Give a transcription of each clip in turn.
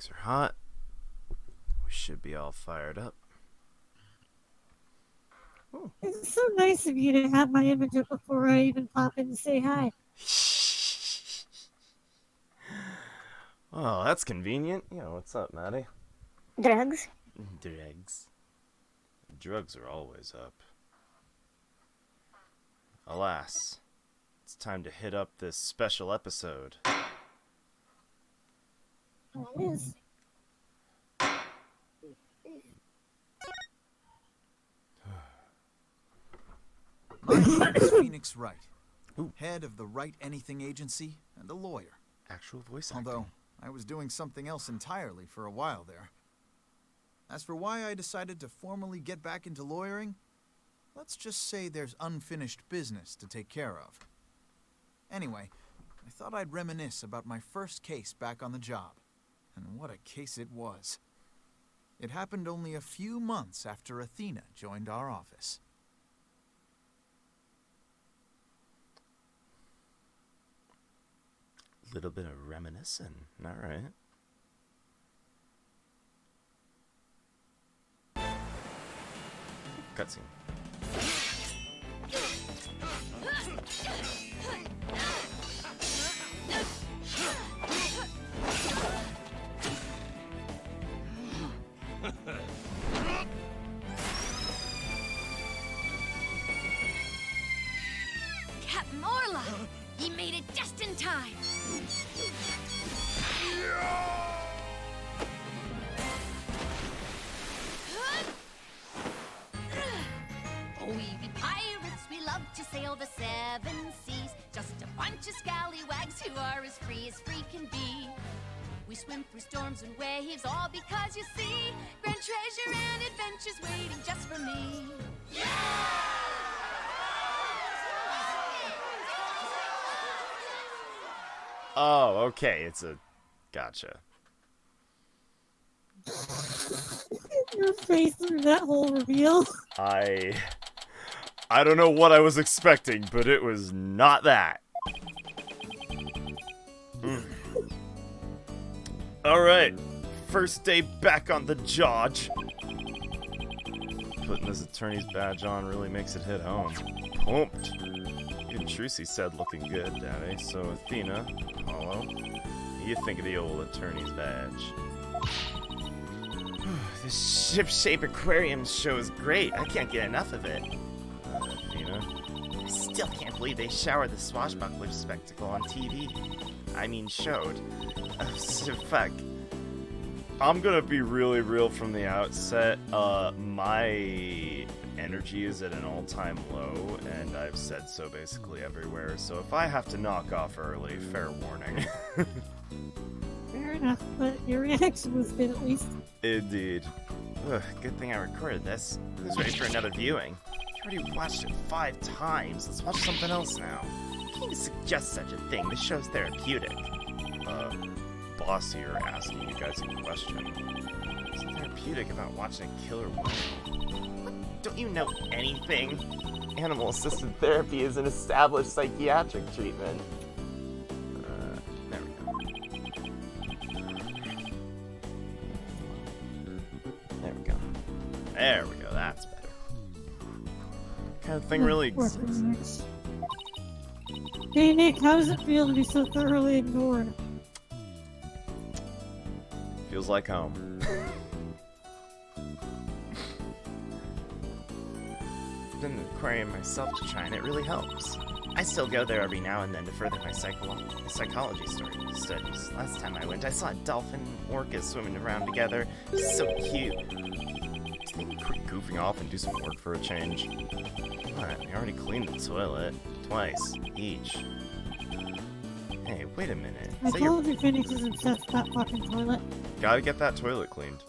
Mics are hot. We should be all fired up. Ooh. It's so nice of you to have my image up before I even pop in to say hi. Oh, that's convenient. Yeah, what's up, Maddie? Drugs? Drugs are always up. Alas, it's time to hit up this special episode. Oh, it is. My name is Phoenix Wright, Ooh. head of the Wright Anything Agency and a lawyer. Actual voice acting. Although, I was doing something else entirely for a while there. As for why I decided to formally get back into lawyering, let's just say there's unfinished business to take care of. Anyway, I thought I'd reminisce about my first case back on the job. And what a case it was. It happened only a few months after Athena joined our office. Little bit of reminiscing. All right. Cutscene. Captain Orla! He made it just in time! Oh, we be pirates, we love to sail the seven seas. Just a bunch of scallywags who are as free can be. We swim through storms and waves, all because you see grand treasure and adventures waiting just for me. Oh, okay. It's a... Gotcha. Your face through that whole reveal. I don't know what I was expecting, but it was not that. Alright. First day back on the Jodge. Putting this attorney's badge on really makes it hit home. Pumped. Even Trucy said looking good, Daddy. So Athena, Apollo, what do you think of the old attorney's badge? This ship-shape aquarium show is great. I can't get enough of it. Athena. I still can't believe they showered the swashbuckler spectacle on TV. I mean, showed. Fuck. I'm gonna be really real from the outset. My energy is at an all-time low, and I've said so basically everywhere. So if I have to knock off early, fair warning. Fair enough, but your reaction was good at least. Indeed. Ugh, good thing I recorded this. Who's ready for another viewing? You already watched it 5 times. Let's watch something else now. Can't even suggest such a thing. This show's therapeutic. Boss here asking you guys a question. What's therapeutic about watching a killer whale? What? Don't you know anything? Animal-assisted therapy is an established psychiatric treatment. There we go. There we go, that's better. What kind of thing really exists? Hey Nick, how does it feel to be so thoroughly ignored? Feels like home. I've been in the aquarium myself to try, and it really helps. I still go there every now and then to further my psychology studies. Last time I went, I saw a dolphin and orca swimming around together. So cute. They can quit goofing off and do some work for a change. What? We already cleaned the toilet. Twice. Each. Hey, wait a minute. I told you Phoenix is obsessed with that fucking toilet. Gotta get that toilet cleaned.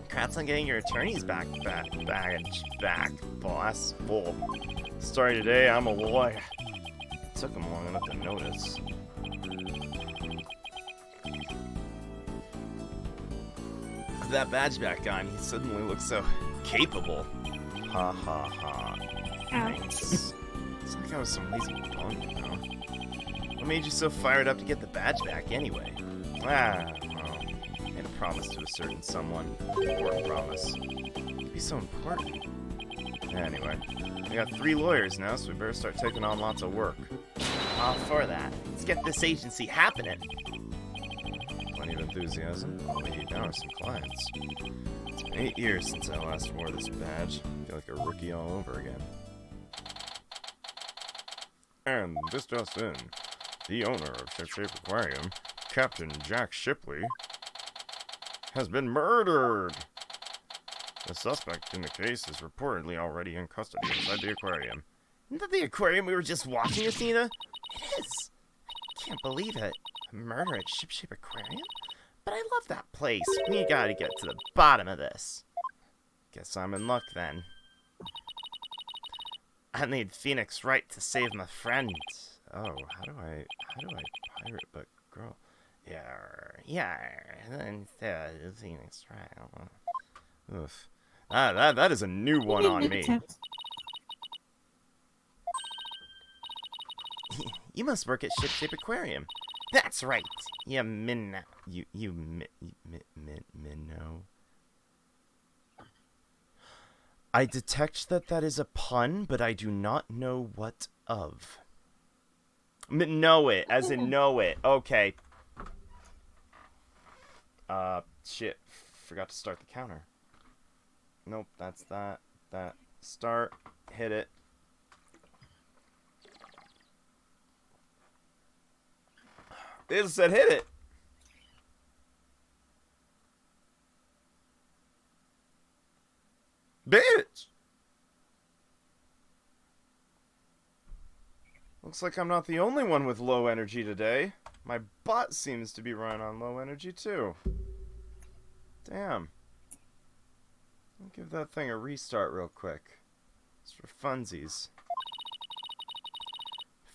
Congrats on getting your attorney's badge back, boss. Whoa. Starting today, I'm a lawyer. It took him long enough to notice. With that badge back on, he suddenly looks so capable. Ha ha ha. Nice. It's like I was some lazy punk, you know? What made you so fired up to get the badge back anyway? Ah, well, promise to a certain someone. Important promise. It'd be so important. Anyway, we got 3 lawyers now, so we better start taking on lots of work. All for that. Let's get this agency happening. Plenty of enthusiasm. All we need now are some clients. It's been 8 years since I last wore this badge. I feel like a rookie all over again. And this just in. The owner of Shipshape Aquarium, Captain Jack Shipley, has been murdered! The suspect in the case is reportedly already in custody inside the aquarium. Isn't that the aquarium we were just watching, Athena? It is! I can't believe it. A murder at Shipshape Aquarium? But I love that place. We gotta get to the bottom of this. Guess I'm in luck then. I need Phoenix Wright to save my friend. Oh, how do I pirate but girl? Yeah, and Phoenix Wright. Oof. That is a new one on me. You must work at Shipshape Aquarium. That's right. You minnow. Minnow. I detect that is a pun, but I do not know what of. Know it, as in know it. Okay. Shit. Forgot to start the counter. Nope, that's that. Start. Hit it. It said hit it. Bitch! Looks like I'm not the only one with low energy today. My bot seems to be running on low energy too. Damn. I'll give that thing a restart real quick. It's for funsies.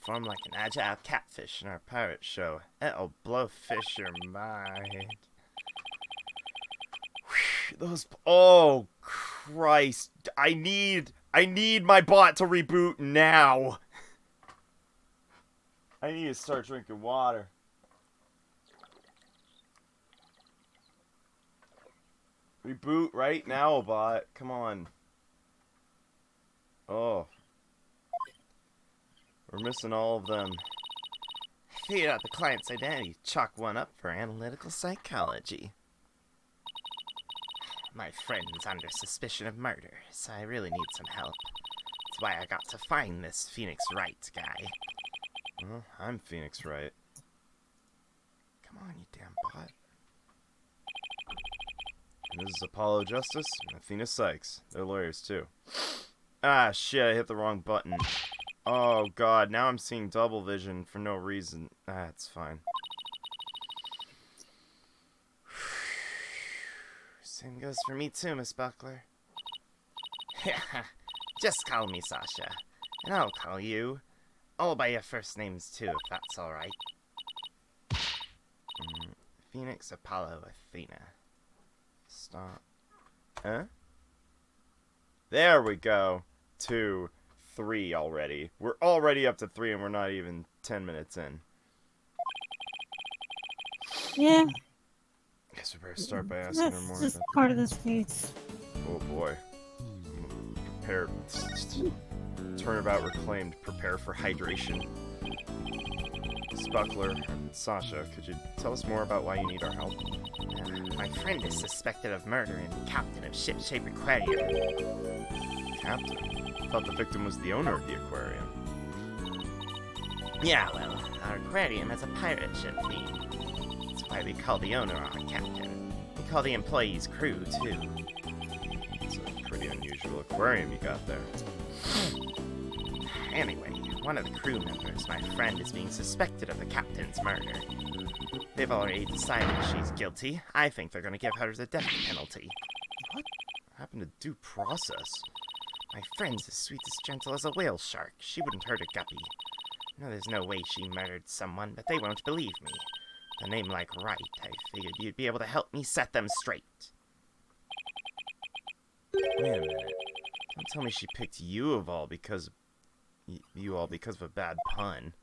Form like an agile catfish in our pirate show. It'll blow fish your mind. Those... Oh, Christ. I need my bot to reboot now. I need to start drinking water. Reboot right now, bot. Come on. Oh. We're missing all of them. Figured out the client's identity. Chalk one up for analytical psychology. My friend's under suspicion of murder, so I really need some help. That's why I got to find this Phoenix Wright guy. Well, I'm Phoenix Wright. Come on, you damn bot. And this is Apollo Justice and Athena Sykes. They're lawyers, too. Ah, shit, I hit the wrong button. Oh, God, now I'm seeing double vision for no reason. Ah, it's fine. Same goes for me, too, Miss Buckler. Just call me Sasha, and I'll call you. All by your first names, too, if that's alright. Phoenix, Apollo, Athena. Stop. Huh? There we go. 2, 3 already. We're already up to 3 and we're not even 10 minutes in. Yeah. Guess we better start by asking her That's more. just part of this case. Oh boy. Prepare. Turnabout reclaimed. Prepare for hydration. Spuckler, Sasha, could you tell us more about why you need our help? My friend is suspected of murdering the captain of Shipshape Aquarium. Captain? I thought the victim was the owner of the aquarium. Yeah, well, our aquarium has a pirate ship theme. That's why we call the owner our captain. We call the employees crew, too. It's a pretty unusual aquarium you got there. Anyway, one of the crew members, my friend, is being suspected of the captain's murder. They've already decided she's guilty. I think they're going to give her the death penalty. What happened to due process? My friend's as sweet as gentle as a whale shark. She wouldn't hurt a guppy. No, there's no way she murdered someone, but they won't believe me. A name like Wright, I figured you'd be able to help me set them straight. Wait a minute. Don't tell me she picked you of all because... you all because of a bad pun.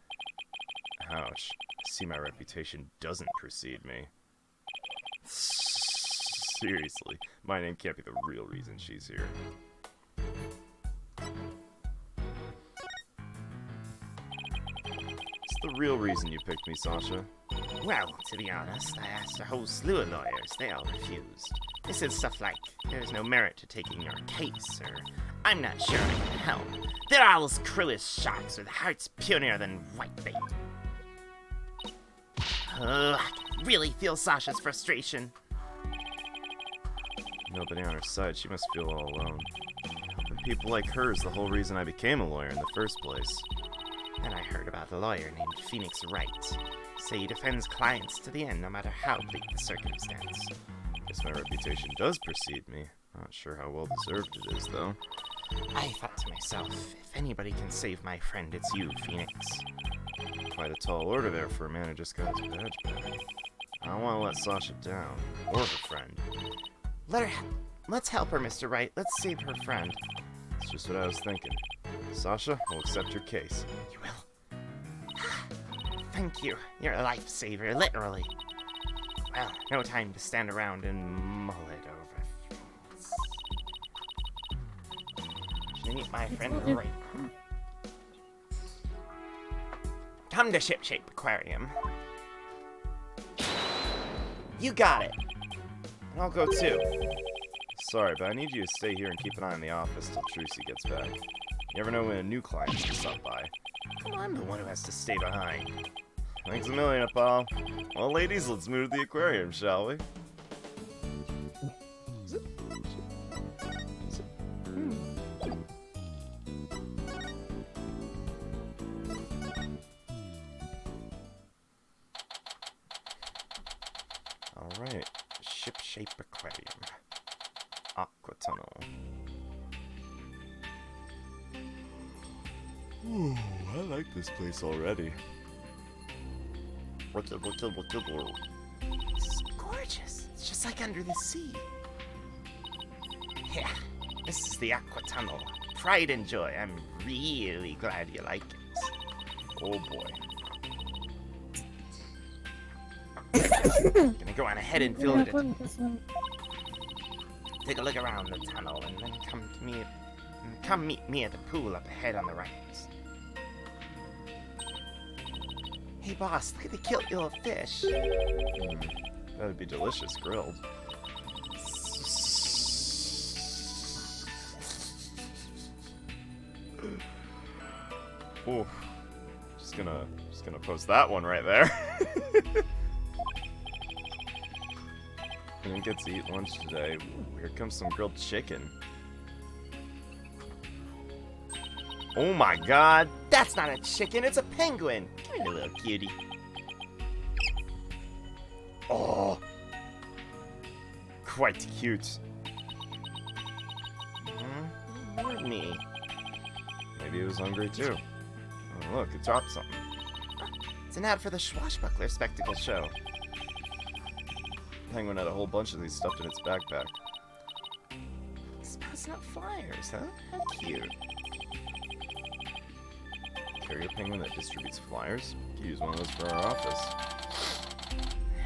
Ouch. See, my reputation doesn't precede me. Seriously, my name can't be the real reason she's here. What's the real reason you picked me, Sasha? Well, to be honest, I asked a whole slew of lawyers. They all refused. They said stuff like, there's no merit to taking your case, or I'm not sure I can help. They're all as cruel as sharks with hearts purer than whitebait. I can really feel Sasha's frustration. Nobody on her side, she must feel all alone. Helping people like her is the whole reason I became a lawyer in the first place. Then I heard about a lawyer named Phoenix Wright. Say he defends clients to the end, no matter how bleak the circumstance. Guess my reputation does precede me. Not sure how well deserved it is, though. I thought to myself, if anybody can save my friend, it's you, Phoenix. Quite a tall order there for a man who just got his badge back. I don't want to let Sasha down, or her friend. Let's help her, Mr. Wright. Let's save her friend. That's just what I was thinking. Sasha, I'll accept your case. You will? Thank you. You're a lifesaver, literally. Well, no time to stand around and mull it over. Should I meet my friend Wright? Come to Ship Shape Aquarium. You got it. And I'll go too. Sorry, but I need you to stay here and keep an eye on the office till Trucy gets back. You never know when a new client will stop by. Come on, the one who has to stay behind. Thanks a million, Apollo. Well, ladies, let's move to the aquarium, shall we? Alright, Ship Shape Aquarium. Aqua Tunnel. Ooh, I like this place already. It's gorgeous. It's just like under the sea. Yeah, this is the Aqua Tunnel. Pride and joy. I'm really glad you like it. Oh boy. Gonna go on ahead and fill it. This one. Take a look around the tunnel and then come meet me at the pool up ahead on the right. Hey boss, look at the cute little fish. That'd be delicious grilled. Ooh. Just gonna post that one right there. I didn't get to eat lunch today. Ooh, here comes some grilled chicken. Oh my god, that's not a chicken, it's a penguin. Come here, little cutie. Oh, quite cute. Ignored me. Maybe he was hungry too. Oh, look, it dropped something. It's an ad for the Swashbuckler Spectacle Show. Penguin had a whole bunch of these stuffed in its backpack. It's passing out flyers, huh? How cute. Carrier penguin that distributes flyers? Could use one of those for our office.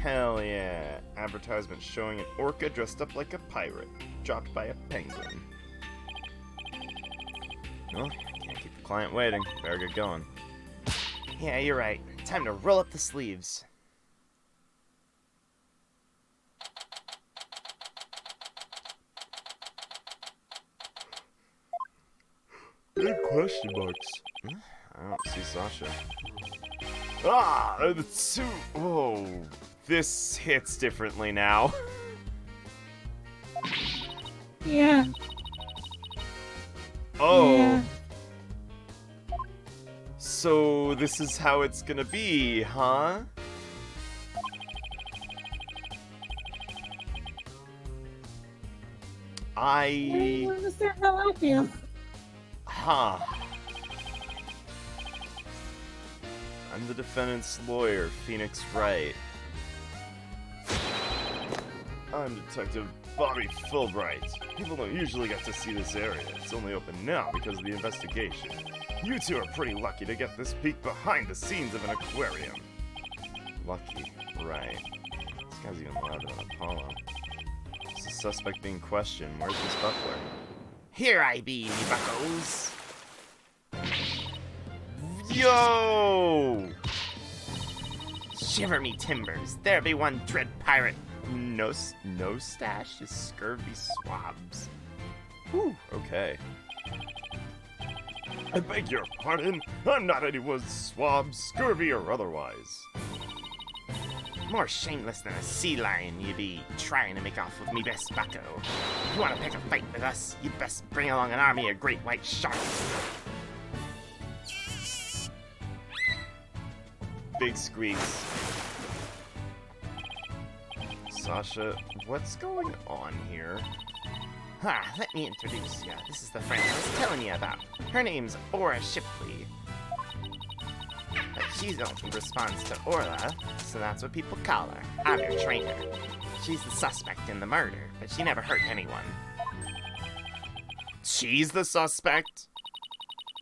Hell yeah. Advertisement showing an orca dressed up like a pirate, dropped by a penguin. Well, can't keep the client waiting. Better get going. Yeah, you're right. Time to roll up the sleeves. Big question marks. I don't see Sasha. Ah, the two. Oh, this hits differently now. Yeah. Oh. Yeah. So this is how it's gonna be, huh? I don't understand how I feel. Huh. I'm the defendant's lawyer, Phoenix Wright. I'm Detective Bobby Fulbright. People don't usually get to see this area. It's only open now because of the investigation. You two are pretty lucky to get this peek behind the scenes of an aquarium. Lucky, right. This guy's even louder than Apollo. This is suspect being questioned. Where's Miss Buckler? Here I be, me buckos. Yo! Shiver me timbers, there be one dread pirate. No stash is scurvy swabs. Whew, okay. I beg your pardon. I'm not anyone's swab, scurvy or otherwise. More shameless than a sea lion you be, trying to make off with me best bucko. If you want to pick a fight with us, you best bring along an army of great white sharks. Big squeaks. Sasha, what's going on here? Ha, let me introduce ya. This is the friend I was telling you about. Her name's Aura Shipley. But she's only responds to Orla, so that's what people call her. I'm her trainer. She's the suspect in the murder, but she never hurt anyone. She's the suspect?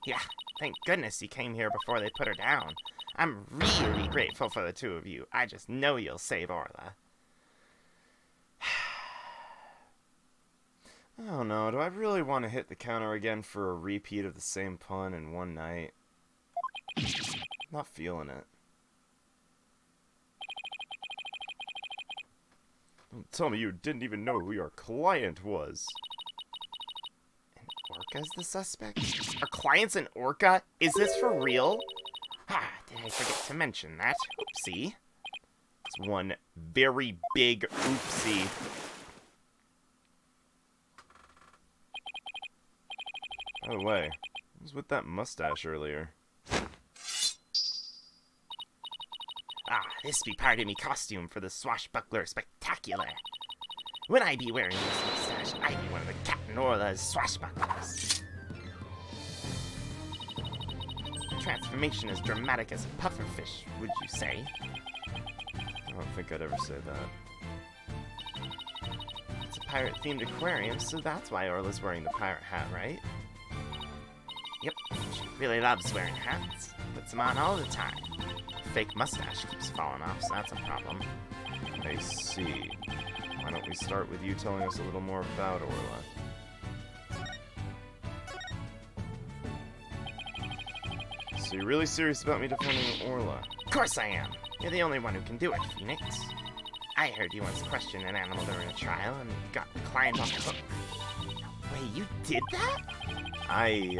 Yeah, thank goodness you came here before they put her down. I'm really grateful for the two of you. I just know you'll save Orla. I don't know, do I really want to hit the counter again for a repeat of the same pun in one night? Not feeling it. Don't tell me you didn't even know who your client was. And Orca's the suspect? Our client's an Orca? Is this for real? Ah, did I forget to mention that? Oopsie. It's one very big oopsie. By the way, what was with that mustache earlier? Ah, this be part of me costume for the swashbuckler spectacular. When I be wearing this mustache, I be one of the Captain Orla's swashbucklers. Transformation as dramatic as a pufferfish, would you say? I don't think I'd ever say that. It's a pirate-themed aquarium, so that's why Orla's wearing the pirate hat, right? Yep, she really loves wearing hats. Puts them on all the time. Fake mustache keeps falling off, so that's a problem. I see. Why don't we start with you telling us a little more about Orla? So you're really serious about me defending Orla? Of course I am. You're the only one who can do it, Phoenix. I heard you once question an animal during a trial and got the client off the hook. Wait, you did that? I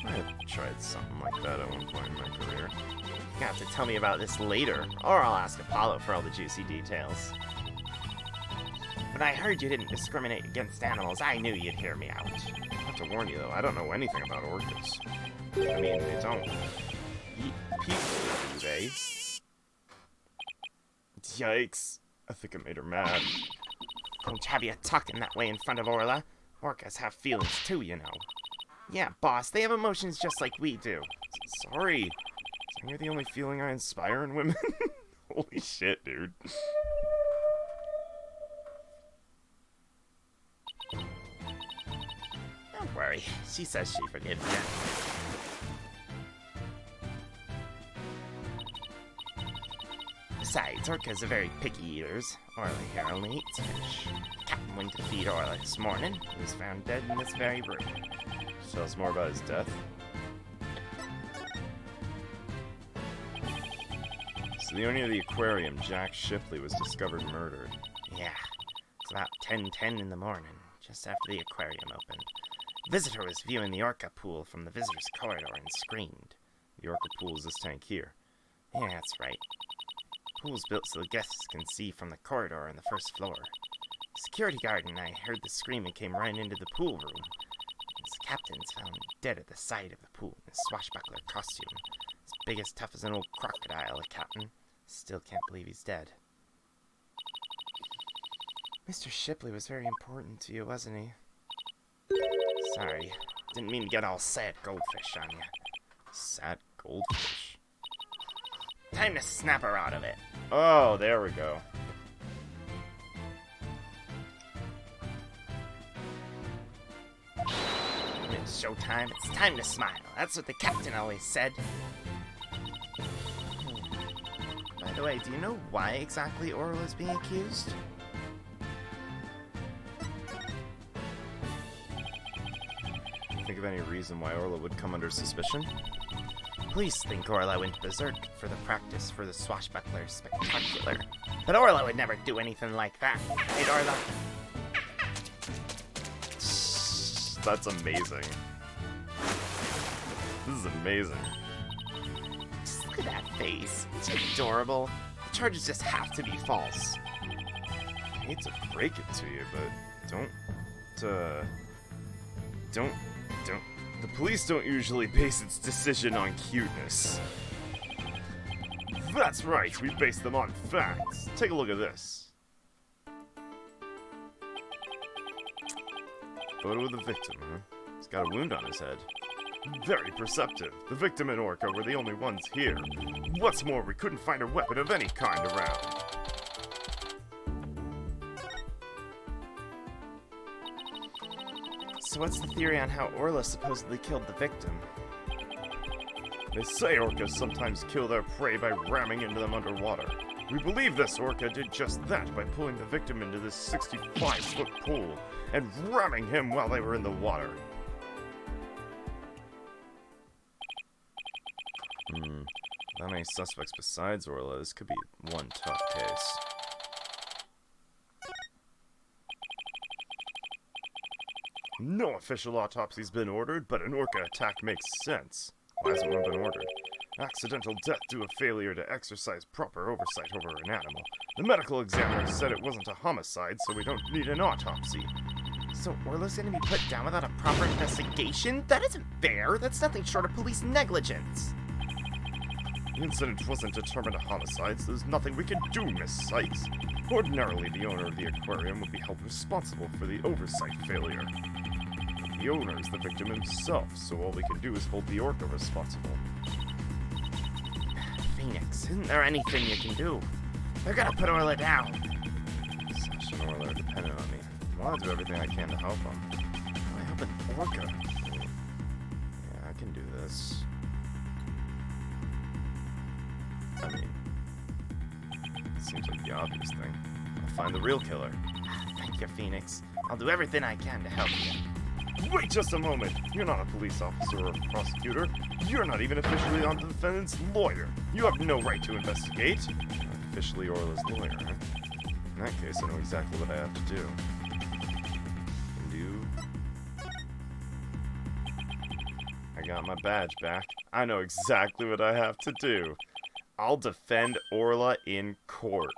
have tried something like that at one point in my career. You have to tell me about this later, or I'll ask Apollo for all the juicy details. When I heard you didn't discriminate against animals, I knew you'd hear me out. I have to warn you though, I don't know anything about orchids. I mean, they don't eat people, do they? Yikes. I think I made her mad. Don't have you talking that way in front of Orla. Orcas have feelings too, you know. Yeah, boss, they have emotions just like we do. Sorry. Is anger the only feeling I inspire in women? Holy shit, dude. Don't worry, she says she forgives you. Besides, orcas are very picky eaters. Orla here only eats fish. Captain went to feed Orla this morning. He was found dead in this very room. Tell us more about his death. So the owner of the aquarium, Jack Shipley, was discovered murdered. Yeah, it's about 10:10 in the morning, just after the aquarium opened. Visitor was viewing the orca pool from the visitor's corridor and screamed. The orca pool is this tank here. Yeah, that's right. Pool's built so the guests can see from the corridor on the first floor. Security guard and I heard the scream and came right into the pool room. His captain's found dead at the side of the pool in his swashbuckler costume. As big as tough as an old crocodile, the captain. Still can't believe he's dead. Mr. Shipley was very important to you, wasn't he? Sorry. Didn't mean to get all sad goldfish on you. Sad goldfish. Time to snap her out of it. Oh, there we go. When it's showtime, it's time to smile. That's what the captain always said. By the way, do you know why exactly Orla's being accused? think of any reason why Orla would come under suspicion? Police think Orla went berserk for the practice for the swashbuckler spectacular. But Orla would never do anything like that. Right, Orla? That's amazing. This is amazing. Just look at that face. It's adorable. The charges just have to be false. I hate to break it to you, but don't. The police don't usually base its decision on cuteness. That's right, we base them on facts. Take a look at this. Photo of the victim, huh? He's got a wound on his head. Very perceptive. The victim and Orca were the only ones here. What's more, we couldn't find a weapon of any kind around. So what's the theory on how Orla supposedly killed the victim? They say orcas sometimes kill their prey by ramming into them underwater. We believe this orca did just that by pulling the victim into this 65-foot pool and ramming him while they were in the water. Not many suspects besides Orla. This could be one tough case. No official autopsy's been ordered, but an orca attack makes sense. Why hasn't one been ordered? Accidental death due to failure to exercise proper oversight over an animal. The medical examiner said it wasn't a homicide, so we don't need an autopsy. So Orla's gonna be put down without a proper investigation? That isn't fair. That's nothing short of police negligence. The incident wasn't determined a homicide, so there's nothing we can do, Miss Sykes. Ordinarily, the owner of the aquarium would be held responsible for the oversight failure. The owner is the victim himself, so all we can do is hold the orca responsible. Phoenix, isn't there anything you can do? They're gonna put Orla down. Sash and Orla are dependent on me. I want to do everything I can to help them. Why help an orca? Yeah, I can do this. I mean, it seems like the obvious thing. I'll find the real killer. Thank you, Phoenix. I'll do everything I can to help you. Wait just a moment! You're not a police officer or a prosecutor. You're not even officially on the defendant's lawyer. You have no right to investigate. I'm officially Orla's lawyer, huh? In that case, I know exactly what I have to do. I got my badge back. I know exactly what I have to do. I'll defend Orla in court.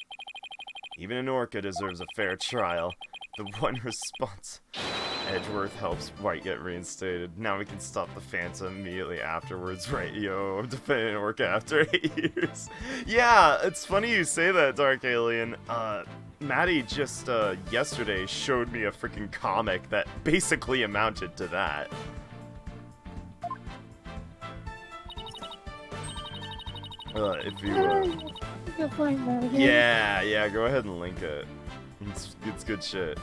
Even an orca deserves a fair trial. The one response. Edgeworth helps Wright get reinstated. Now we can stop the Phantom immediately afterwards, right? Yo, I'm defending an orca after 8 years. Yeah, it's funny you say that, Dark Alien. Maddie just yesterday showed me a freaking comic that basically amounted to that. If you Go find that again. yeah, go ahead and link it. It's good shit.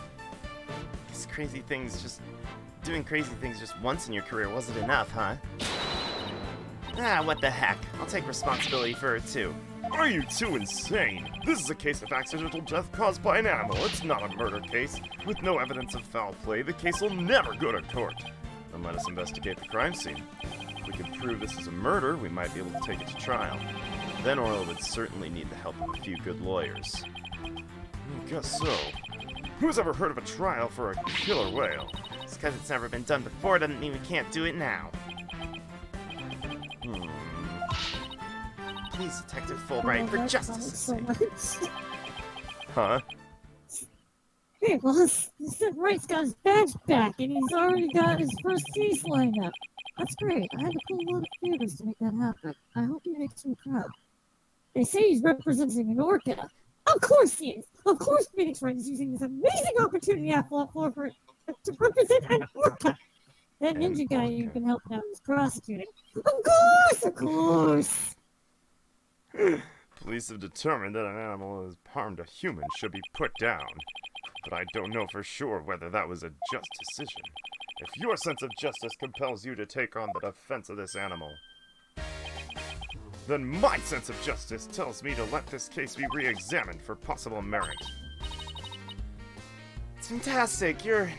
These crazy things doing crazy things just once in your career wasn't enough, huh? Ah, what the heck. I'll take responsibility for it too. Are you too insane? This is a case of accidental death caused by an animal. It's not a murder case. With no evidence of foul play, the case will never go to court. Then let us investigate the crime scene. If we can prove this is a murder, we might be able to take it to trial. Then Orla would certainly need the help of a few good lawyers. I guess so. Who's ever heard of a trial for a killer whale? Just because it's never been done before doesn't mean we can't do it now. Please, Detective Fulbright, for justice's sake. Huh? Hey, boss. You said Wright's got his badge back, and he's already got his first case lined up. That's great. I had to pull a lot of favors to make that happen. I hope he makes me proud. They say he's representing an orca. Of course he is. Of course Phoenix Wright is using this amazing opportunity at Flat Floor to represent an orca. That ninja guy you've been helping out is prosecuting. Of course. Police have determined that an animal that has harmed a human should be put down. But I don't know for sure whether that was a just decision. If your sense of justice compels you to take on the defense of this animal, then my sense of justice tells me to let this case be re-examined for possible merit. It's fantastic. You're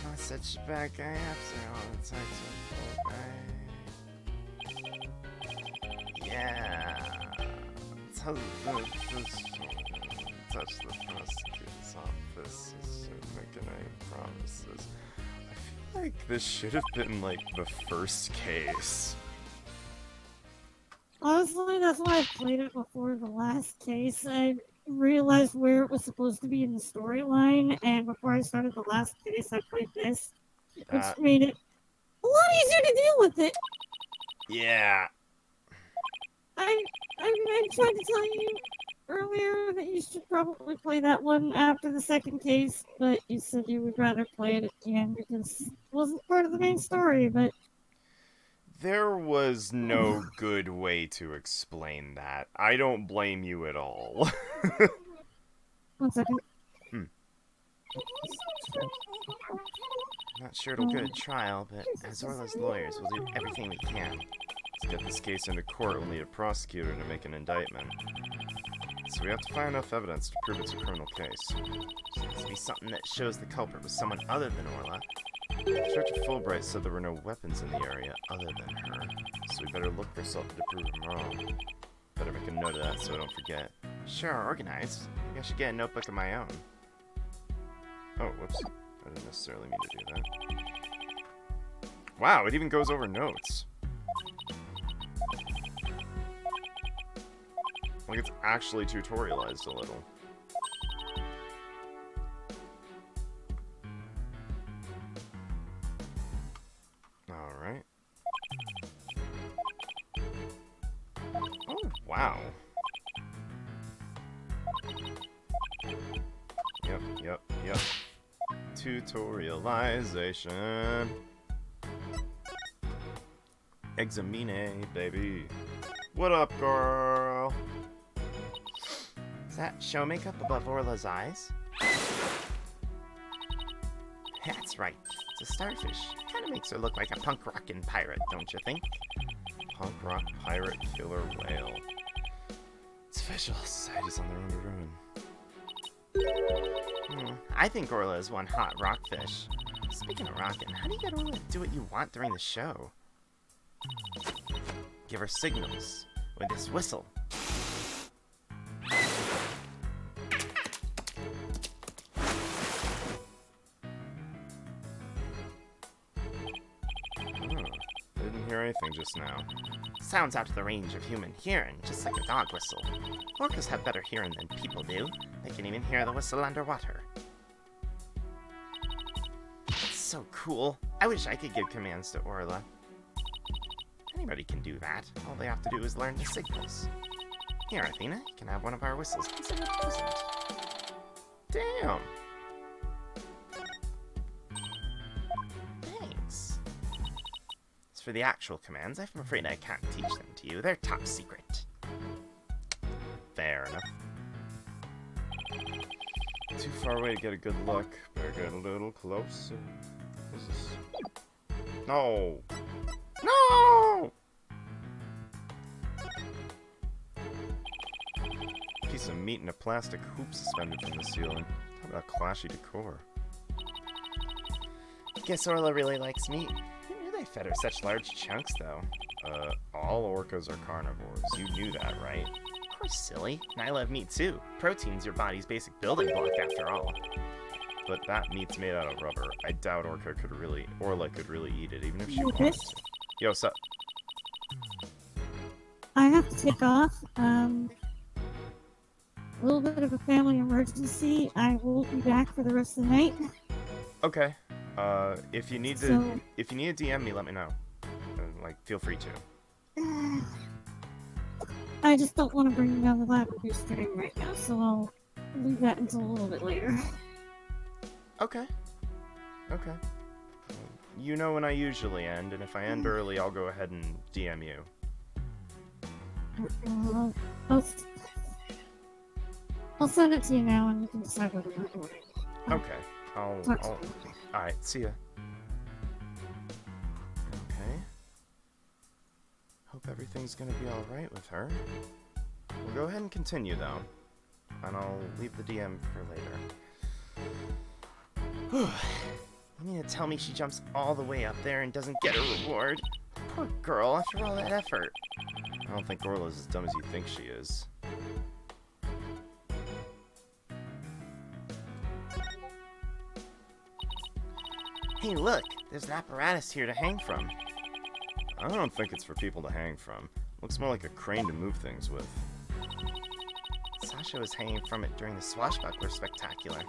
not such a bad guy after all. It's like so yeah. Touch the prosecutor's office. Shouldn't make any promises. I feel like this should have been like the first case. Honestly, that's why I played it before the last case. I realized where it was supposed to be in the storyline, and before I started the last case, I played this, which made it a lot easier to deal with it. Yeah. I tried to tell you earlier that you should probably play that one after the second case, but you said you would rather play it at the end because it wasn't part of the main story, but... There was no good way to explain that. I don't blame you at all. 1 second. Not sure it'll go to trial, but as Orla's lawyers, we'll do everything we can. To get this case into court, we'll need a prosecutor to make an indictment. So we have to find enough evidence to prove it's a criminal case. There has to be something that shows the culprit was someone other than Orla. Church of Fulbright said there were no weapons in the area other than her, so we better look for something to prove him wrong. Better make a note of that so I don't forget. Sure, organized. Maybe I should get a notebook of my own. Oh, whoops. I didn't necessarily mean to do that. Wow, it even goes over notes. Like it's actually tutorialized a little. Alright. Oh, wow. Yep. Tutorialization. Examine, baby. What up, girl? Is that show makeup above Orla's eyes? That's right. It's a starfish. Kinda makes her look like a punk rockin' pirate, don't you think? Punk rock pirate killer whale. It's official. Society's on their own to ruin. I think Orla is one hot rockfish. Speaking of rockin', how do you get Orla to do what you want during the show? Give her signals with this whistle. Didn't hear anything just now. Sounds out of the range of human hearing, just like a dog whistle. Orcas have better hearing than people do. They can even hear the whistle underwater. It's so cool. I wish I could give commands to Orla. Anybody can do that. All they have to do is learn the signals. Here, Athena, you can have one of our whistles considered a present. Damn! Thanks. As for the actual commands, I'm afraid I can't teach them to you. They're top secret. Fair enough. Too far away to get a good look. Better get a little closer. What's this? No! No! Piece of meat and a plastic hoop suspended from the ceiling. How about clashy decor? Guess Orla really likes meat. Who knew they fed her such large chunks, though? All orcas are carnivores. You knew that, right? Of course, silly. And I love meat, too. Protein's your body's basic building block, after all. But that meat's made out of rubber. I doubt Orla could really eat it, even if she wanted to. Yo, sup? I have to take off. A little bit of a family emergency. I will be back for the rest of the night. Okay. If you need to DM me, let me know. Like, feel free to. I just don't want to bring down the lavender stream right now, so I'll leave that until a little bit later. Okay. Okay. You know when I usually end, and if I end early, I'll go ahead and DM you. I'll send it to you now, and you can decide whether or not you want it. Okay. Alright, see ya. Okay. Hope everything's gonna be alright with her. We'll go ahead and continue, though. And I'll leave the DM for later. Let You mean to tell me she jumps all the way up there and doesn't get a reward? Poor girl, after all that effort. I don't think Orla's as dumb as you think she is. Hey, look, there's an apparatus here to hang from. I don't think it's for people to hang from. Looks more like a crane to move things with. Sasha was hanging from it during the Swashbuckler Spectacular.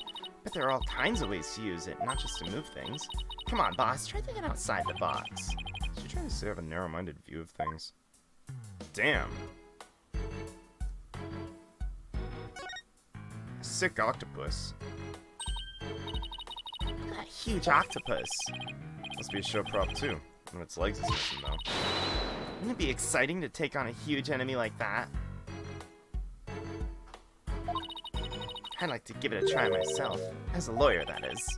But there are all kinds of ways to use it, not just to move things. Come on, boss, try thinking outside the box. Is she trying to say I have a narrow-minded view of things? Damn. A sick octopus. That huge octopus. Must be a show prop too. One of its legs is missing though. Wouldn't it be exciting to take on a huge enemy like that? I'd like to give it a try myself. As a lawyer, that is.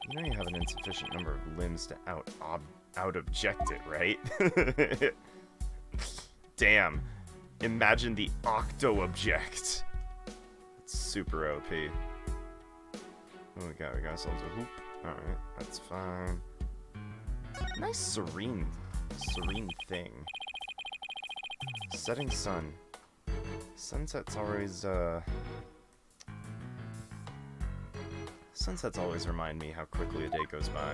You know you have an insufficient number of limbs to out-object it, right? Damn. Imagine the octo-object. It's super OP. What we got? We got ourselves a hoop. Alright, that's fine. Nice serene thing. Setting sun. Sunsets always remind me how quickly a day goes by.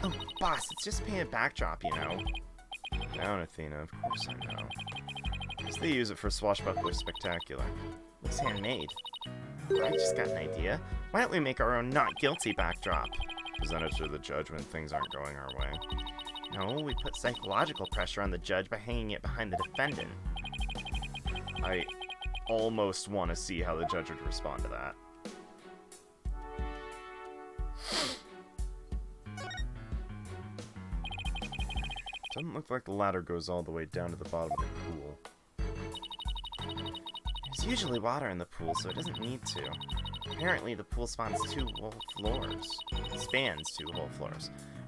Oh, boss, it's just painted backdrop, you know. Down, Athena, of course I know. Guess they use it for Swashbuckler Spectacular. Looks handmade. I just got an idea. Why don't we make our own not guilty backdrop? Present it to the judge when things aren't going our way. No, we put psychological pressure on the judge by hanging it behind the defendant. I almost want to see how the judge would respond to that. Doesn't look like the ladder goes all the way down to the bottom of the pool. There's usually water in the pool, so it doesn't need to. Apparently, the pool spans 2 whole floors.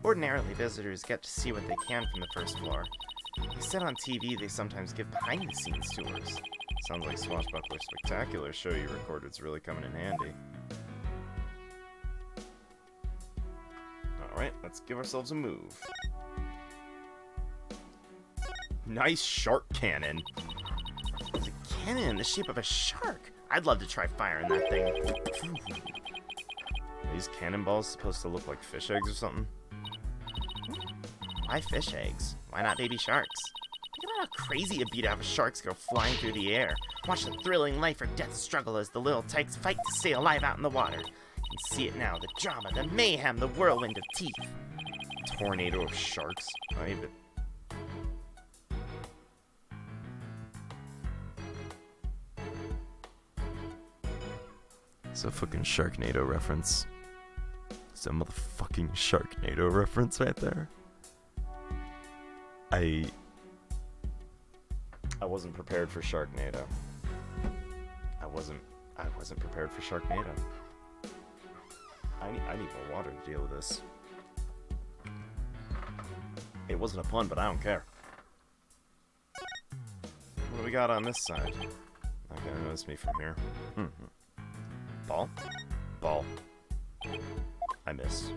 Ordinarily, visitors get to see what they can from the first floor. They said on TV they sometimes give behind-the-scenes tours. Sounds like Swashbuckler Spectacular show you recorded's really coming in handy. Alright, let's give ourselves a move. Nice shark cannon! It's a cannon in the shape of a shark! I'd love to try firing that thing. Are these cannonballs supposed to look like fish eggs or something? Why fish eggs? Why not baby sharks? Think about how crazy it'd be to have sharks go flying through the air. Watch the thrilling life or death struggle as the little tykes fight to stay alive out in the water. You can see it now, the drama, the mayhem, the whirlwind of teeth. Tornado of sharks? I even... It's a fucking Sharknado reference. It's a motherfucking Sharknado reference right there. I wasn't prepared for Sharknado. I wasn't prepared for Sharknado. I need more water to deal with this. It wasn't a pun, but I don't care. What do we got on this side? Not gonna notice me from here. Ball? Ball. I missed.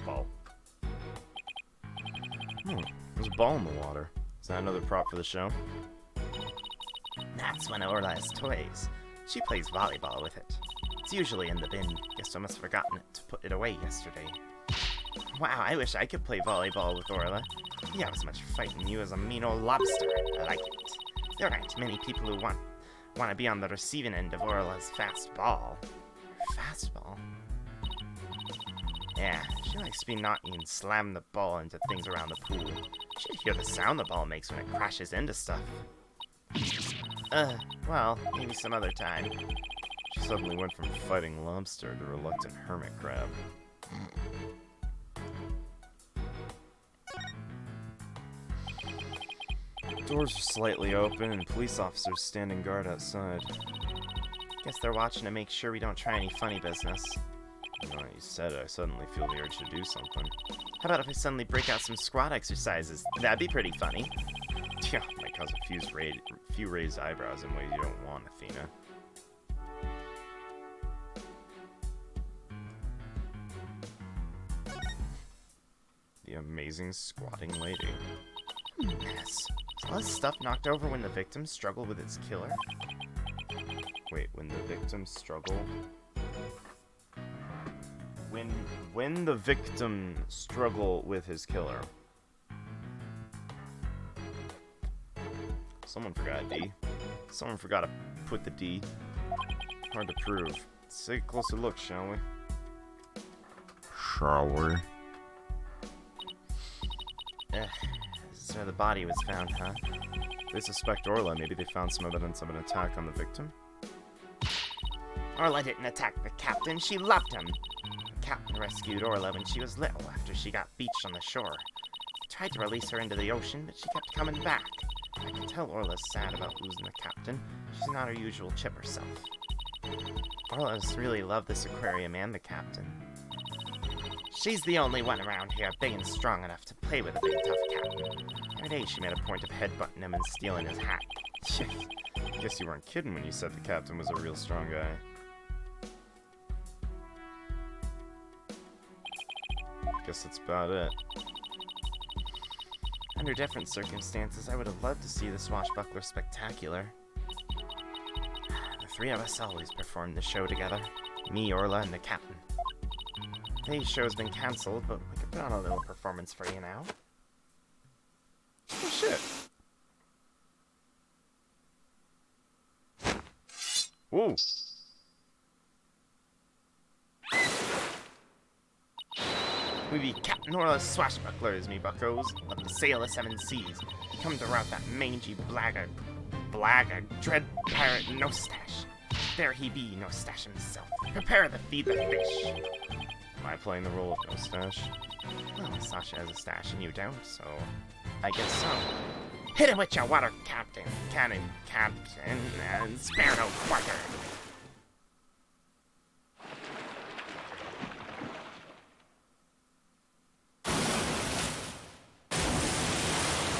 Ball. There's a ball in the water. Is that another prop for the show? That's one of Orla's toys. She plays volleyball with it. It's usually in the bin. Guess I must have forgotten to put it away yesterday. Wow, I wish I could play volleyball with Orla. You have as much fight in you as a mean old lobster. I like it. There aren't many people who want to be on the receiving end of Orla's fast ball. Fastball? Yeah, she likes to be naughty and slam the ball into things around the pool. You should hear the sound the ball makes when it crashes into stuff. Well, maybe some other time. She suddenly went from fighting lobster to reluctant hermit crab. Doors are slightly open and police officers standing guard outside. Guess they're watching to make sure we don't try any funny business. Now you said it, I suddenly feel the urge to do something. How about if I suddenly break out some squat exercises? That'd be pretty funny. Yeah, might cause a few raised eyebrows in ways you don't want, Athena. amazing squatting lady. Mess. Is all this stuff knocked over when the victims struggle with its killer? Wait, when the victims struggle? When the victim struggle with his killer. Someone forgot a D. Someone forgot to put the D. Hard to prove. Let's take a closer look, shall we? Shall we? This is where the body was found, huh? They suspect Orla. Maybe they found some evidence of an attack on the victim. Orla didn't attack the captain, she loved him. The captain rescued Orla when she was little after she got beached on the shore. He tried to release her into the ocean, but she kept coming back. I can tell Orla's sad about losing the captain. She's not her usual chipper self. Orla's really loved this aquarium and the captain. She's the only one around here big and strong enough to play with a big tough captain. Every day she made a point of headbutting him and stealing his hat. Guess you weren't kidding when you said the captain was a real strong guy. Guess that's about it. Under different circumstances, I would have loved to see the swashbuckler spectacular. The three of us always performed the show together. Me, Orla, and the captain. Today's show's been cancelled, but we could put on a little performance for you now. Oh shit. Ooh. We be Captain Orla's swashbucklers, me buckos. Love to sail the seven seas. Come to rout that mangy blackguard, dread pirate Nostache. There he be, Nostache himself. Prepare to feed the fish. Am I playing the role of Nostache? Well, Sasha has a stash and you don't, so I guess so. Hit him with your water cannon, captain, and spare no quarter.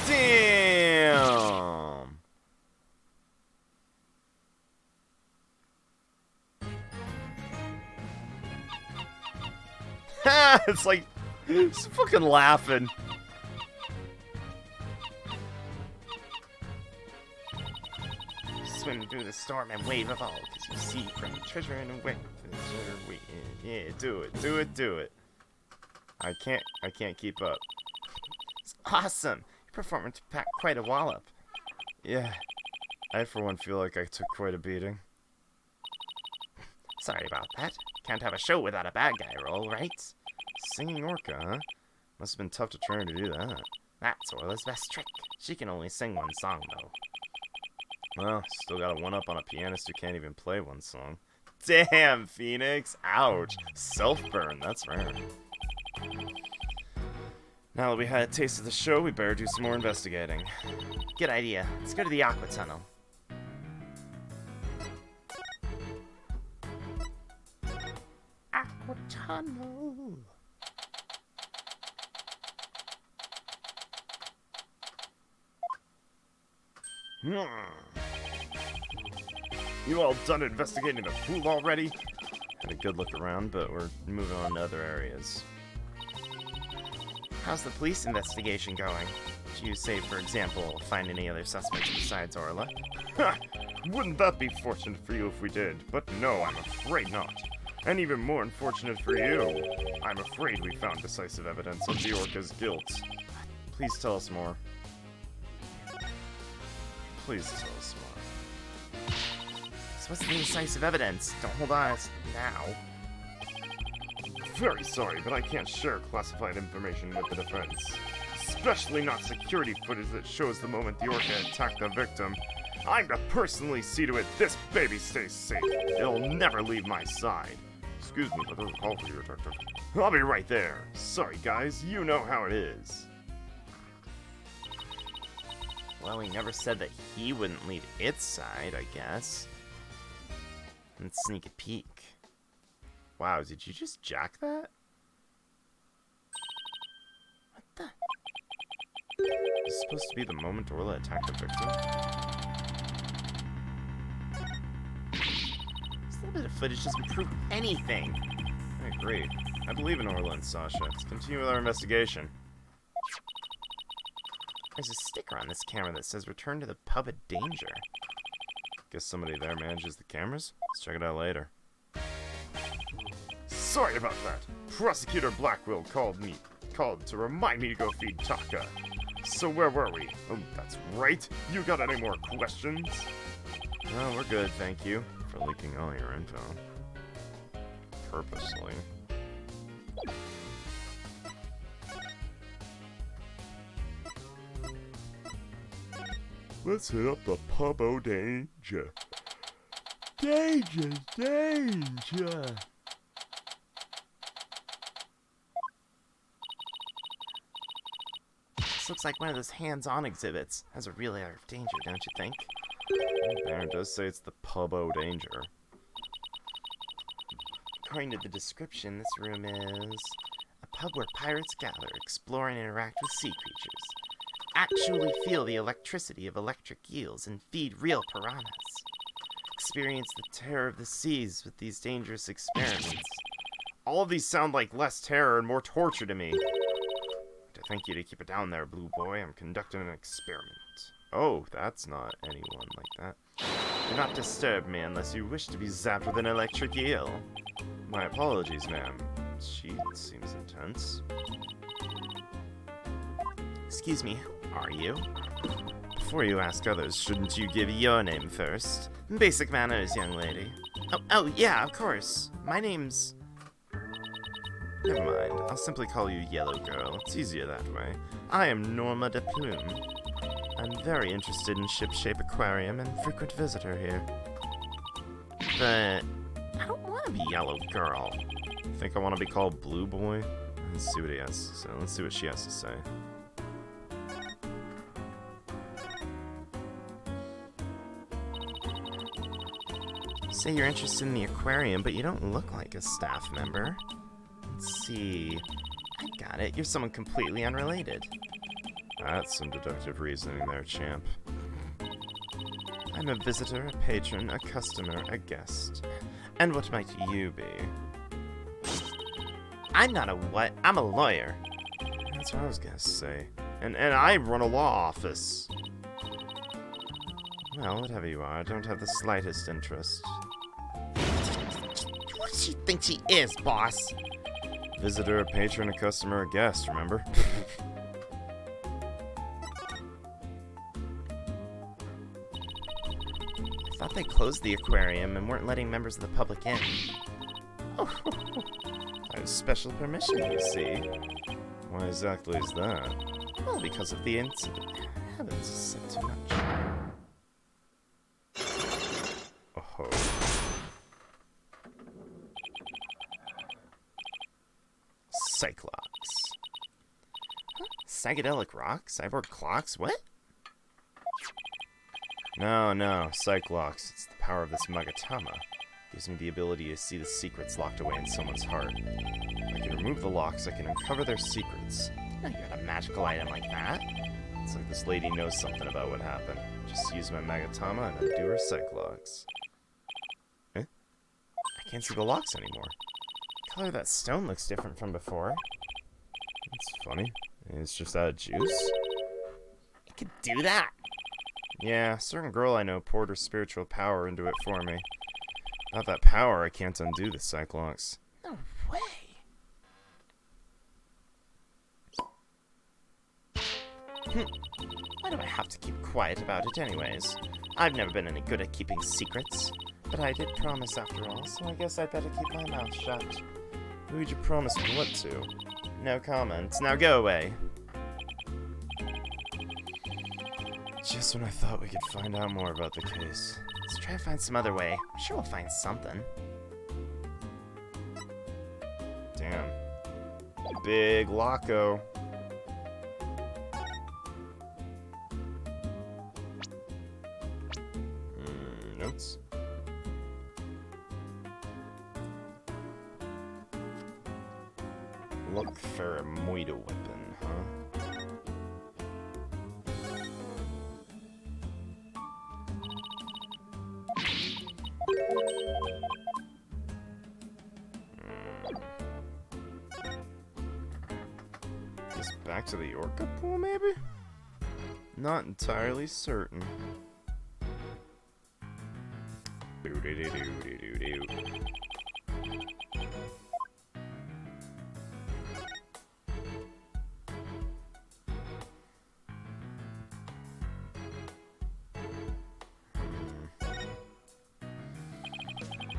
Damn! It's like, it's fucking laughing. Swim through the storm and wave of all, cause you see from the treasure in the wind. Yeah, do it. I can't keep up. It's awesome. Your performance packed quite a wallop. Yeah, I for one feel like I took quite a beating. Sorry about that. Can't have a show without a bad guy role, right? Singing Orca, huh? Must have been tough to train her to do that. That's Orla's best trick. She can only sing one song, though. Well, still got a one-up on a pianist who can't even play one song. Damn, Phoenix! Ouch! Self-burn, that's rare. Now that we had a taste of the show, we better do some more investigating. Good idea. Let's go to the Aqua Tunnel. Aqua Tunnel. You all done investigating the pool already? Had a good look around, but we're moving on to other areas. How's the police investigation going? Did you say, for example, find any other suspects besides Orla? Ha! Wouldn't that be fortunate for you if we did? But no, I'm afraid not. And even more unfortunate for you, I'm afraid we found decisive evidence of the Orca's guilt. Please tell us more. Please tell us more. So what's the decisive evidence? Don't hold on us now. Very sorry, but I can't share classified information with the defense. Especially not security footage that shows the moment the Orca attacked the victim. I'm to personally see to it this baby stays safe. It'll never leave my side. Excuse me, but there's a call for you, Detective. I'll be right there. Sorry, guys, you know how it is. Well, he never said that he wouldn't leave its side, I guess. Let's sneak a peek. Wow, did you just jack that? What the? Is this supposed to be the moment Orla attacked the victim? This little bit of footage doesn't prove anything. I agree. I believe in Orla and Sasha. Let's continue with our investigation. There's a sticker on this camera that says return to the pub at danger. Guess somebody there manages the cameras? Let's check it out later. Sorry about that. Prosecutor Blackwell called to remind me to go feed Taka. So where were we? Oh, that's right. You got any more questions? No, we're good, thank you. For leaking all your info. Purposely. Let's hit up the pub o' danger. Danger, danger. This looks like one of those hands-on exhibits. Has a real air of danger, don't you think? There, it does say it's the pub o' danger. According to the description, this room is a pub where pirates gather, explore, and interact with sea creatures. Actually feel the electricity of electric eels and feed real piranhas. Experience the terror of the seas with these dangerous experiments. All of these sound like less terror and more torture to me. To thank you to keep it down there, Blue Boy. I'm conducting an experiment. Oh, that's not anyone like that. Do not disturb me unless you wish to be zapped with an electric eel. My apologies, ma'am. She seems intense. Excuse me, who are you? Before you ask others, shouldn't you give your name first? Basic manners, young lady. Oh, yeah, of course. My name's... Never mind, I'll simply call you Yellow Girl. It's easier that way. I am Norma de Plume. I'm very interested in Shipshape Aquarium and frequent visitor here. But I don't want to be Yellow Girl. Think I want to be called Blue Boy? Let's see what he has to say. Let's see what she has to say. Say you're interested in the aquarium, but you don't look like a staff member. Let's see. I got it. You're someone completely unrelated. That's some deductive reasoning there, champ. I'm a visitor, a patron, a customer, a guest. And what might you be? I'm not a what? I'm a lawyer. That's what I was gonna say. And I run a law office. Well, whatever you are, I don't have the slightest interest. What does she think she is, boss? Visitor, a patron, a customer, a guest, remember? I thought they closed the aquarium and weren't letting members of the public in. I have special permission, you see. Why exactly is that? Well, because of the incident. Heavens, said too much. Oh. Cyclops. Huh? Psychedelic rock? Cyborg clocks? What? No, Cyclops. It's the power of this Magatama. Gives me the ability to see the secrets locked away in someone's heart. I can remove the locks, I can uncover their secrets. You got a magical item like that. It's like this lady knows something about what happened. Just use my Magatama and undo her Cyclops. Eh? I can't see the locks anymore. The color of that stone looks different from before. It's funny. It's just out of juice. It could do that. Yeah, a certain girl I know poured her spiritual power into it for me. Without that power, I can't undo the Cyclops. No way. Why do I have to keep quiet about it anyways? I've never been any good at keeping secrets. But I did promise after all, so I guess I'd better keep my mouth shut. Who'd you promise what to? No comments. Now go away. Just when I thought we could find out more about the case. Let's try to find some other way. I'm sure we'll find something. Damn. Big Loco. Notes? Look for a moida weapon, huh? Back to the Orca pool, maybe? Not entirely certain. Doo-doo-doo-doo-doo-doo.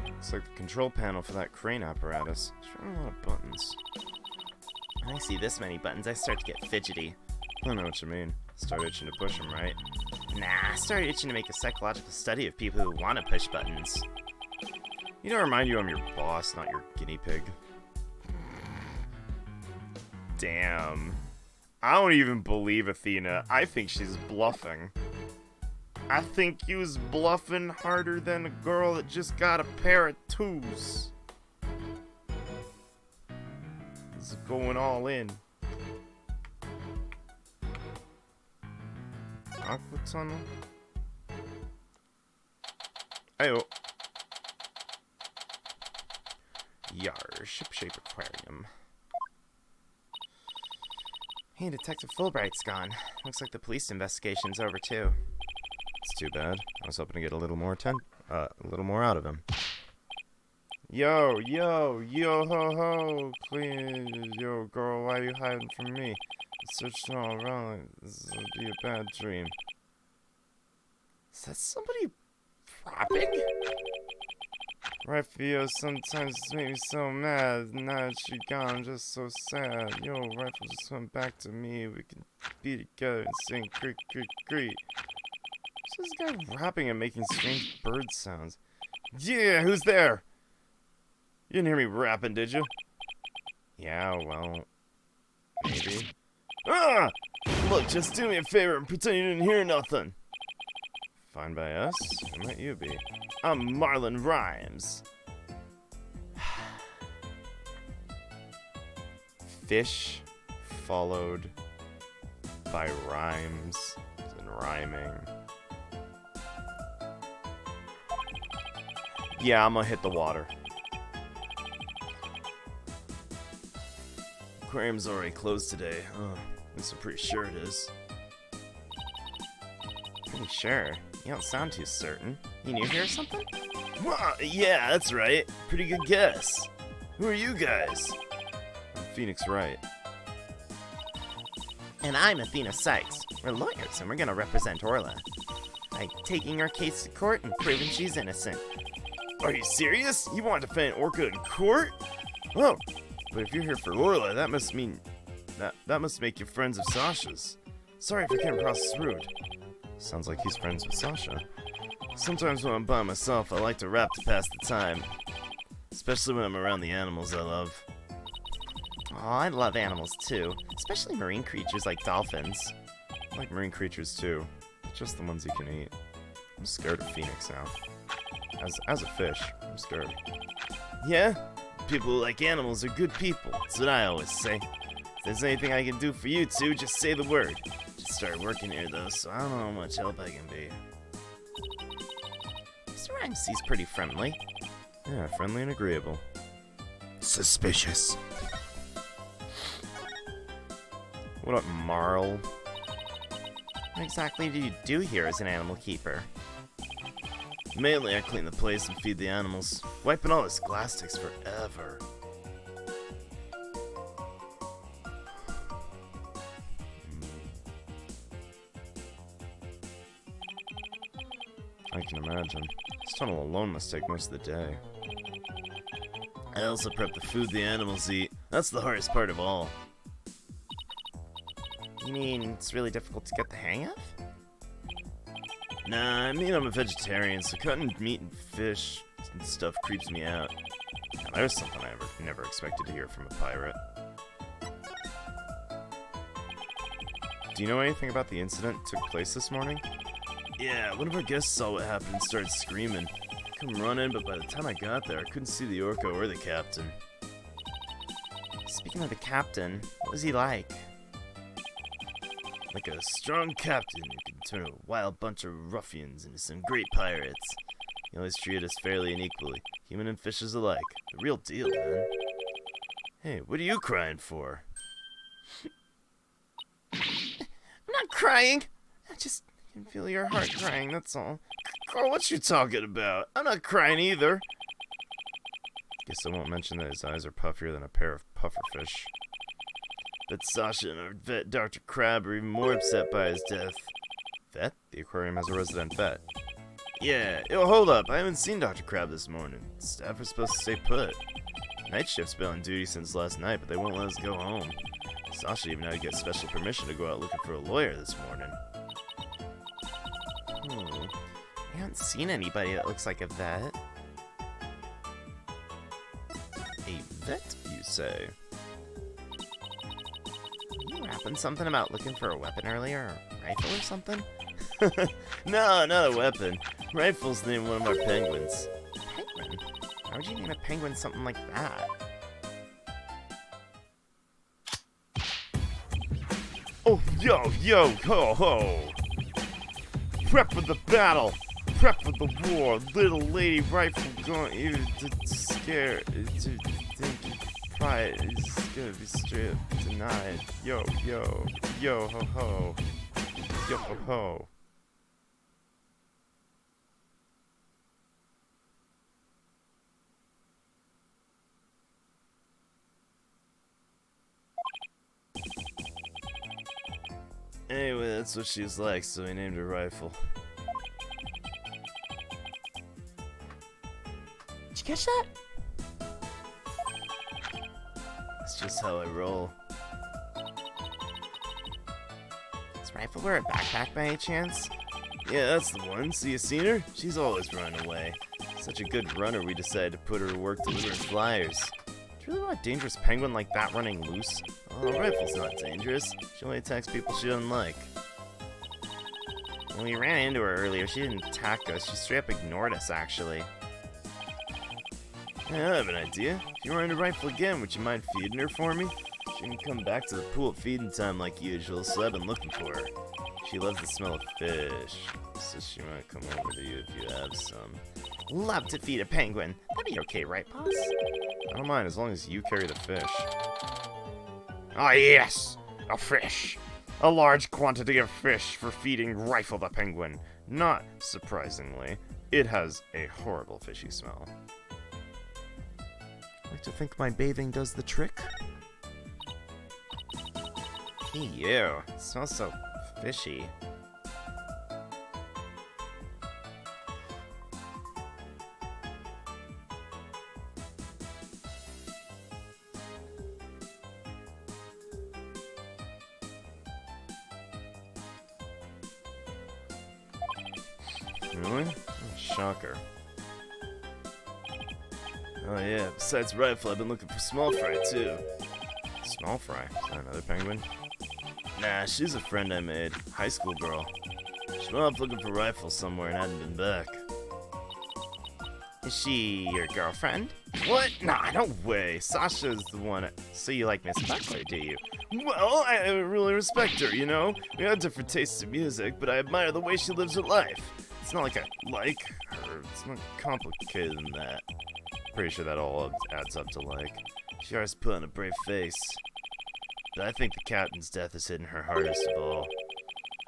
Looks like the control panel for that crane apparatus. Showing a lot of buttons. When I see this many buttons, I start to get fidgety. I know what you mean. Start itching to push them, right? Nah, I start itching to make a psychological study of people who want to push buttons. You know, remind you I'm your boss, not your guinea pig. Damn. I don't even believe Athena. I think she's bluffing. I think you was bluffing harder than a girl that just got a pair of twos. This is going all in. Aqua tunnel? Ayo. Yar, ship-shape aquarium. Hey, Detective Fulbright's gone. Looks like the police investigation's over too. It's too bad. I was hoping to get a little more out of him. Yo, yo, yo ho ho, please, yo girl, why are you hiding from me? I'm searching all around, this would be a bad dream. Is that somebody rapping? Rifle sometimes make me so mad. Now that she gone, I'm just so sad. Yo, Rifle just went back to me. We can be together and sing creak, creak, creak. What's this guy rapping and making strange bird sounds? Yeah, who's there? You didn't hear me rapping, did you? Yeah, well, maybe. Ah! Look, just do me a favor and pretend you didn't hear nothing. Fine by us? Who might you be? I'm Marlon Rhymes. Fish followed by rhymes and rhyming. Yeah, I'm gonna hit the water. Aquarium's already closed today. Oh, at least I'm pretty sure it is. Pretty sure. You don't sound too certain. You new here or something? Well, yeah, that's right. Pretty good guess. Who are you guys? I'm Phoenix Wright. And I'm Athena Sykes. We're lawyers and we're gonna represent Orla. By taking her case to court and proving she's innocent. Are you serious? You want to defend Orca in court? Oh, but if you're here for Orla, that must mean... That must make you friends of Sasha's. Sorry if I came across as rude. Sounds like he's friends with Sasha. Sometimes when I'm by myself, I like to rap to pass the time. Especially when I'm around the animals I love. Oh, I love animals too. Especially marine creatures like dolphins. I like marine creatures too. But just the ones you can eat. I'm scared of Phoenix now. As a fish, I'm scared. Yeah? People who like animals are good people. That's what I always say. If there's anything I can do for you two, just say the word. Just started working here though, so I don't know how much help I can be. Mr. Rhymes seems pretty friendly. Yeah, friendly and agreeable. Suspicious. What up, Marl? What exactly do you do here as an animal keeper? Mainly, I clean the place and feed the animals. Wiping all this glass takes forever. I can imagine. This tunnel alone must take most of the day. I also prep the food the animals eat. That's the hardest part of all. You mean it's really difficult to get the hang of? Nah, I mean I'm a vegetarian, so cutting meat and fish and stuff creeps me out. Now, there's something I never expected to hear from a pirate. Do you know anything about the incident that took place this morning? Yeah, one of our guests saw what happened and started screaming. I come running, but by the time I got there, I couldn't see the orca or the captain. Speaking of the captain, what was he like? Like a strong captain who can turn a wild bunch of ruffians into some great pirates. He always treated us fairly and equally, human and fishes alike. The real deal, man. Hey, what are you crying for? I'm not crying. I just can feel your heart crying, that's all. Carl, what you talking about? I'm not crying either. Guess I won't mention that his eyes are puffier than a pair of pufferfish. But Sasha and our vet, Dr. Crab, are even more upset by his death. Vet? The aquarium has a resident vet. Yeah, yo, hold up. I haven't seen Dr. Crab this morning. Staff are supposed to stay put. Night shift's been on duty since last night, but they won't let us go home. Sasha even had to get special permission to go out looking for a lawyer this morning. I haven't seen anybody that looks like a vet. A vet, you say? You rapping something about looking for a weapon earlier? A rifle or something? No, not a weapon. Rifle's named one of our penguins. Penguin? Why would you name a penguin something like that? Oh, yo, ho, ho! Prep for the battle! Prep for the war! Little lady rifle going even to scare to think pride is gonna be stripped, denied. Yo, ho, ho. Yo, ho, ho. Anyway, that's what she was like, so he named her Rifle. Did you catch that? That's just how I roll. Does Rifle wear a backpack by any chance? Yeah, that's the one. See, you seen her? She's always running away. Such a good runner, we decided to put her to work delivering flyers. Do you really want a dangerous penguin like that running loose? Oh, Rifle's not dangerous. She only attacks people she doesn't like. When we ran into her earlier, she didn't attack us. She straight up ignored us, actually. Yeah, I have an idea. If you run into Rifle again, would you mind feeding her for me? She didn't come back to the pool at feeding time like usual, so I've been looking for her. She loves the smell of fish, so she might come over to you if you have some. Love to feed a penguin. That'd be okay, right, boss? I don't mind, as long as you carry the fish. Ah, yes! A fish! A large quantity of fish for feeding Rifle the penguin. Not surprisingly, it has a horrible fishy smell. Like to think my bathing does the trick? Hey, you. It smells so fishy. Really? Oh, shocker. Oh yeah, besides Rifle, I've been looking for Small Fry too. Small Fry? Is that another penguin? Nah, she's a friend I made. High school girl. She went off looking for Rifle somewhere and hadn't been back. Is she your girlfriend? What? Nah, no way. Sasha's the one. So you like Miss Buckler, do you? Well, I really respect her, you know? We have different tastes in music, but I admire the way she lives her life. It's not like I like her. It's more complicated than that. Pretty sure that all adds up to like. She always put on a brave face. But I think the captain's death has hit her hardest of all.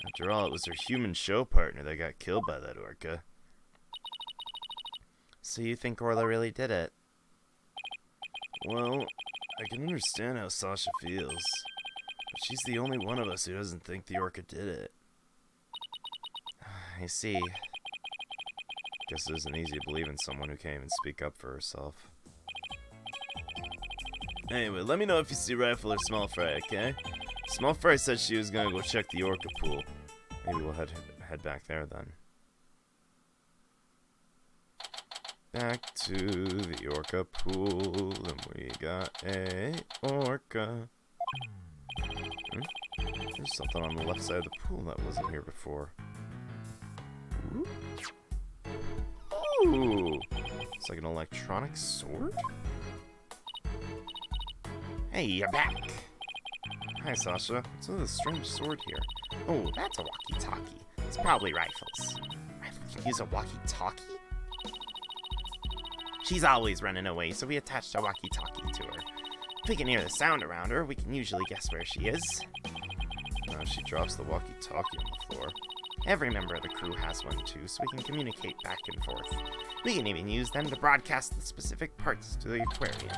After all, it was her human show partner that got killed by that orca. So you think Orla really did it? Well, I can understand how Sasha feels. But she's the only one of us who doesn't think the orca did it. I see. Guess it isn't easy to believe in someone who can't even speak up for herself. Anyway, let me know if you see Rifle or Small Fry, okay? Small Fry said she was gonna go check the orca pool. Maybe we'll head back there then. Back to the orca pool, and we got a orca. There's something on the left side of the pool that wasn't here before. Ooh! It's like an electronic sword? Hey, you're back! Hi, Sasha. What's with this strange sword here? Oh, that's a walkie-talkie. It's probably Rifle's. Rifle can use a walkie-talkie? She's always running away, so we attached a walkie-talkie to her. If we can hear the sound around her, we can usually guess where she is. She drops the walkie-talkie on the floor. Every member of the crew has one too, so we can communicate back and forth. We can even use them to broadcast the specific parts to the aquarium.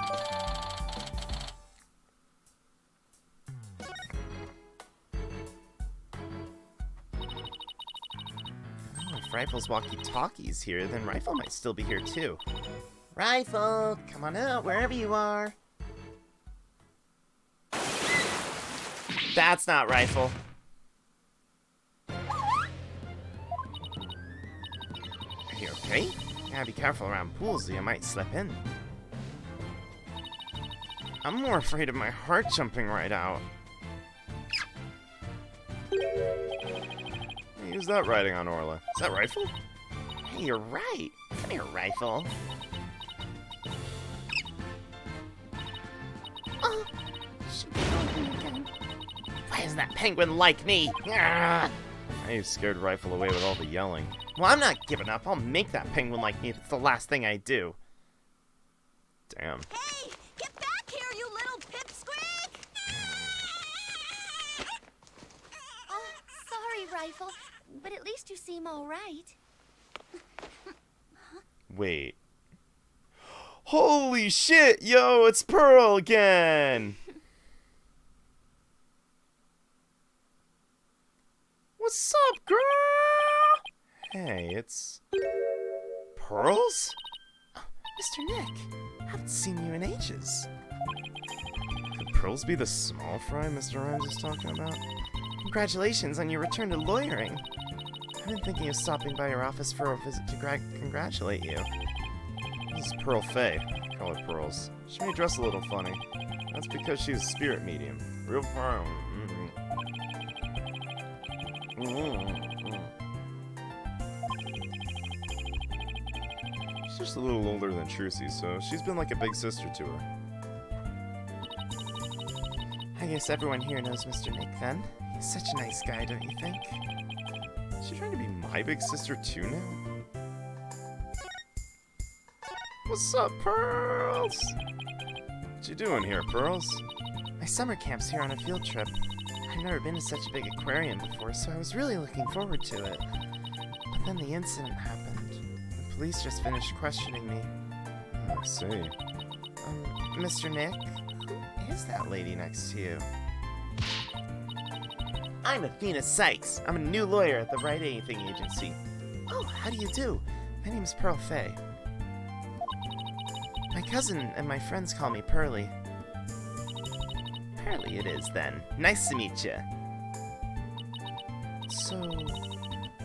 Oh, if Rifle's walkie-talkie's here, then Rifle might still be here too. Rifle, come on out, wherever you are. That's not Rifle. Are you okay? Gotta be careful around pools or you might slip in. I'm more afraid of my heart jumping right out. Hey, who's that riding on Orla? Is that Rifle? Hey, you're right. Come here, Rifle. Oh, should be going again. Why is that penguin like me? Ah! Now you scared Rifle away with all the yelling. Well, I'm not giving up. I'll make that penguin like me if it's the last thing I do. Damn. Hey, get back here, you little pipsqueak! Oh, sorry, Rifle, but at least you seem all right. Wait. Holy shit, yo, it's Pearl again! What's up, girl? Hey, it's... Pearls? Mr. Nick, haven't seen you in ages. Could Pearls be the small fry Mr. Rhymes is talking about? Congratulations on your return to lawyering. I've been thinking of stopping by your office for a visit to congratulate you. This is Pearl Faye. Call her Pearls. She may dress a little funny. That's because she's a spirit medium. Real pearl. She's just a little older than Trucy, so she's been like a big sister to her. I guess everyone here knows Mr. Nick then. He's such a nice guy, don't you think? Is she trying to be my big sister too now? What's up, Pearls? What you doing here, Pearls? My summer camp's here on a field trip. I've never been to such a big aquarium before, so I was really looking forward to it. But then the incident happened. The police just finished questioning me. I see. Mr. Nick, who is that lady next to you? I'm Athena Sykes. I'm a new lawyer at the Wright Anything Agency. Oh, how do you do? My name's Pearl Faye. My cousin and my friends call me Pearly. Pearly it is, then. Nice to meet you. So,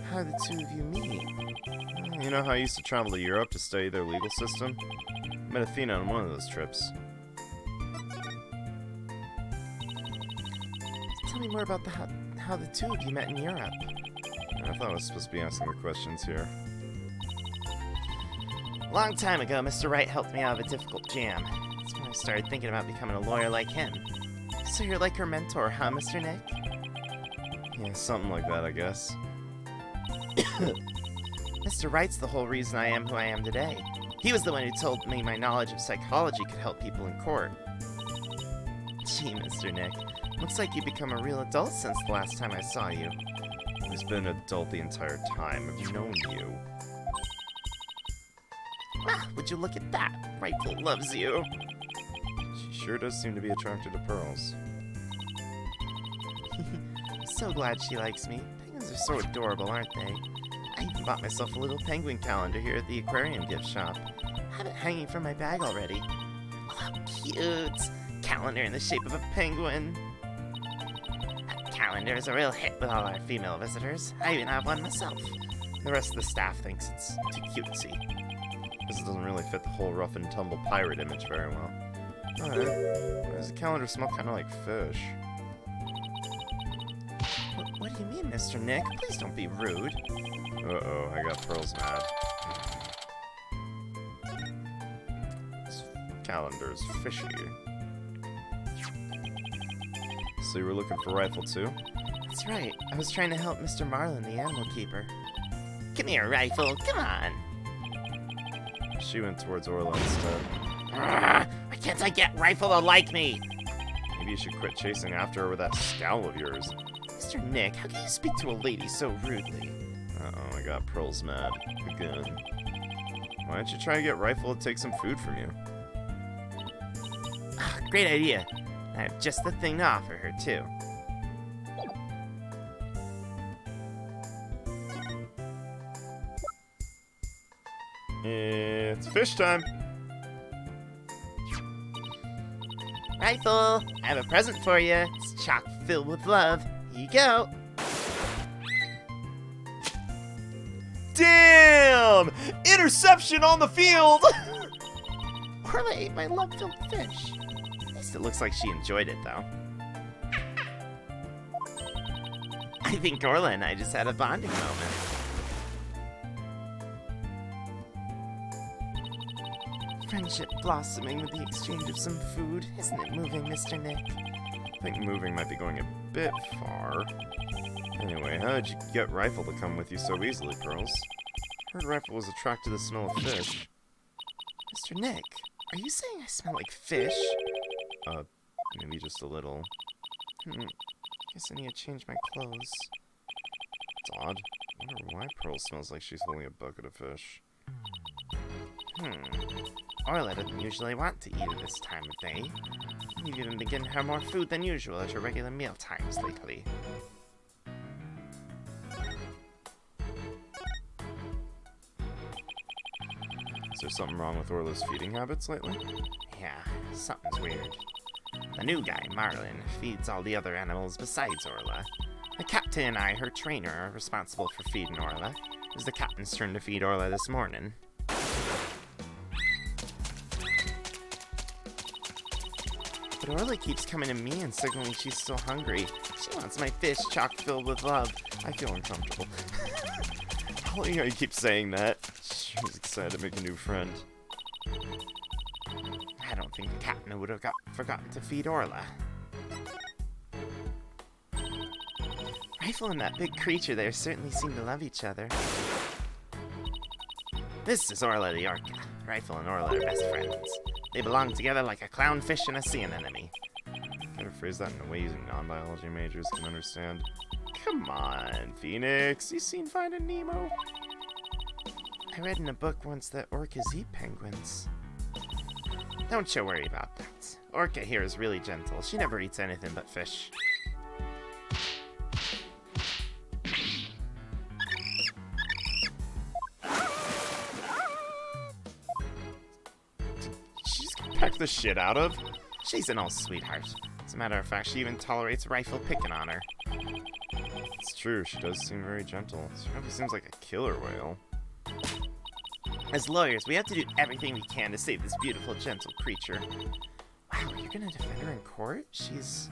how did the two of you meet? You know how I used to travel to Europe to study their legal system? Met Athena on one of those trips. Tell me more about how the two of you met in Europe. I thought I was supposed to be asking the questions here. A long time ago, Mr. Wright helped me out of a difficult jam. That's when I started thinking about becoming a lawyer like him. So you're like her mentor, huh, Mr. Nick? Yeah, something like that, I guess. Mr. Wright's the whole reason I am who I am today. He was the one who told me my knowledge of psychology could help people in court. Gee, Mr. Nick, looks like you've become a real adult since the last time I saw you. He's been an adult the entire time I've known you. Ah, would you look at that? Rightful loves you. She sure does seem to be attracted to Pearls. I'm so glad she likes me. Penguins are so adorable, aren't they? I even bought myself a little penguin calendar here at the aquarium gift shop. I have it hanging from my bag already. Oh, how cute! Calendar in the shape of a penguin. That calendar is a real hit with all our female visitors. I even have one myself. The rest of the staff thinks it's too cutesy. This doesn't really fit the whole rough and tumble pirate image very well. Alright. Why does the calendar smell kind of like fish? What do you mean, Mr. Nick? Please don't be rude. Uh-oh, I got Pearls mad. This calendar's fishy. So you were looking for Rifle too? That's right. I was trying to help Mr. Marlin, the animal keeper. Come here, Rifle. Come on. She went towards Orla instead. Why can't I get Rifle to like me? Maybe you should quit chasing after her with that scowl of yours. Mr. Nick, how can you speak to a lady so rudely? Uh-oh, I got Pearls mad. Again. Why don't you try to get Rifle to take some food from you? Ah, great idea. I have just the thing to offer her, too. It's fish time. Rifle, I have a present for you. It's chock filled with love. Here you go. Damn! Interception on the field! Orla ate my love-filled fish. At least it looks like she enjoyed it, though. I think Orla and I just had a bonding moment. Friendship blossoming with the exchange of some food. Isn't it moving, Mr. Nick? I think moving might be going a bit far. Anyway, how did you get Rifle to come with you so easily, Pearls? Heard Rifle was attracted to the smell of fish. Mr. Nick, are you saying I smell like fish? Maybe just a little. Guess I need to change my clothes. It's odd. I wonder why Pearl smells like she's holding a bucket of fish. Orla doesn't usually want to eat at this time of day. You've even been getting her more food than usual at your regular meal times lately. Is there something wrong with Orla's feeding habits lately? Yeah, something's weird. The new guy, Marlin, feeds all the other animals besides Orla. The captain and I, her trainer, are responsible for feeding Orla. It was the captain's turn to feed Orla this morning. But Orla keeps coming to me and signaling she's still hungry. She wants my fish chock filled with love. I feel uncomfortable. I like how you keep saying that. She's excited to make a new friend. I don't think the captain would have forgotten to feed Orla. Rifle and that big creature there certainly seem to love each other. This is Orla the Orca. Rifle and Orla are best friends. They belong together like a clownfish and a sea anemone. Gotta phrase that in a way using non-biology majors can understand. Come on, Phoenix. You seen Finding Nemo? I read in a book once that orcas eat penguins. Don't you worry about that. Orca here is really gentle. She never eats anything but fish. She's gonna peck the shit out of. She's an old sweetheart. As a matter of fact, she even tolerates Rifle picking on her. It's true, she does seem very gentle. She probably seems like a killer whale. As lawyers, we have to do everything we can to save this beautiful, gentle creature. Wow, you're gonna defend her in court? She's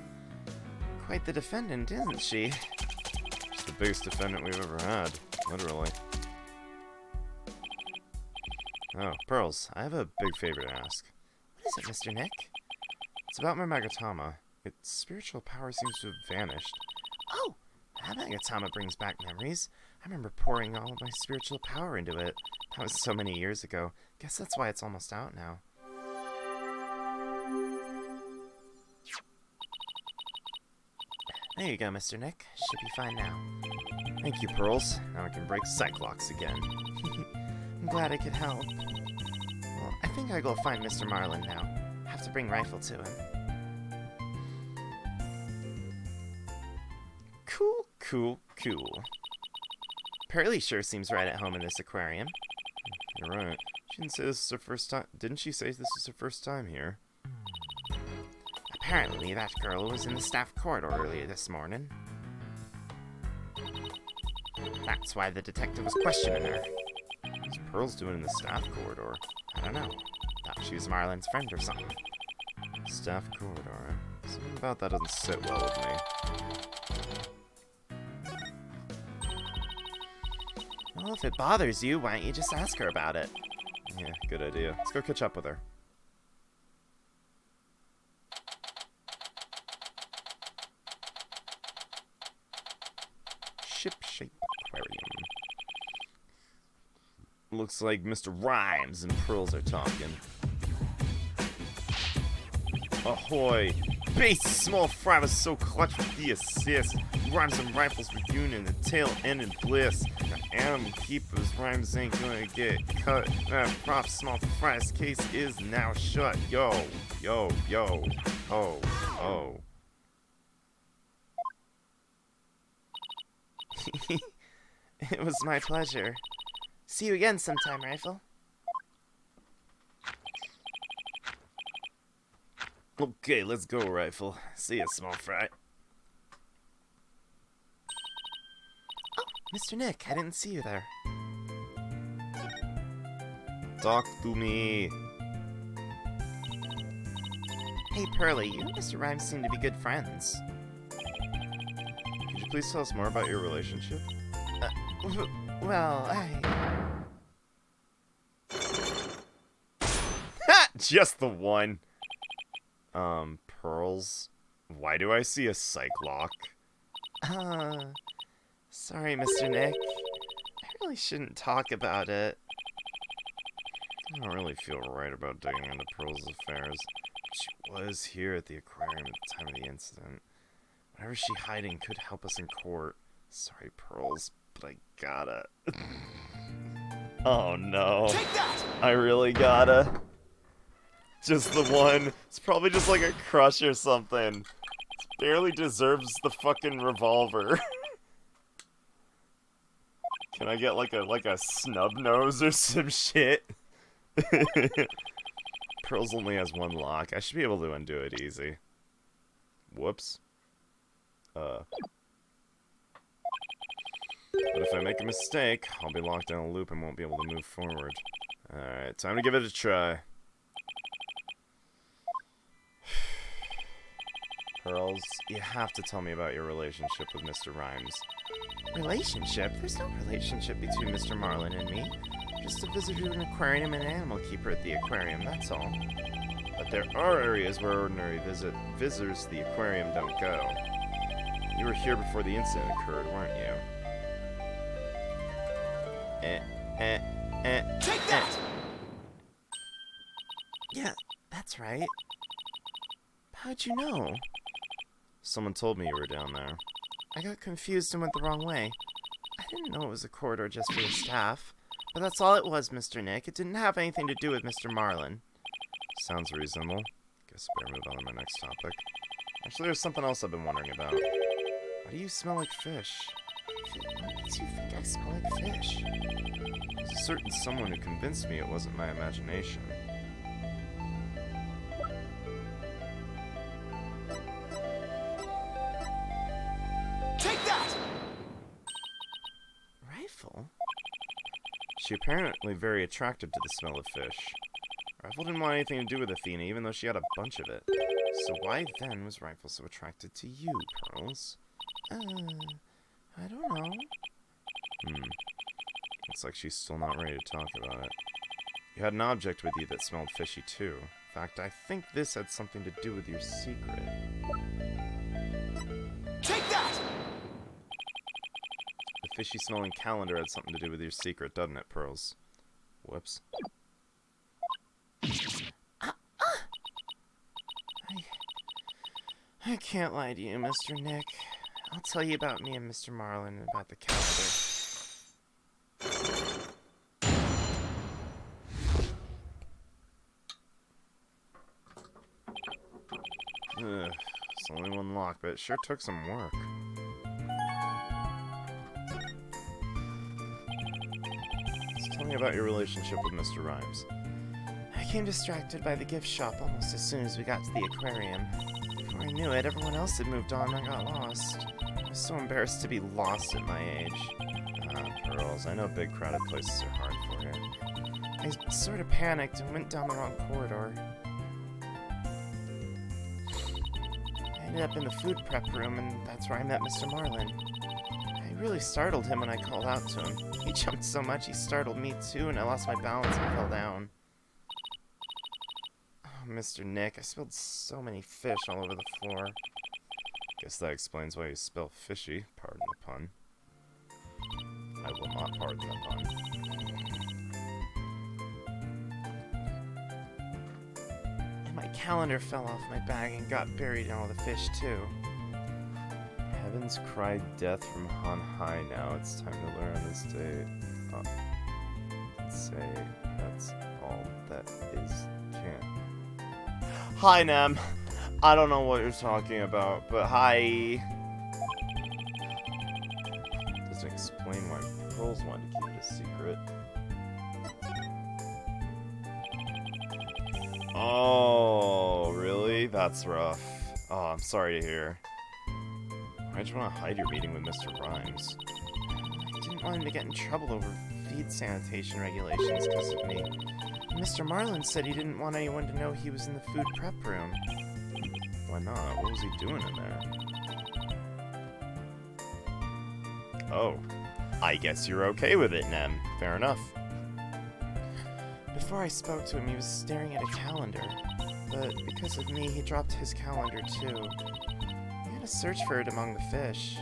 quite the defendant, isn't she? She's the biggest defendant we've ever had, literally. Oh, Pearls, I have a big favor to ask. What is it, Mr. Nick? It's about my Magatama. Its spiritual power seems to have vanished. Oh, that Magatama brings back memories. I remember pouring all of my spiritual power into it. That was so many years ago. Guess that's why it's almost out now. There you go, Mr. Nick. Should be fine now. Thank you, Pearls. Now I can break Cyclops again. I'm glad I could help. Well, I think I'll go find Mr. Marlin now. Have to bring Rifle to him. Cool. Pearlie sure seems right at home in this aquarium. You're right. She didn't say this is her first time. Didn't she say this is her first time here? Apparently, that girl was in the staff corridor earlier this morning. That's why the detective was questioning her. What's Pearls doing in the staff corridor? I don't know. Thought she was Marlin's friend or something. Staff corridor. Something about that doesn't sit well with me. Well, if it bothers you, why don't you just ask her about it? Yeah, good idea. Let's go catch up with her. Ship-shape aquarium. Looks like Mr. Rhymes and Pearls are talking. Ahoy! Base small fry was so clutch with the assist. Rhymes and Rifles reunion, the tail end in bliss. The Animal Keepers rhymes ain't gonna get cut. Prop small fries case is now shut. Yo, yo, yo, oh, oh. It was my pleasure. See you again sometime, Rifle. Okay, let's go, Rifle. See ya, small fry. Mr. Nick, I didn't see you there. Talk to me. Hey, Pearly, you and Mr. Rhymes seem to be good friends. Could you please tell us more about your relationship? Well, Just the one. Pearls? Why do I see a psych lock? Sorry, Mr. Nick. I really shouldn't talk about it. I don't really feel right about digging into Pearl's affairs. She was here at the aquarium at the time of the incident. Whatever she's hiding could help us in court. Sorry, Pearls, but I gotta. Oh no. Take that! I really gotta. Just the one. It's probably just like a crush or something. It barely deserves the fucking revolver. Can I get like a snub nose or some shit? Pearls only has one lock. I should be able to undo it easy. Whoops. But if I make a mistake, I'll be locked in a loop and won't be able to move forward. Alright, time to give it a try. Pearls, you have to tell me about your relationship with Mr. Rhymes. Relationship? There's no relationship between Mr. Marlin and me. Just a visitor to an aquarium and an animal keeper at the aquarium, that's all. But there are areas where ordinary visitors to the aquarium don't go. You were here before the incident occurred, weren't you? Take that! Yeah, that's right. How'd you know? Someone told me you were down there. I got confused and went the wrong way. I didn't know it was a corridor just for the staff. But that's all it was, Mr. Nick. It didn't have anything to do with Mr. Marlin. Sounds reasonable. Guess I better move on to my next topic. Actually, there's something else I've been wondering about. Why do you smell like fish? What makes you think I smell like fish? There's a certain someone who convinced me it wasn't my imagination. Take that! Rifle? She apparently very attracted to the smell of fish. Rifle didn't want anything to do with Athena, even though she had a bunch of it. So why then was Rifle so attracted to you, Pearls? I don't know. Looks like she's still not ready to talk about it. You had an object with you that smelled fishy too. In fact, I think this had something to do with your secret. Take that! The fishy-smelling calendar had something to do with your secret, doesn't it, Pearls? Whoops. I can't lie to you, Mr. Nick. I'll tell you about me and Mr. Marlin and about the calendar. Ugh, it's only one lock, but it sure took some work. So tell me about your relationship with Mr. Rhymes. I came distracted by the gift shop almost as soon as we got to the aquarium. Before I knew it, everyone else had moved on and I got lost. I was so embarrassed to be lost at my age. Pearls, I know big crowded places are hard for you. I sort of panicked and went down the wrong corridor. I ended up in the food prep room, and that's where I met Mr. Marlin. I really startled him when I called out to him. He jumped so much he startled me too, and I lost my balance and fell down. Oh, Mr. Nick, I spilled so many fish all over the floor. Guess that explains why you spell fishy, pardon the pun. I will not pardon the pun. And my calendar fell off my bag and got buried in all the fish too. Heaven Heaven's cried death from on high now. It's time to learn on this day. Say that's all that is can. Hi, Nem. I don't know what you're talking about, but hi. Doesn't explain why Pearls wanted to keep it a secret. Oh, really? That's rough. Oh, I'm sorry to hear. Why'd you want to hide your meeting with Mr. Rhymes? I didn't want him to get in trouble over feed sanitation regulations because of me. Mr. Marlin said he didn't want anyone to know he was in the food prep room. Why not? What was he doing in there? Oh, I guess you're okay with it, Nem. Fair enough. Before I spoke to him, he was staring at a calendar. But because of me, he dropped his calendar too. We had to search for it among the fish.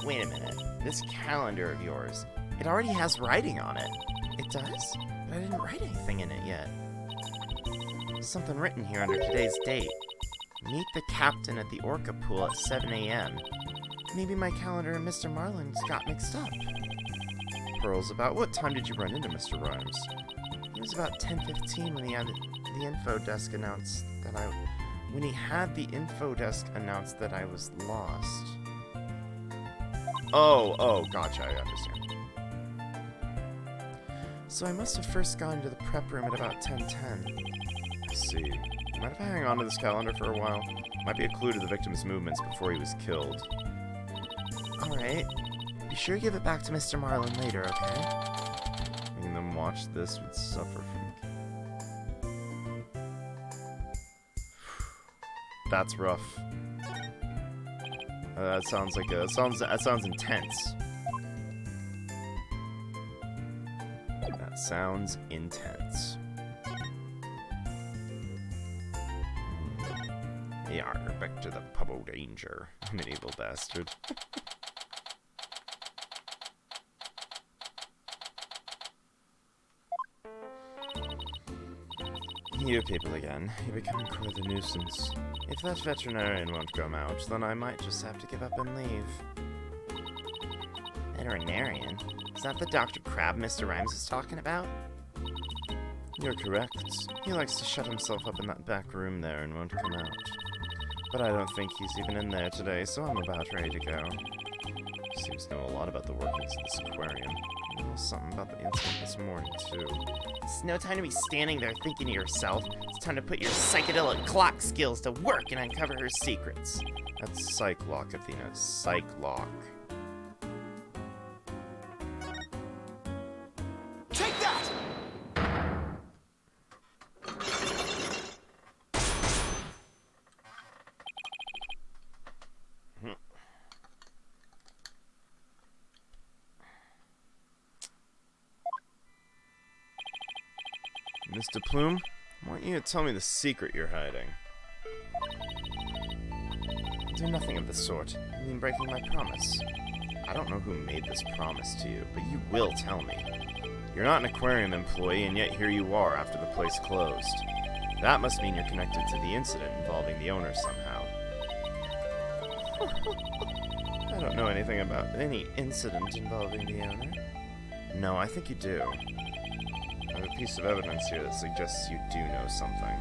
Wait a minute. This calendar of yours, it already has writing on it. It does? But I didn't write anything in it yet. Something written here under today's date. Meet the captain at the Orca pool at 7 a.m. Maybe my calendar and Mr. Marlin's got mixed up. Pearls, about what time did you run into Mr. Rhymes? It was about 10:15 when he had the info desk announced that I was lost. Oh, gotcha, I understand. So I must have first gone to the prep room at about 10:10. I see. Mind if I hang on to this calendar for a while? Might be a clue to the victim's movements before he was killed. Alright. Be sure to give it back to Mr. Marlin later, okay? Making them watch this would suffer from... That's rough. That sounds like that sounds intense. That sounds intense. Yarr, back to the pub o' danger. I'm an evil bastard. You people again. You're becoming quite a nuisance. If that veterinarian won't come out, then I might just have to give up and leave. Veterinarian? Is that the Dr. Crab Mr. Rhymes is talking about? You're correct. He likes to shut himself up in that back room there and won't come out. But I don't think he's even in there today, so I'm about ready to go. Seems to know a lot about the workings of this aquarium. He knows something about the incident this morning, too. It's no time to be standing there thinking to yourself. It's time to put your psychedelic clock skills to work and uncover her secrets. That's Psych Lock, Athena. Psych Lock. Take that! Mr. Plume, I want you to tell me the secret you're hiding. I'll do nothing of the sort. I mean breaking my promise. I don't know who made this promise to you, but you will tell me. You're not an aquarium employee, and yet here you are after the place closed. That must mean you're connected to the incident involving the owner somehow. I don't know anything about any incident involving the owner. No, I think you do. I have a piece of evidence here that suggests you do know something.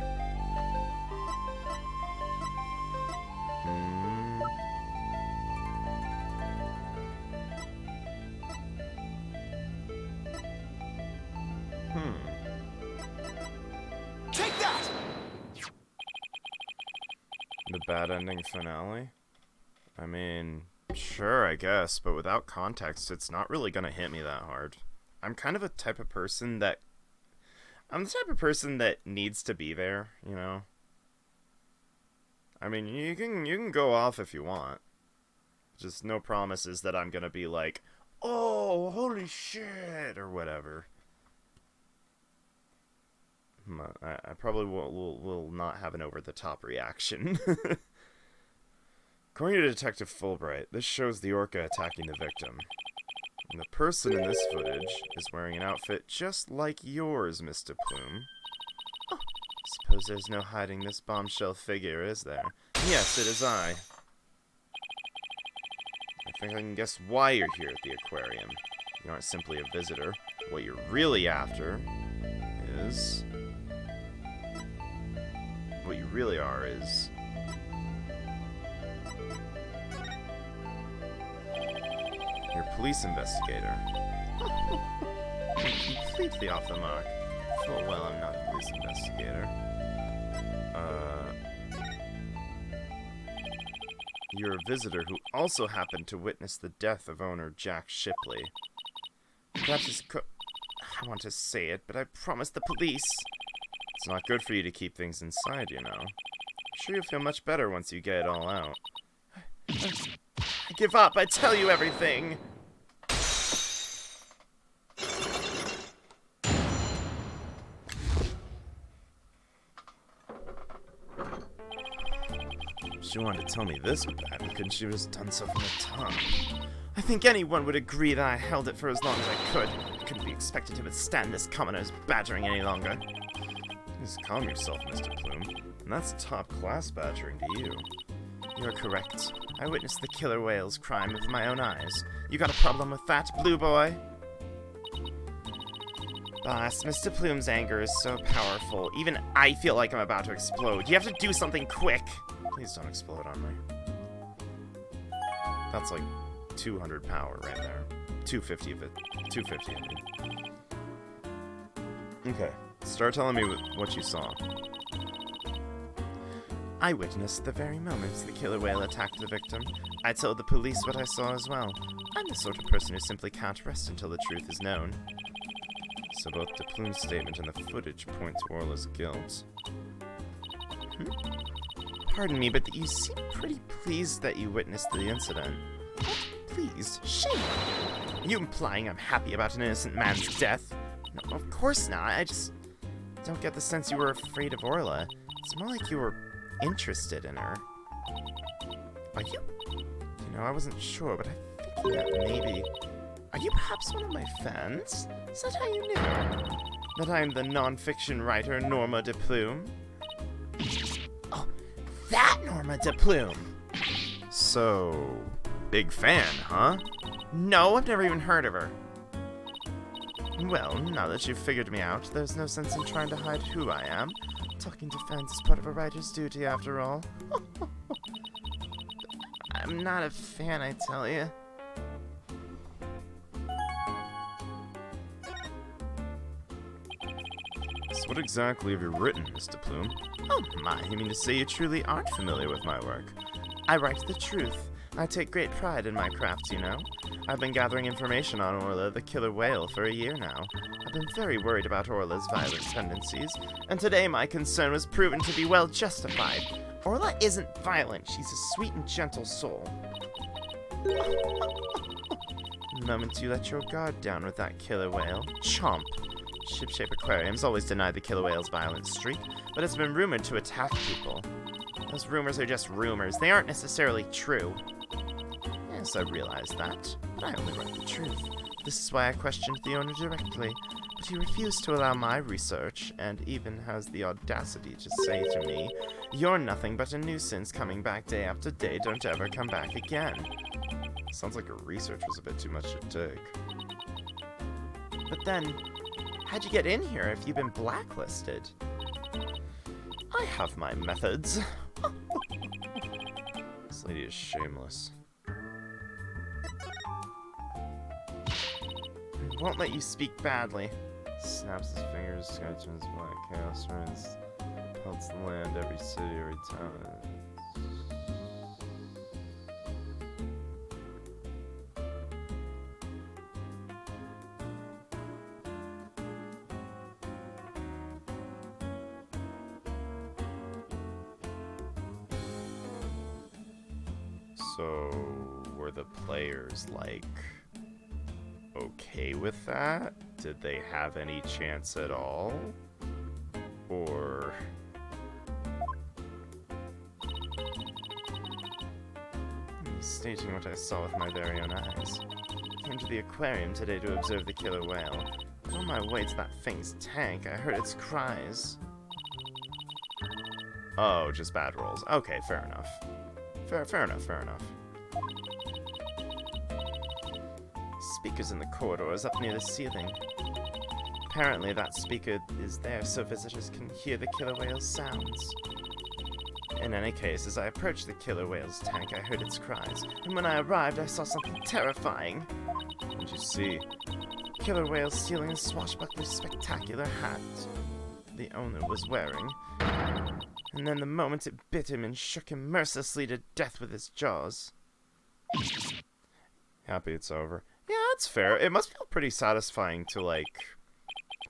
Take that! The bad ending finale? I mean, sure, I guess, but without context, it's not really gonna hit me that hard. I'm kind of a type of person that... I'm the type of person that needs to be there, you know? I mean, you can go off if you want. Just no promises that I'm gonna be like, oh, holy shit, or whatever. I probably will not have an over-the-top reaction. According to Detective Fulbright, this shows the orca attacking the victim. And the person in this footage is wearing an outfit just like yours, Mr. Plume. Oh, suppose there's no hiding this bombshell figure, is there? Yes, it is I. think I can guess why you're here at the aquarium. You aren't simply a visitor. What you're really after is... What you really are is... You're a police investigator. Completely off the mark. Full well, I'm not a police investigator. You're a visitor who also happened to witness the death of owner Jack Shipley. Perhaps it's I want to say it, but I promised the police. It's not good for you to keep things inside, you know. I'm sure you'll feel much better once you get it all out. I give up, I tell you everything! She wanted to tell me this bad, couldn't she have just done so from the top? I think anyone would agree that I held it for as long as I could. I couldn't be expected to withstand this commoner's badgering any longer. Just calm yourself, Mr. Plume. And that's top-class badgering to you. You're correct. I witnessed the killer whale's crime with my own eyes. You got a problem with that, Blue Boy? Boss, Mr. Plume's anger is so powerful. Even I feel like I'm about to explode. You have to do something quick. Please don't explode on me. That's like 200 power right there. 250 of it. 250, I mean. Okay. Start telling me what you saw. I witnessed the very moments the killer whale attacked the victim. I told the police what I saw as well. I'm the sort of person who simply can't rest until the truth is known. So both the Plume's statement and the footage point to Orla's guilt. Pardon me, but you seem pretty pleased that you witnessed the incident. What? Pleased? Shame on you. Are you implying I'm happy about an innocent man's death? No, of course not. I just don't get the sense you were afraid of Orla. It's more like you were interested in her. Are you? You know, I wasn't sure, but I think that maybe... Are you perhaps one of my fans? Is that how you knew? That I'm the non-fiction writer Norma de Plume? Oh, that Norma de Plume! So, big fan, huh? No, I've never even heard of her. Well, now that you've figured me out, there's no sense in trying to hide who I am. Talking to fans is part of a writer's duty, after all. I'm not a fan, I tell you. So what exactly have you written, Mr. Plume? Oh my, you mean to say you truly aren't familiar with my work? I write the truth. I take great pride in my craft, you know. I've been gathering information on Orla, the killer whale, for a year now. I've been very worried about Orla's violent tendencies, and today my concern was proven to be well justified. Orla isn't violent, she's a sweet and gentle soul. The moment you let your guard down with that killer whale, chomp. Shipshape Aquariums always denied the killer whale's violent streak, but it's been rumored to attack people. Those rumors are just rumors, they aren't necessarily true. Yes, I realize that, but I only write the truth. This is why I questioned the owner directly, but he refused to allow my research, and even has the audacity to say to me, "You're nothing but a nuisance, coming back day after day, don't ever come back again." Sounds like your research was a bit too much to take. But then, how'd you get in here if you've been blacklisted? I have my methods. This lady is shameless. I won't let you speak badly. Snaps his fingers, scratching his black chaos runs, pelts the land, every city, every town. So, were the players, like, okay with that? Did they have any chance at all? Or... Stating what I saw with my very own eyes. Came to the aquarium today to observe the killer whale. But on my way to that thing's tank, I heard its cries. Oh, just bad rolls. Okay, fair enough. Fair enough. speakers in the corridors up near the ceiling. Apparently that speaker is there so visitors can hear the killer whale's sounds. In any case, as I approached the killer whale's tank, I heard its cries, and when I arrived, I saw something terrifying. What did you see? Killer whale stealing a swashbuckler's spectacular hat the owner was wearing, and then the moment it bit him and shook him mercilessly to death with its jaws. Happy it's over. Yeah, that's fair. It must feel pretty satisfying to, like,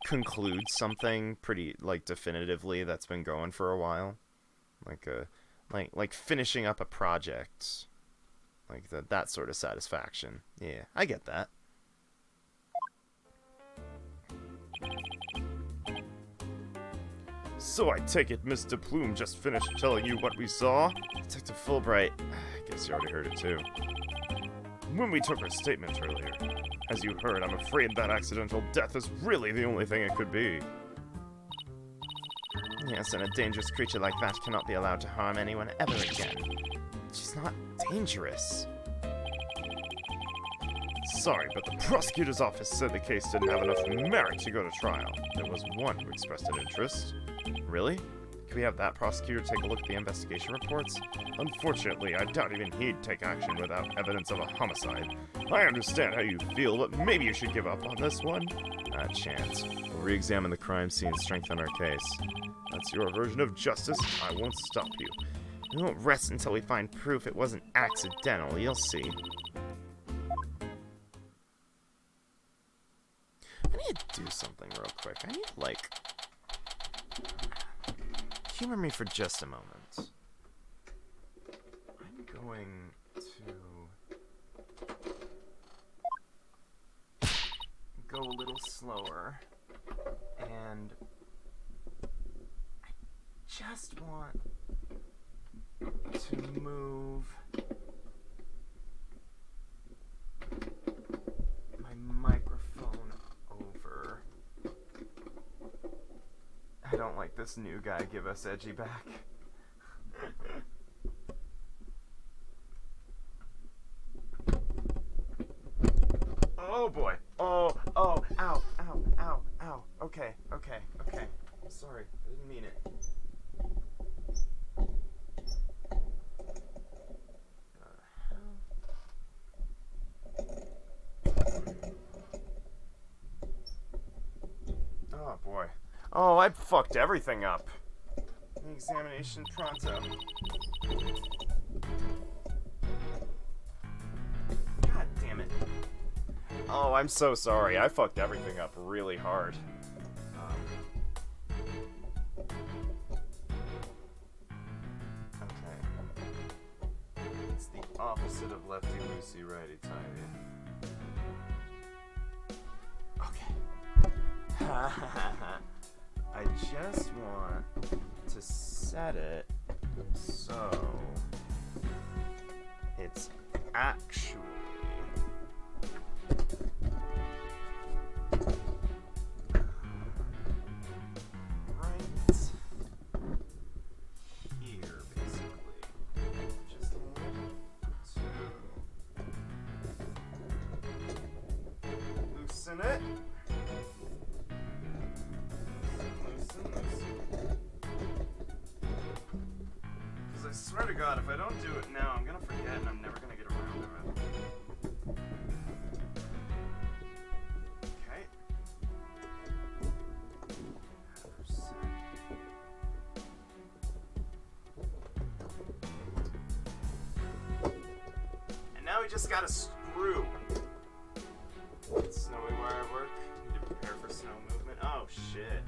conclude something pretty, like, definitively that's been going for a while. Like finishing up a project. Like, that sort of satisfaction. Yeah, I get that. So I take it Mr. Plume just finished telling you what we saw? Detective Fulbright, I guess you already heard it too. When we took her statement earlier, as you heard, I'm afraid that accidental death is really the only thing it could be. Yes, and a dangerous creature like that cannot be allowed to harm anyone ever again. She's not dangerous. Sorry, but the prosecutor's office said the case didn't have enough merit to go to trial. There was one who expressed an interest. Really? Could we have that prosecutor take a look at the investigation reports? Unfortunately, I doubt even he'd take action without evidence of a homicide. I understand how you feel, but maybe you should give up on this one. Not a chance. We'll re-examine the crime scene and strengthen our case. That's your version of justice. I won't stop you. We won't rest until we find proof it wasn't accidental. You'll see. I need to do something real quick. I need, like... Humor me for just a moment. I'm going to go a little slower, and I just want to move my microphone over. I don't like this new guy. Give us Edgy back. Oh boy. Oh, ow, ow, ow. Okay. I'm sorry. I didn't mean it. Oh boy. Oh, I fucked everything up. The examination pronto. God damn it. Oh, I'm so sorry. I fucked everything up really hard. Okay. It's the opposite of lefty loosey, righty tighty. Okay. I just want to set it so it's actually right here, basically. Just a little to loosen it. Because I swear to God, if I don't do it now, I'm gonna forget and I'm never gonna get around to it. Okay. And now we just got a screw. It's snowy where I work. Need to prepare for snow movement. Oh shit.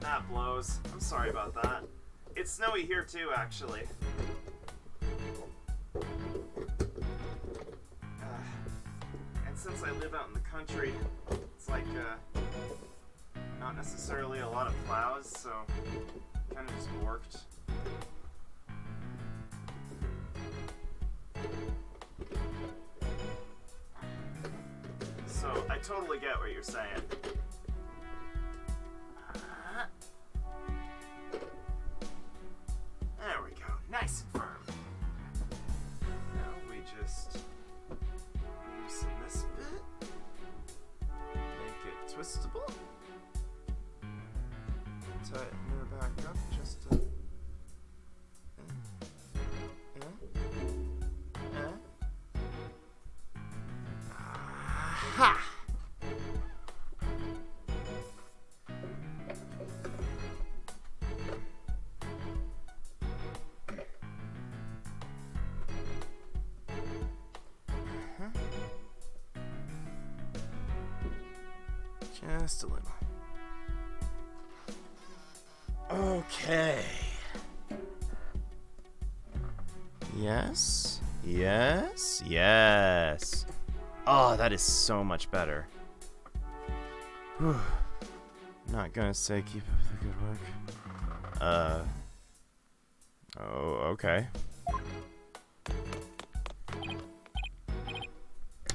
That blows. I'm sorry about that. It's snowy here too, actually. And since I live out in the country, it's like, not necessarily a lot of plows, so kind of just worked. So, I totally get what you're saying. There we go. Nice and firm. Now we just loosen this bit. Just a little. Okay. Yes. Yes. Yes. Oh, that is so much better. Whew. Not gonna say keep up the good work. Oh, okay.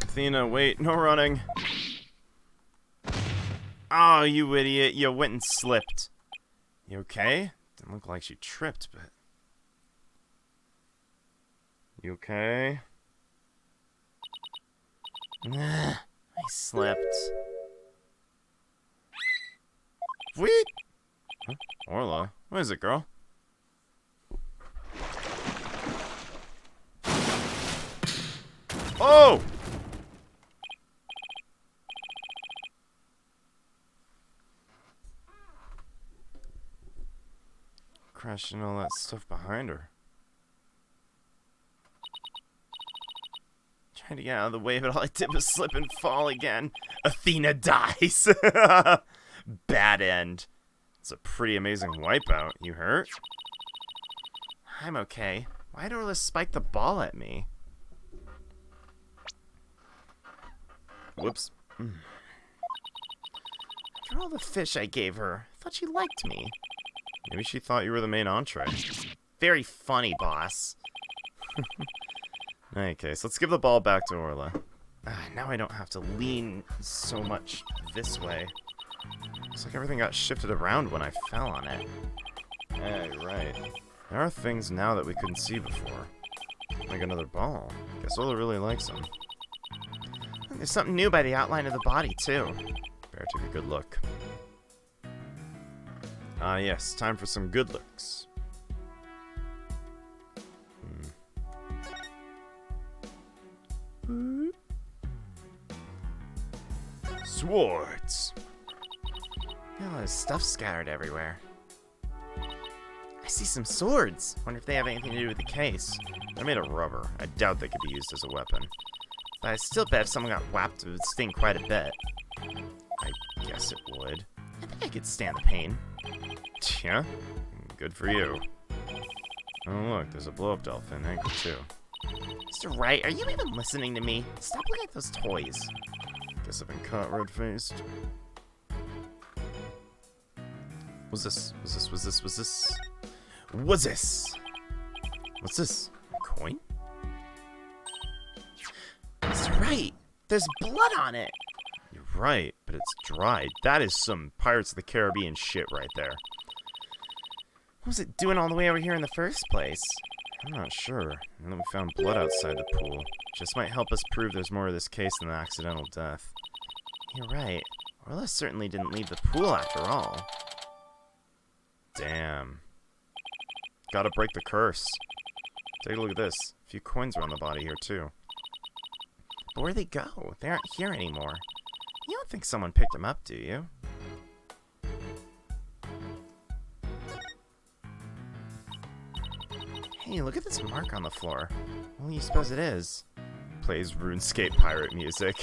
Athena, wait, no running. Oh, you idiot. You went and slipped. You okay? Didn't look like she tripped, but... You okay? Nah, I slipped. Wait! Huh? Orla? What is it, girl? Oh! Crashing all that stuff behind her. Trying to get out of the way, but all I did was slip and fall again. Athena dies. Bad end. It's a pretty amazing wipeout. You hurt? I'm okay. Why'd Orla spike the ball at me? Whoops. After all the fish I gave her, I thought she liked me. Maybe she thought you were the main entree. Very funny, boss. Okay, so let's give the ball back to Orla. Now I don't have to lean so much this way. Looks like everything got shifted around when I fell on it. Hey, right. There are things now that we couldn't see before. Like another ball. Guess Orla really likes them. There's something new by the outline of the body, too. Better take a good look. Ah, yes. Time for some good looks. Swords! Got a lot of stuff scattered everywhere. I see some swords. Wonder if they have anything to do with the case. They're made of rubber. I doubt they could be used as a weapon. But I still bet if someone got whacked, it would sting quite a bit. I guess it would. I think I could stand the pain. Yeah? Good for you. Oh look, there's a blow-up dolphin ankle too. Mr. Wright, are you even listening to me? Stop looking at those toys. Guess I've been caught red-faced. What's this? What's this? A coin? Mr. Wright, there's blood on it! You're right, but it's dried. That is some Pirates of the Caribbean shit right there. What was it doing all the way over here in the first place? I'm not sure. And then we found blood outside the pool. Just might help us prove there's more of this case than an accidental death. You're right. Orla certainly didn't leave the pool after all. Damn. Gotta break the curse. Take a look at this. A few coins are on the body here, too. But where'd they go? They aren't here anymore. You don't think someone picked them up, do you? Hey, look at this mark on the floor. What do you suppose it is? Plays RuneScape pirate music.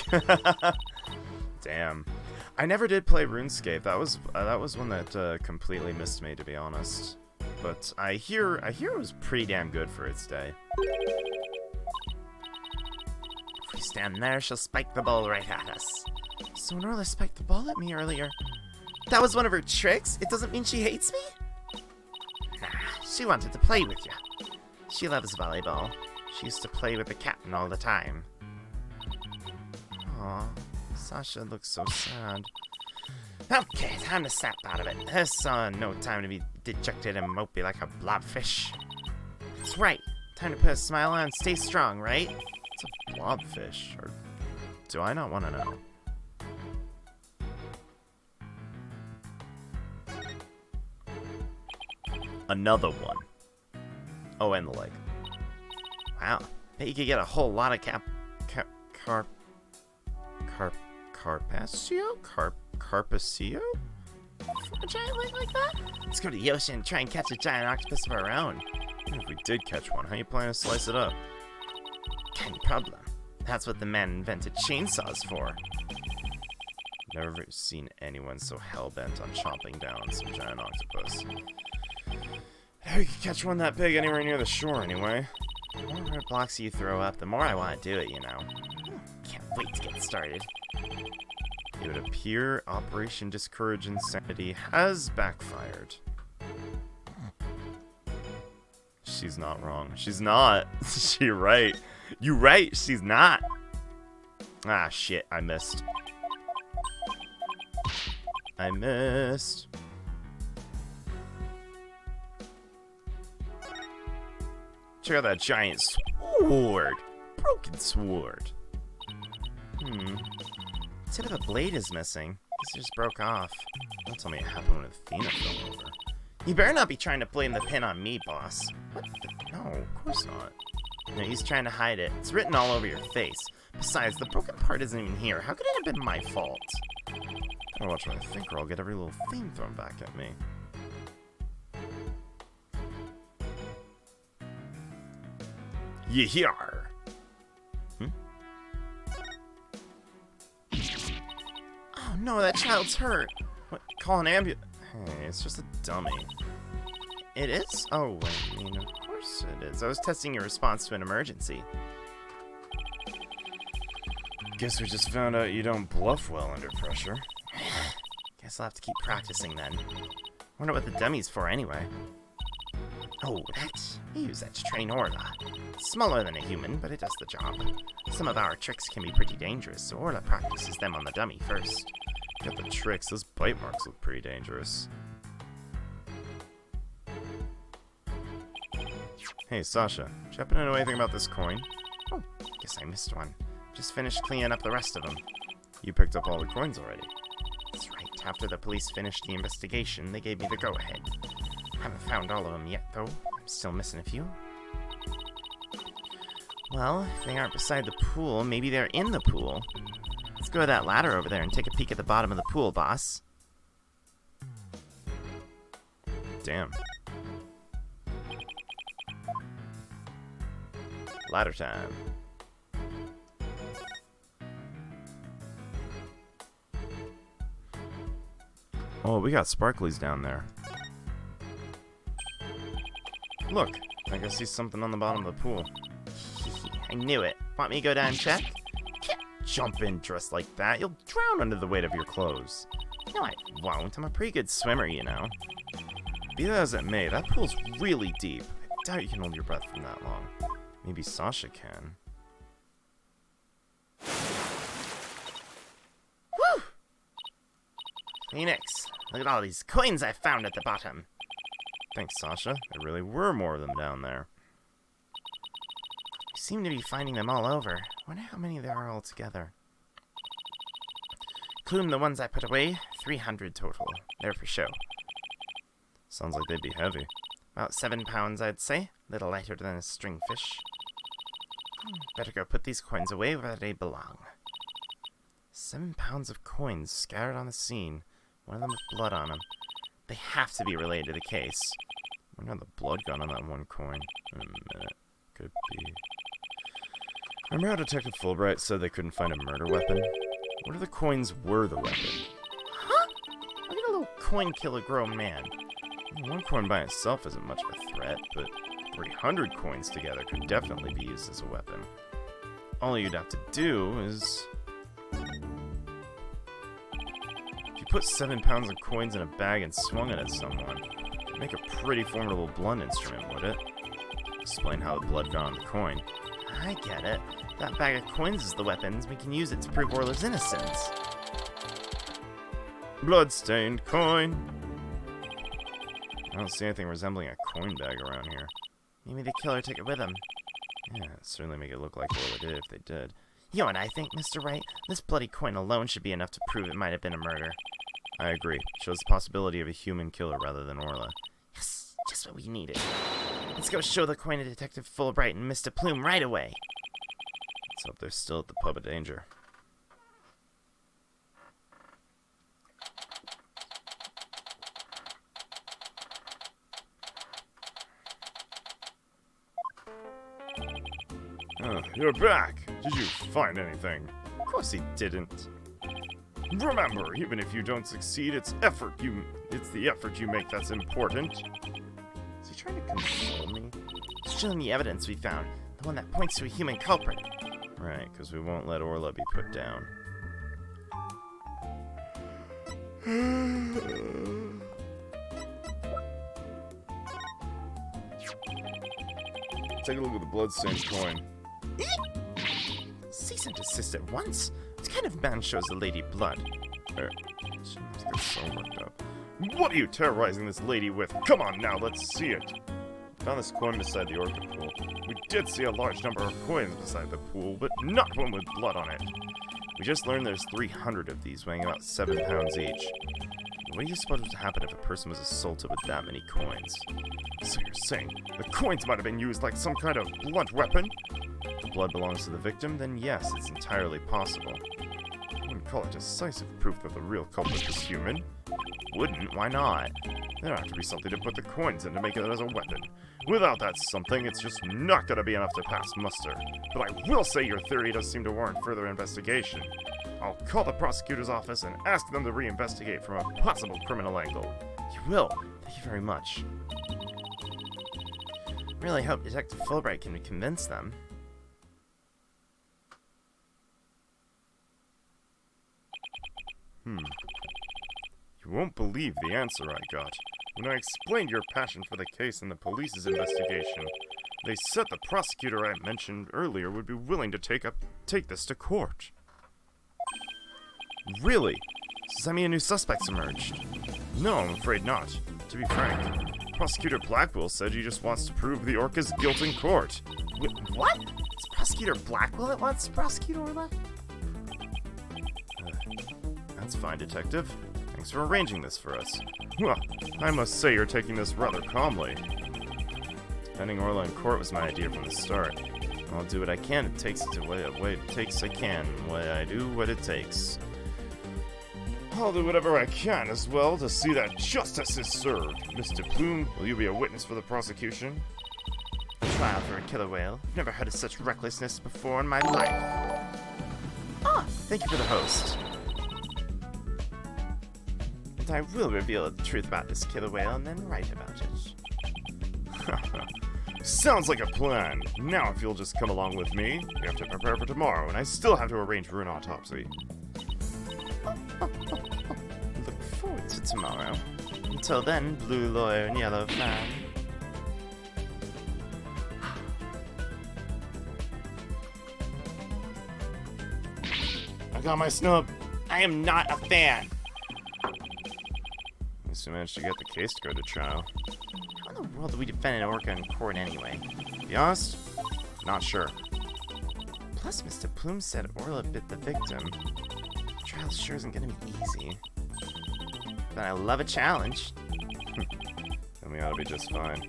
Damn. I never did play RuneScape. That was one that completely missed me, to be honest. But I hear it was pretty damn good for its day. If we stand there, she'll spike the ball right at us. So Orla spiked the ball at me earlier. That was one of her tricks? It doesn't mean she hates me? Nah, she wanted to play with you. She loves volleyball. She used to play with the captain all the time. Aw, Sasha looks so sad. Okay, time to snap out of it. There's no time to be dejected and mopey like a blobfish. That's right. Time to put a smile on and stay strong, right? It's a blobfish, or do I not want to know? Another one. Oh, and the leg. Wow. Bet you could get a whole lot of Carpacio? From a giant leg like that? Let's go to the ocean and try and catch a giant octopus of our own. Even if we did catch one, how you plan to slice it up? Kind of problem. That's what the man invented chainsaws for. Never seen anyone so hell-bent on chopping down some giant octopus. How you could catch one that big anywhere near the shore, anyway? The more red blocks you throw up, the more I want to do it, you know. Can't wait to get started. It would appear Operation Discourage Insanity has backfired. She's not wrong. She's not. She right. You right, she's not. Ah, shit, I missed. I missed. Check out that giant sword. Broken sword. Tip of the blade is missing. Guess it just broke off. Don't tell me it happened when Athena fell over. You better not be trying to blame the pin on me, boss. What? No, of course not. No, he's trying to hide it. It's written all over your face. Besides, the broken part isn't even here. How could it have been my fault? I'll watch what I think or I'll get every little thing thrown back at me. Yar. Oh no, that child's hurt. What? Call an ambulance. Hey, it's just a dummy. It is? Oh, I mean, of course it is. I was testing your response to an emergency. Guess we just found out you don't bluff well under pressure. Guess I'll have to keep practicing then. Wonder what the dummy's for anyway. Oh, you use that to train Orla. It's smaller than a human, but it does the job. Some of our tricks can be pretty dangerous, so Orla practices them on the dummy first. Got the tricks, those bite marks look pretty dangerous. Hey, Sasha, did you happen to know anything about this coin? Oh, guess I missed one. Just finished cleaning up the rest of them. You picked up all the coins already. That's right. After the police finished the investigation, they gave me the go-ahead. Haven't found all of them yet, though. I'm still missing a few. Well, if they aren't beside the pool, maybe they're in the pool. Let's go to that ladder over there and take a peek at the bottom of the pool, boss. Damn. Ladder time. Oh, we got sparklies down there. Look, I can see something on the bottom of the pool. I knew it. Want me to go down and check? Can't jump in dressed like that. You'll drown under the weight of your clothes. No, I won't. I'm a pretty good swimmer, you know. Be that as it may, that pool's really deep. I doubt you can hold your breath from that long. Maybe Sasha can. Whew! Phoenix, look at all these coins I found at the bottom. Thanks, Sasha. There really were more of them down there. You seem to be finding them all over. Wonder how many there are altogether. Including the ones I put away, 300 total. They're for show. Sounds like they'd be heavy. About 7 pounds, I'd say. Little lighter than a stringfish. Better go put these coins away where they belong. 7 pounds of coins scattered on the scene. One of them with blood on them. They have to be related to the case. I wonder how the blood got on that one coin. A minute. Could be. Remember how Detective Fulbright said they couldn't find a murder weapon? What if the coins were the weapon? Huh? Look at a little coin kill a grown man. One coin by itself isn't much of a threat, but 300 coins together could definitely be used as a weapon. All you'd have to do is... If you put 7 pounds of coins in a bag and swung it at someone, it'd make a pretty formidable blunt instrument, would it? Explain how the blood got on the coin. I get it. That bag of coins is the weapons. We can use it to prove Orla's innocence. Blood-stained coin! I don't see anything resembling a coin bag around here. Maybe the killer took it with him. Yeah, it'd certainly make it look like Orla did if they did. You know what I think, Mr. Wright? This bloody coin alone should be enough to prove it might have been a murder. I agree. Shows the possibility of a human killer rather than Orla. Yes, just what we needed. Let's go show the coin to Detective Fulbright and Mr. Plume right away. Let's hope they're still at the pub of danger. You're back! Did you find anything? Of course he didn't. Remember, even if you don't succeed, it's the effort you make that's important. Is he trying to console me? Showing the evidence we found, the one that points to a human culprit. Right, because we won't let Orla be put down. Take a look at the bloodstained coin. Cease and desist at once? What kind of man shows the lady blood? She must get so worked up. What are you terrorizing this lady with? Come on now, let's see it. Found this coin beside the orchid pool. We did see a large number of coins beside the pool, but not one with blood on it. We just learned there's 300 of these, weighing about 7 pounds each. What do you suppose would happen if a person was assaulted with that many coins? So you're saying the coins might have been used like some kind of blunt weapon? If the blood belongs to the victim, then yes, it's entirely possible. I wouldn't call it decisive proof that the real culprit is human. Wouldn't? Why not? There'd have to be something to put the coins in to make it as a weapon. Without that something, it's just not going to be enough to pass muster. But I will say your theory does seem to warrant further investigation. I'll call the prosecutor's office and ask them to reinvestigate from a possible criminal angle. You will. Thank you very much. Really hope Detective Fulbright can convince them. You won't believe the answer I got. When I explained your passion for the case and the police's investigation, they said the prosecutor I mentioned earlier would be willing to take this to court. Really? Does that mean a new suspect's emerged? No, I'm afraid not. To be frank, Prosecutor Blackwell said he just wants to prove the Orca's guilt in court. What? It's Prosecutor Blackwell that wants to prosecute Orla? That's fine, Detective. Thanks for arranging this for us. Well, I must say you're taking this rather calmly. Defending Orla in court was my idea from the start. I'll do what I can. It takes what it takes. I can. What I do, what it takes. I'll do whatever I can as well to see that justice is served. Mr. Plume, will you be a witness for the prosecution? A trial for a killer whale. Never heard of such recklessness before in my life. Ah, thank you for the host. And I will reveal the truth about this killer whale and then write about it. Sounds like a plan. Now if you'll just come along with me, we have to prepare for tomorrow, and I still have to arrange for an autopsy. Look forward to tomorrow. Until then, blue lawyer and yellow fan. I got my snub. I am not a fan. At least we managed to get the case to go to trial. How in the world do we defend an orca in court anyway? To be honest, not sure. Plus, Mr. Plume said Orla bit the victim. The trial sure isn't gonna be easy. But I love a challenge. Then we ought to be just fine.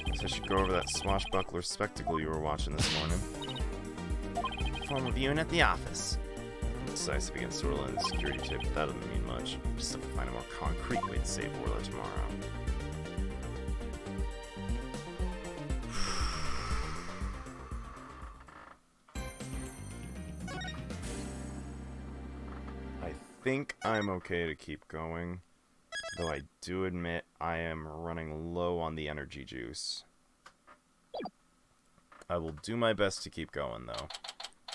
Guess I should go over that swashbuckler spectacle you were watching this morning. Form reviewing at the office. Decisive against Orla and the security tape, but that doesn't mean much. Just have to find a more concrete way to save Orla tomorrow. I think I'm okay to keep going, though I do admit I am running low on the energy juice. I will do my best to keep going, though.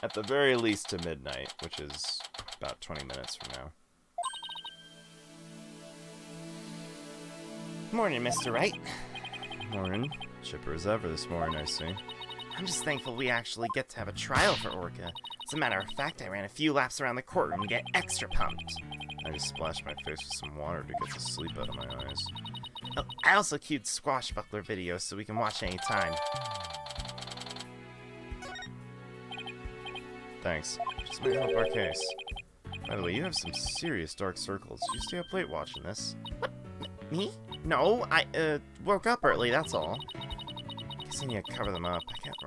At the very least to midnight, which is about 20 minutes from now. Morning, Mr. Wright. Morning. Chipper as ever this morning, I see. I'm just thankful we actually get to have a trial for Orca. As a matter of fact, I ran a few laps around the courtroom to get extra pumped. I just splashed my face with some water to get the sleep out of my eyes. Oh, I also queued Squashbuckler videos so we can watch any time. Thanks. Just might help our case. By the way, you have some serious dark circles. You stay up late watching this. Me? No, I woke up early, that's all. Guess I need to cover them up.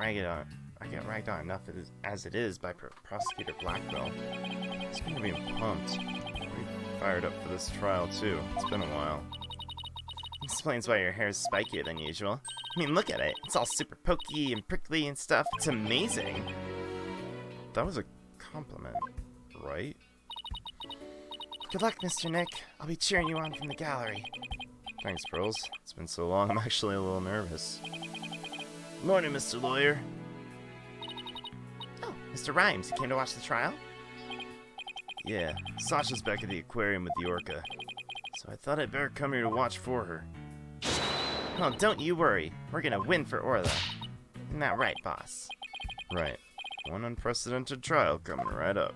I get ragged on enough as it is by Prosecutor Blackwell. It's gonna be pumped. Pretty fired up for this trial, too. It's been a while. Explains why your hair is spikier than usual. I mean, look at it. It's all super pokey and prickly and stuff. It's amazing. That was a compliment, right? Good luck, Mr. Nick. I'll be cheering you on from the gallery. Thanks, Pearls. It's been so long, I'm actually a little nervous. Morning, Mr. Lawyer. Oh, Mr. Rhymes, you came to watch the trial? Yeah, Sasha's back at the aquarium with the orca, so I thought I'd better come here to watch for her. Well, don't you worry. We're gonna win for Orla. Isn't that right, boss? Right. One unprecedented trial coming right up.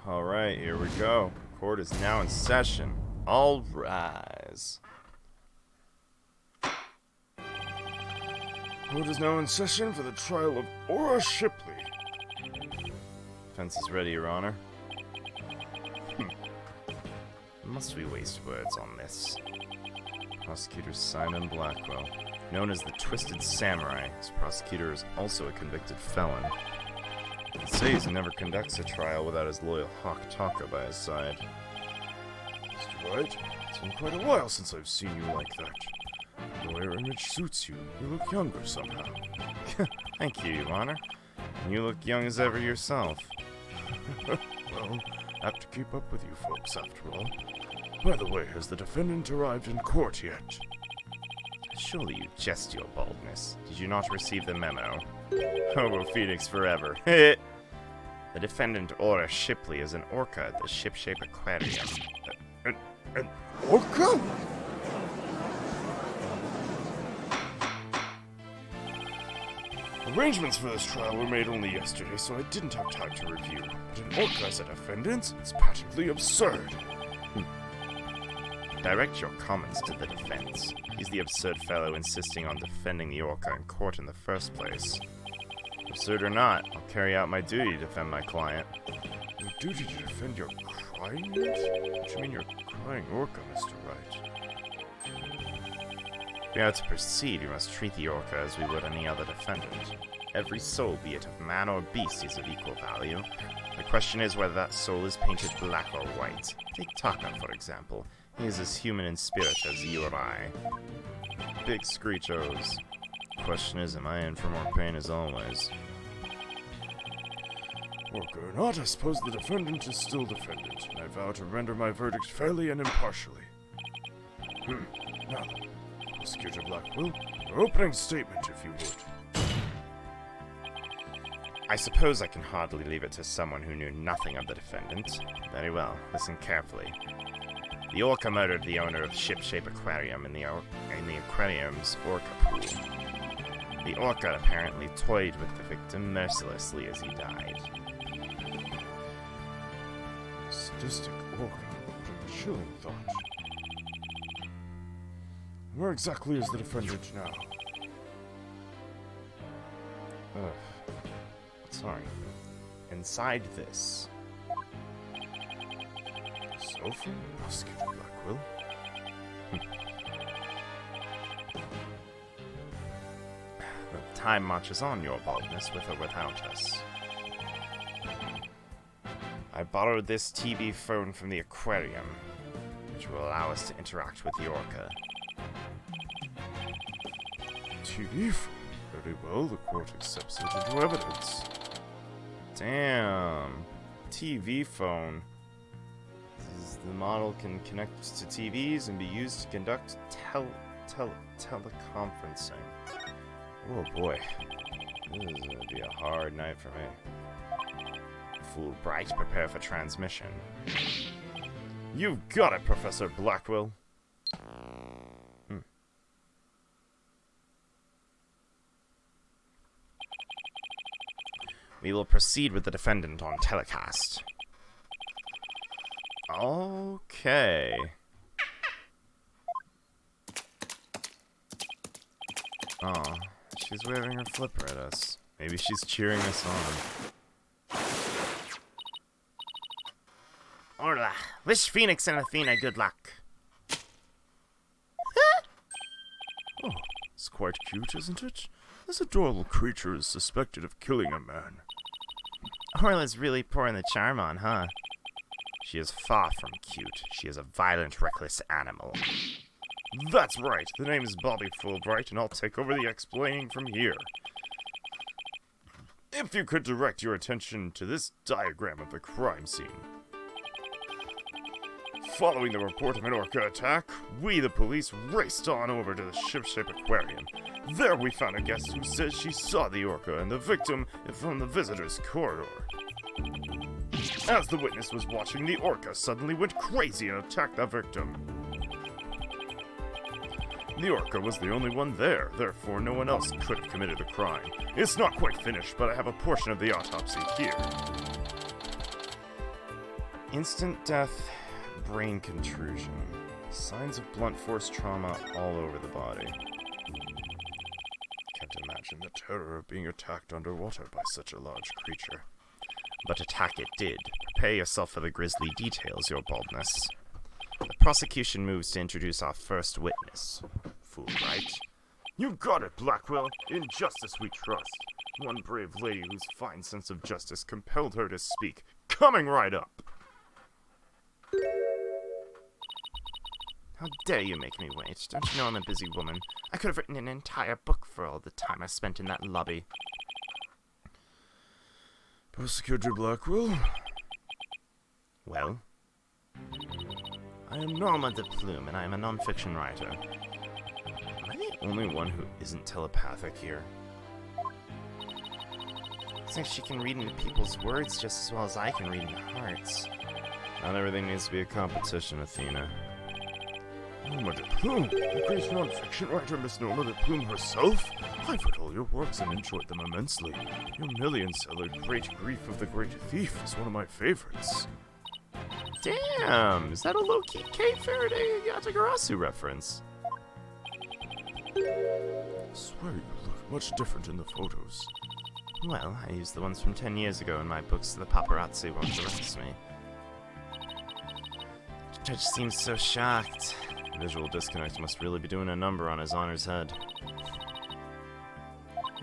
Alright, here we go. Court is now in session. All rise. Court is now in session for the trial of Aura Shipley. Defense is ready, Your Honor. Must we waste words on this? Prosecutor Simon Blackwell, known as the Twisted Samurai. This prosecutor is also a convicted felon. He says he never conducts a trial without his loyal Hawk Taka by his side. Mr. Wright, it's been quite a while since I've seen you like that. The way your image suits you. You look younger somehow. Thank you, Your Honor. You look young as ever yourself. Well, I have to keep up with you folks after all. By the way, has the defendant arrived in court yet? Surely you jest your baldness. Did you not receive the memo? Hobo Phoenix forever. The defendant, Aura Shipley, is an orca at the Shipshape Aquarium. An orca? Arrangements for this trial were made only yesterday, so I didn't have time to review. But an orca as a defendant? It's patently absurd. Direct your comments to the defense. He's the absurd fellow insisting on defending the orca in court in the first place. Absurd or not, I'll carry out my duty to defend my client. Your duty to defend your crying mate? What do you mean your crying orca, Mr. Wright? If we are to proceed, we must treat the orca as we would any other defendant. Every soul, be it of man or beast, is of equal value. The question is whether that soul is painted black or white. Take Taka, for example. He is as human in spirit as you or I. Big screechos. Question is, am I in for more pain as always? Orca or not, I suppose the defendant is still defendant, and I vow to render my verdict fairly and impartially. Now then, Prosecutor Blackwell, your opening statement, if you would. I suppose I can hardly leave it to someone who knew nothing of the defendant. Very well, listen carefully. The orca murdered the owner of Shipshape Aquarium in the aquarium's orca pool. The orca apparently toyed with the victim mercilessly as he died. Sadistic orca. What a chilling thought. Where exactly is the defendant now? Sorry. Inside this. Sofa? Prosecutor Blackwell? The time marches on, your baldness, with or without us. I borrowed this TV phone from the aquarium, which will allow us to interact with the orca. TV phone? Very well, the court accepts it into evidence. Damn. TV phone. The model can connect to TVs and be used to conduct teleconferencing. Oh boy. This is gonna be a hard night for me. Fool Bright, prepare for transmission. You've got it, Professor Blackwell. We will proceed with the defendant on telecast. Okay. Oh, she's waving her flipper at us. Maybe she's cheering us on. Orla, wish Phoenix and Athena good luck. Oh, it's quite cute, isn't it? This adorable creature is suspected of killing a man. Orla's really pouring the charm on, huh? She is far from cute. She is a violent, reckless animal. That's right. The name is Bobby Fulbright, and I'll take over the explaining from here. If you could direct your attention to this diagram of the crime scene. Following the report of an orca attack, we, the police, raced on over to the ship-shape aquarium. There we found a guest who says she saw the orca and the victim from the visitor's corridor. As the witness was watching, the orca suddenly went crazy and attacked the victim. The orca was the only one there, therefore no one else could have committed the crime. It's not quite finished, but I have a portion of the autopsy here. Instant death, brain contusion. Signs of blunt force trauma all over the body. Can't imagine the terror of being attacked underwater by such a large creature. But attack it did. Prepare yourself for the grisly details, your baldness. The prosecution moves to introduce our first witness. Fool, right? You got it, Blackwell. In justice we trust. One brave lady whose fine sense of justice compelled her to speak. Coming right up. How dare you make me wait? Don't you know I'm a busy woman? I could have written an entire book for all the time I spent in that lobby. Prosecutor Blackwell? Well? I am Norma de Plume, and I am a non-fiction writer. Am I the only one who isn't telepathic here? It's like she can read into people's words just as well as I can read into hearts. Not everything needs to be a competition, Athena. Norma de Plume? The great non-fiction writer Miss Norma de Plume herself? I've read all your works and enjoyed them immensely. Your million-seller Great Grief of the Great Thief is one of my favorites. Damn! Is that a low-key Kate Faraday Yatagarasu reference? I swear you look much different in the photos. Well, I used the ones from 10 years ago in my books so the paparazzi won't arrest me. The judge seems so shocked. Visual disconnect must really be doing a number on his honor's head.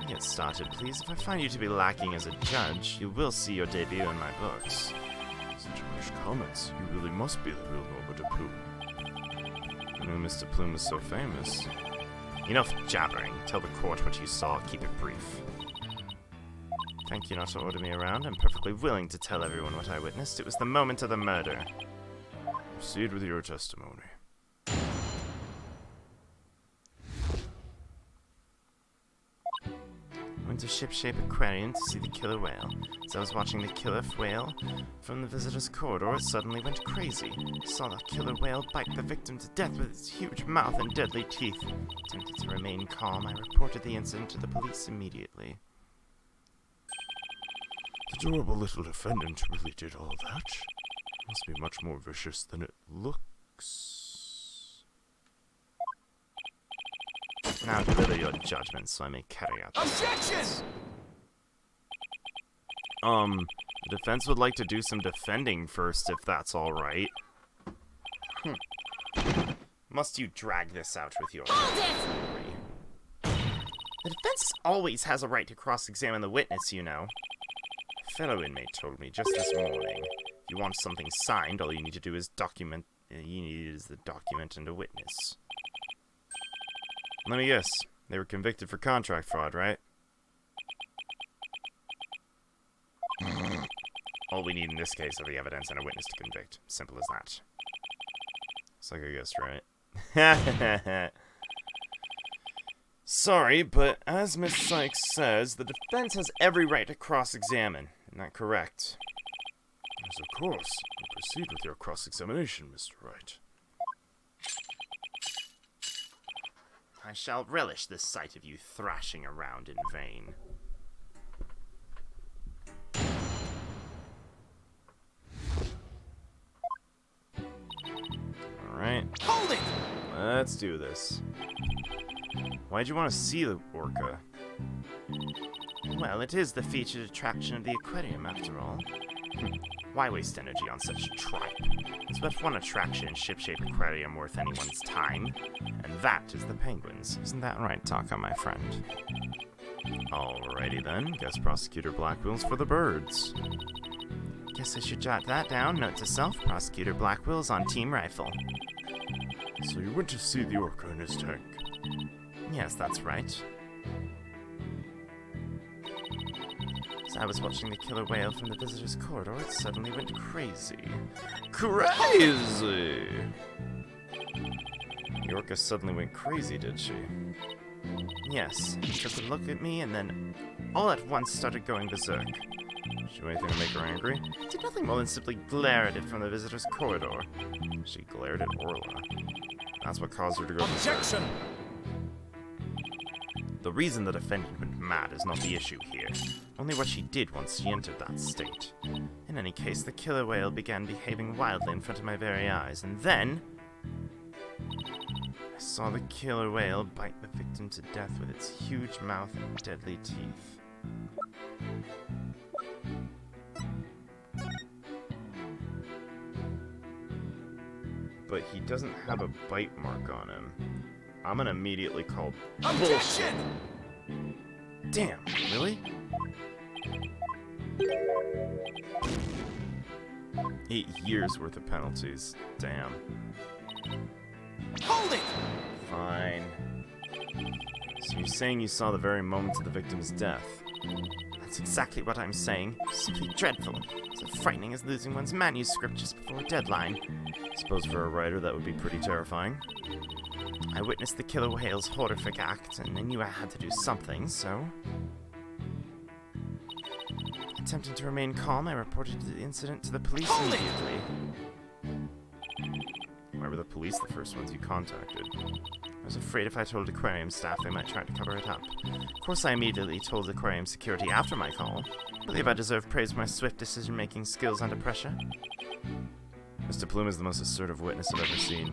Get started, please. If I find you to be lacking as a judge, you will see your debut in my books. Such harsh comments. You really must be the real Norma de Plume. I knew Mr. Plume was so famous. Enough jabbering. Tell the court what you saw. Keep it brief. Thank you not to order me around. I'm perfectly willing to tell everyone what I witnessed. It was the moment of the murder. Proceed with your testimony. Went to Ship-Shape Aquarium to see the killer whale. As I was watching the killer whale from the visitor's corridor, it suddenly went crazy. I saw the killer whale bite the victim to death with its huge mouth and deadly teeth. Tempted to remain calm, I reported the incident to the police immediately. The adorable little defendant really did all that? Must be much more vicious than it looks. Now deliver your judgment so I may carry out Objection! The defense would like to do some defending first, if that's alright. Must you drag this out with your... Hold it! The defense always has a right to cross-examine the witness, you know. A fellow inmate told me just this morning. If you want something signed, all you need to do is document... the document and a witness. Let me guess. They were convicted for contract fraud, right? All we need in this case are the evidence and a witness to convict. Simple as that. It's like I guessed right. Sorry, but as Miss Sykes says, the defense has every right to cross-examine. Isn't that correct? Yes, of course. Proceed with your cross-examination, Mr. Wright. I shall relish the sight of you thrashing around in vain. Alright. Hold it! Let's do this. Why'd you want to see the orca? Well, it is the featured attraction of the aquarium, after all. Why waste energy on such tripe? There's but one attraction in Ship-Shape Aquarium worth anyone's time, and that is the penguins. Isn't that right, Taka, my friend? Alrighty then, guess Prosecutor Blackwell's for the birds. Guess I should jot that down. Note to self, Prosecutor Blackwell's on Team Rifle. So you went to see the orca in his tank. Yes, that's right. As I was watching the killer whale from the visitor's corridor, it suddenly went crazy. Crazy! The orca suddenly went crazy, did she? Yes, she took a look at me and then all at once started going berserk. Did she do anything to make her angry? Did nothing more than simply glare at it from the visitor's corridor. She glared at Orla. That's what caused her to go berserk. Objection! The reason the defendant went mad is not the issue here, only what she did once she entered that state. In any case, the killer whale began behaving wildly in front of my very eyes, and then I saw the killer whale bite the victim to death with its huge mouth and deadly teeth. But he doesn't have a bite mark on him. I'm gonna immediately call Objection! Damn, really? 8 years worth of penalties. Damn. Hold it! Fine. So you're saying you saw the very moment of the victim's death? That's exactly what I'm saying. Simply dreadful. So frightening as losing one's manuscript just before a deadline. Suppose for a writer that would be pretty terrifying. I witnessed the killer whale's horrific act, and I knew I had to do something, so... Attempting to remain calm, I reported the incident to the police immediately. Why were the police the first ones you contacted? I was afraid if I told aquarium staff, they might try to cover it up. Of course, I immediately told aquarium security after my call. I believe I deserve praise for my swift decision-making skills under pressure. Mr. Plume is the most assertive witness I've ever seen.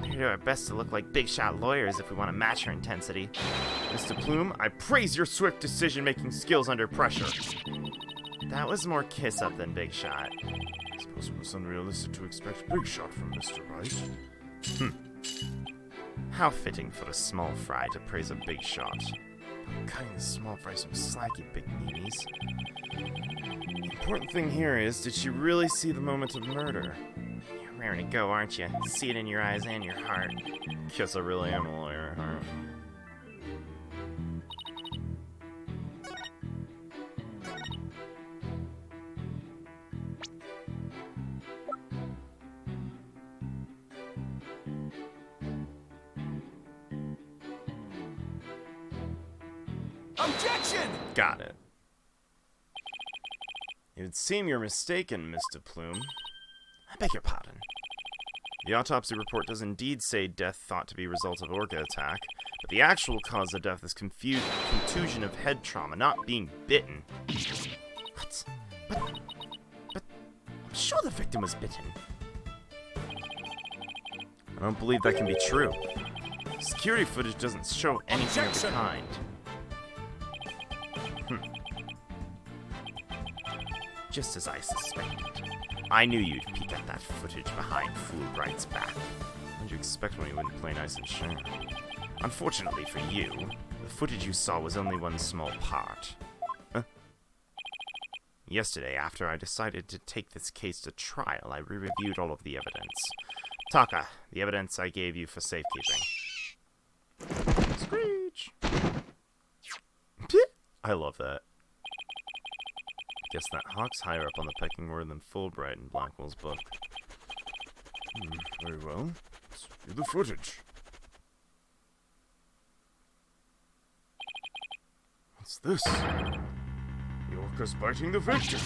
We do our best to look like big-shot lawyers if we want to match her intensity. Mr. Plume, I praise your swift decision-making skills under pressure. That was more kiss-up than big shot. I suppose it was unrealistic to expect big shot from Mr. Wright. How fitting for a small fry to praise a big shot. But cutting the small fry some slack, you big meanies. The important thing here is, did she really see the moment of murder? You're raring to go, aren't you? See it in your eyes and your heart. Guess I really am a lawyer, huh? Objection! Got it. It would seem you're mistaken, Mr. Plume. I beg your pardon. The autopsy report does indeed say death thought to be a result of orca attack, but the actual cause of death is contusion of head trauma, not being bitten. What? But I'm sure the victim was bitten. I don't believe that can be true. Security footage doesn't show anything of the Objection! kind. Just as I suspected. I knew you'd peek at that footage behind Fool Wright's back. What'd you expect when you wouldn't play nice and share? Unfortunately for you, the footage you saw was only one small part. Huh? Yesterday, after I decided to take this case to trial, I re-reviewed all of the evidence. Taka, the evidence I gave you for safekeeping. Screech! I love that. Guess that hawk's higher up on the pecking order than Fulbright in Blackwell's book. Very well. Let's view the footage. What's this? The orca's biting the victim.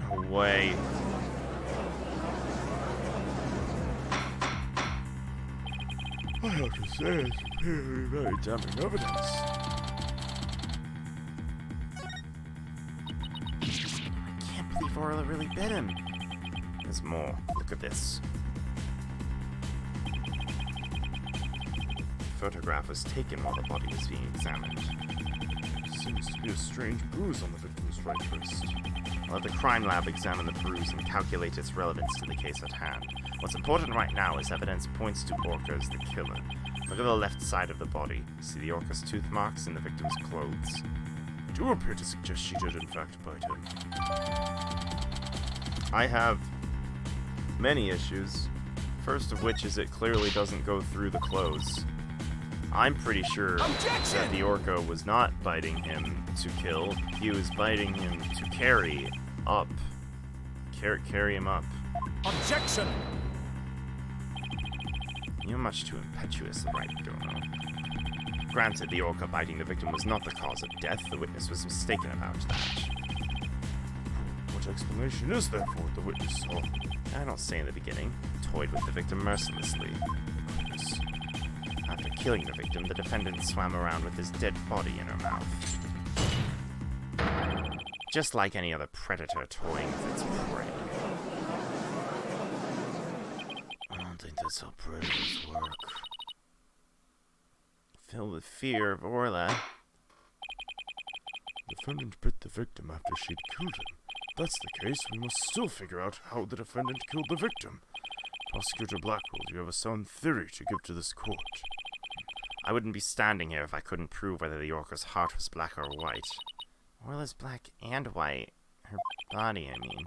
No way. I have to say, it's very damning evidence. I can't believe Orla really bit him. There's more. Look at this. The photograph was taken while the body was being examined. Seems to be a strange bruise on the victim's right wrist. I'll have the crime lab examine the bruise and calculate its relevance to the case at hand. What's important right now is evidence points to Orca as the killer. Look at the left side of the body. See the orca's tooth marks in the victim's clothes. Do appear to suggest she did in fact bite him. I have many issues. First of which is it clearly doesn't go through the clothes. I'm pretty sure that the orca was not biting him to kill. He was biting him to carry up. Carry him up. Objection! You're much too impetuous, Wright, Dono. Granted, the orca biting the victim was not the cause of death. The witness was mistaken about that. What explanation is there for what the witness saw? I don't say in the beginning. Toyed with the victim mercilessly. Goodness. After killing the victim, the defendant swam around with his dead body in her mouth. Just like any other predator toying with its prey. I don't think that's how predators work. Filled with fear of Orla. The defendant bit the victim after she'd killed him. If that's the case, we must still figure out how the defendant killed the victim. Prosecutor Blackwell, do you have a sound theory to give to this court? I wouldn't be standing here if I couldn't prove whether the orca's heart was black or white. Orla's black and white. Her body, I mean.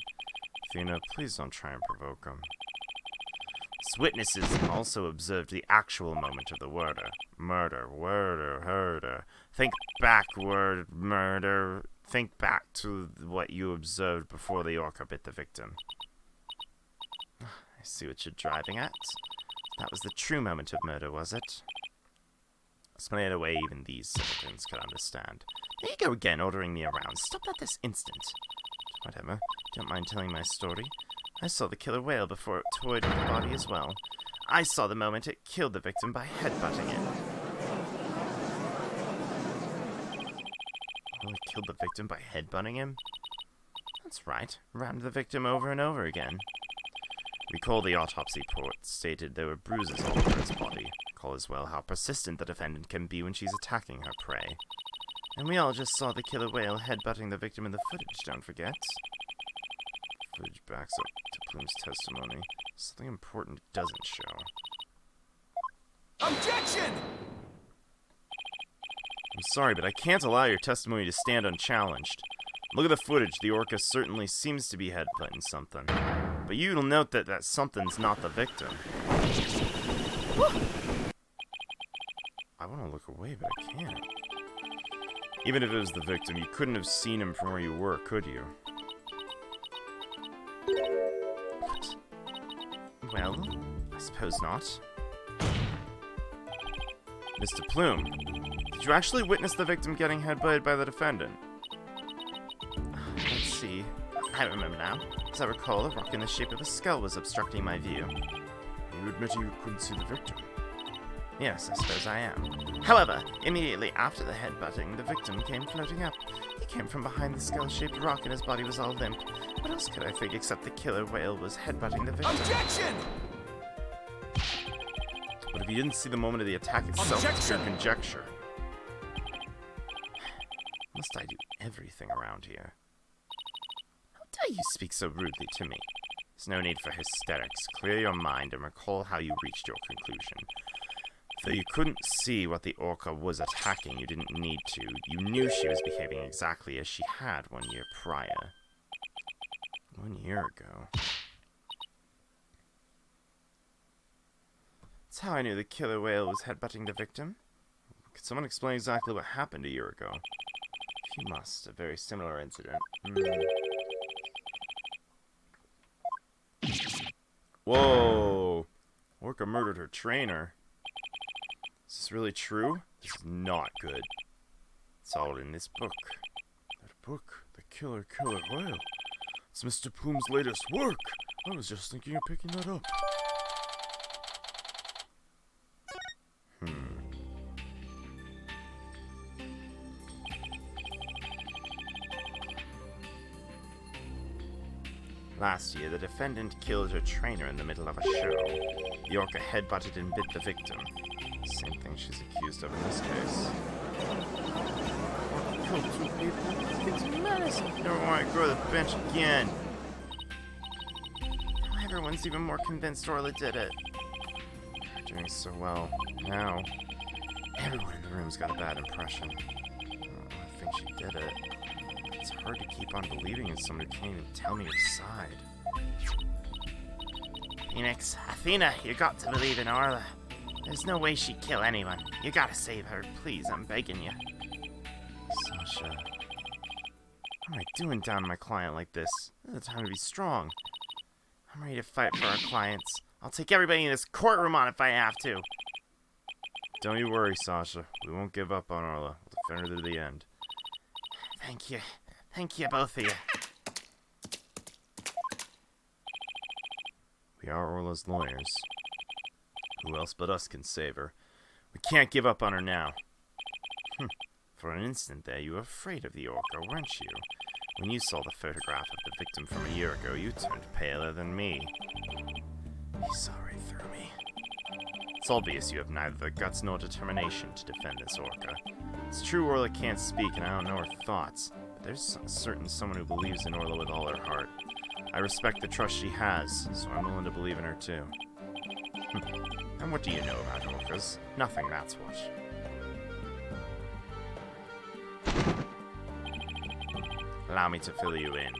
Athena, please don't try and provoke him. His witnesses also observed the actual moment of the murder. Think backward, murder. Think back to what you observed before the orca bit the victim. I see what you're driving at. That was the true moment of murder, was it? Explain it away even these simpletons could understand. There you go again, ordering me around. Stop that this instant. Whatever. Don't mind telling my story. I saw the killer whale before it toyed with the body as well. I saw the moment it killed the victim by headbutting it. Well, it killed the victim by headbutting him? That's right. Rammed the victim over and over again. Recall the autopsy report stated there were bruises all over his body. Recall as well how persistent the defendant can be when she's attacking her prey. And we all just saw the killer whale headbutting the victim in the footage, don't forget. Footage backs up to Plume's testimony. Something important doesn't show. Objection! I'm sorry, but I can't allow your testimony to stand unchallenged. Look at the footage. The orca certainly seems to be headbutting something. But you'll note that that something's not the victim. I want to look away, but I can't. Even if it was the victim, you couldn't have seen him from where you were, could you? What? Well, I suppose not. Mr. Plume, did you actually witness the victim getting headbutted by the defendant? Let's see. I remember now. As I recall, a rock in the shape of a skull was obstructing my view. You admit you couldn't see the victim? Yes, I suppose I am. However, immediately after the headbutting, the victim came floating up. He came from behind the skull-shaped rock and his body was all limp. What else could I think except the killer whale was headbutting the victim? Objection! But if you didn't see the moment of the attack itself, it's pure conjecture. Must I do everything around here? How dare you speak so rudely to me? There's no need for hysterics. Clear your mind and recall how you reached your conclusion. Though you couldn't see what the orca was attacking, you didn't need to. You knew she was behaving exactly as she had 1 year prior. 1 year ago. That's how I knew the killer whale was headbutting the victim. Could someone explain exactly what happened a year ago? He must. A very similar incident. Whoa! Orca murdered her trainer. Is this really true? This is not good. It's all in this book. That book, The Killer Whale. It's Mr. Plume's latest work. I was just thinking of picking that up. Last year, the defendant killed her trainer in the middle of a show. The orca headbutted and bit the victim. Same thing she's accused of in this case. Orca killed 2 people? It's menacing. Never want to go to the bench again. Everyone's even more convinced Orla did it. You're doing so well. Now, everyone in the room's got a bad impression. I think she did it. It's hard to keep on believing in someone who can't even tell me her side. Phoenix, Athena, you got to believe in Orla. There's no way she'd kill anyone. You gotta save her, please, I'm begging you. Sasha. What am I doing down my client like this? This is the time to be strong. I'm ready to fight for our clients. I'll take everybody in this courtroom on if I have to. Don't you worry, Sasha. We won't give up on Orla. We'll defend her to the end. Thank you. Thank you, both of you. We are Orla's lawyers. Who else but us can save her? We can't give up on her now. For an instant there, you were afraid of the Orca, weren't you? When you saw the photograph of the victim from a year ago, you turned paler than me. You saw right through me. It's obvious you have neither the guts nor determination to defend this Orca. It's true Orla can't speak and I don't know her thoughts, but there's certain someone who believes in Orla with all her heart. I respect the trust she has, so I'm willing to believe in her too. And what do you know about orcas? Nothing, that's what. Allow me to fill you in.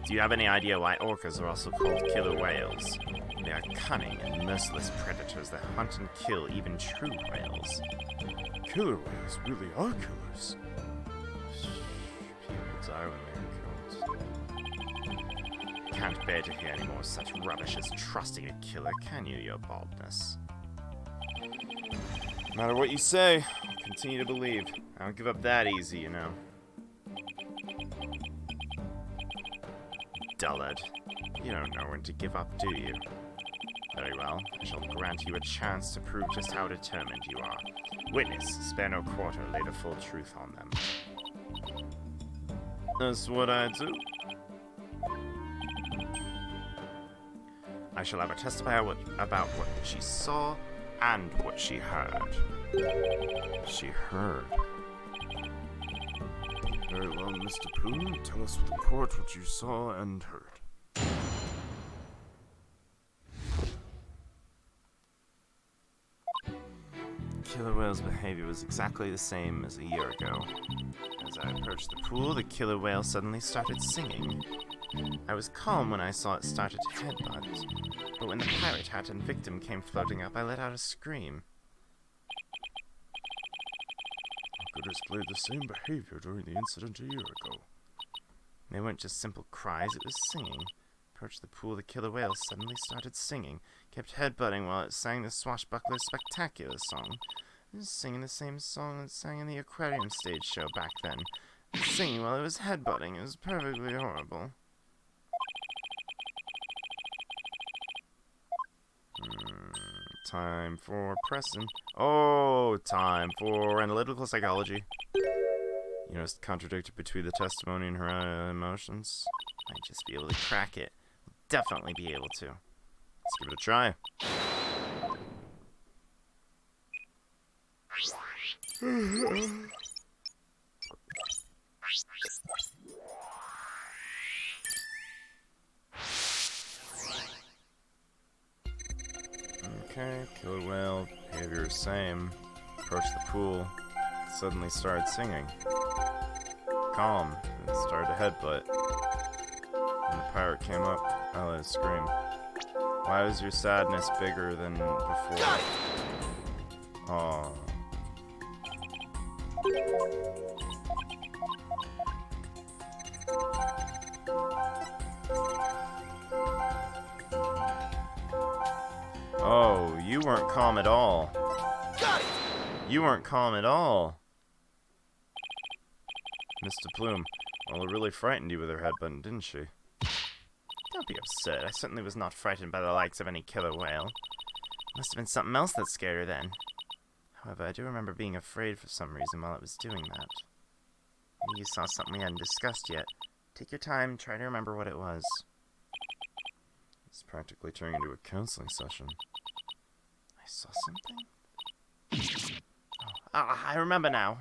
Do you have any idea why orcas are also called killer whales? They are cunning and merciless predators that hunt and kill even true whales. Killer whales really are killers. People die when they are killed. Can't bear to hear any more such rubbish as trusting a killer, can you, your baldness? No matter what you say, I'll continue to believe. I don't give up that easy, you know. Dullard. You don't know when to give up, do you? Very well, I shall grant you a chance to prove just how determined you are. Witness, spare no quarter, lay the full truth on them. That's what I do. I shall have her testify about what she saw and what she heard. She heard. Very well, Mr. Plume. Tell us with the court what you saw and heard. Killer whale's behavior was exactly the same as a year ago. As I approached the pool, the killer whale suddenly started singing. I was calm when I saw it started to headbutt, but when the pirate hat and victim came floating up, I let out a scream. Orca displayed the same behavior during the incident a year ago. They weren't just simple cries, it was singing. Approached the pool, the killer whale suddenly started singing, kept headbutting while it sang the Swashbuckler Spectacular song. It was singing the same song it sang in the aquarium stage show back then. Singing while it was headbutting, it was perfectly horrible. Time for Preston. Oh, time for analytical psychology. You noticed the contradiction between the testimony and her emotions? Might just be able to crack it. Definitely be able to. Let's give it a try. Okay, killer whale, behavior is same. Approached the pool, suddenly started singing. Calm, and started to headbutt. When the pirate came up, I let it scream. Why was your sadness bigger than before? Oh. Oh, you weren't calm at all. You weren't calm at all. Mr. Plume, well, it really frightened you with her headbutt, didn't she? Don't be absurd. I certainly was not frightened by the likes of any killer whale. Must have been something else that scared her then. However, I do remember being afraid for some reason while it was doing that. Maybe you saw something we hadn't discussed yet. Take your time, try to remember what it was. It's practically turning into a counseling session. I saw something? Oh, I remember now.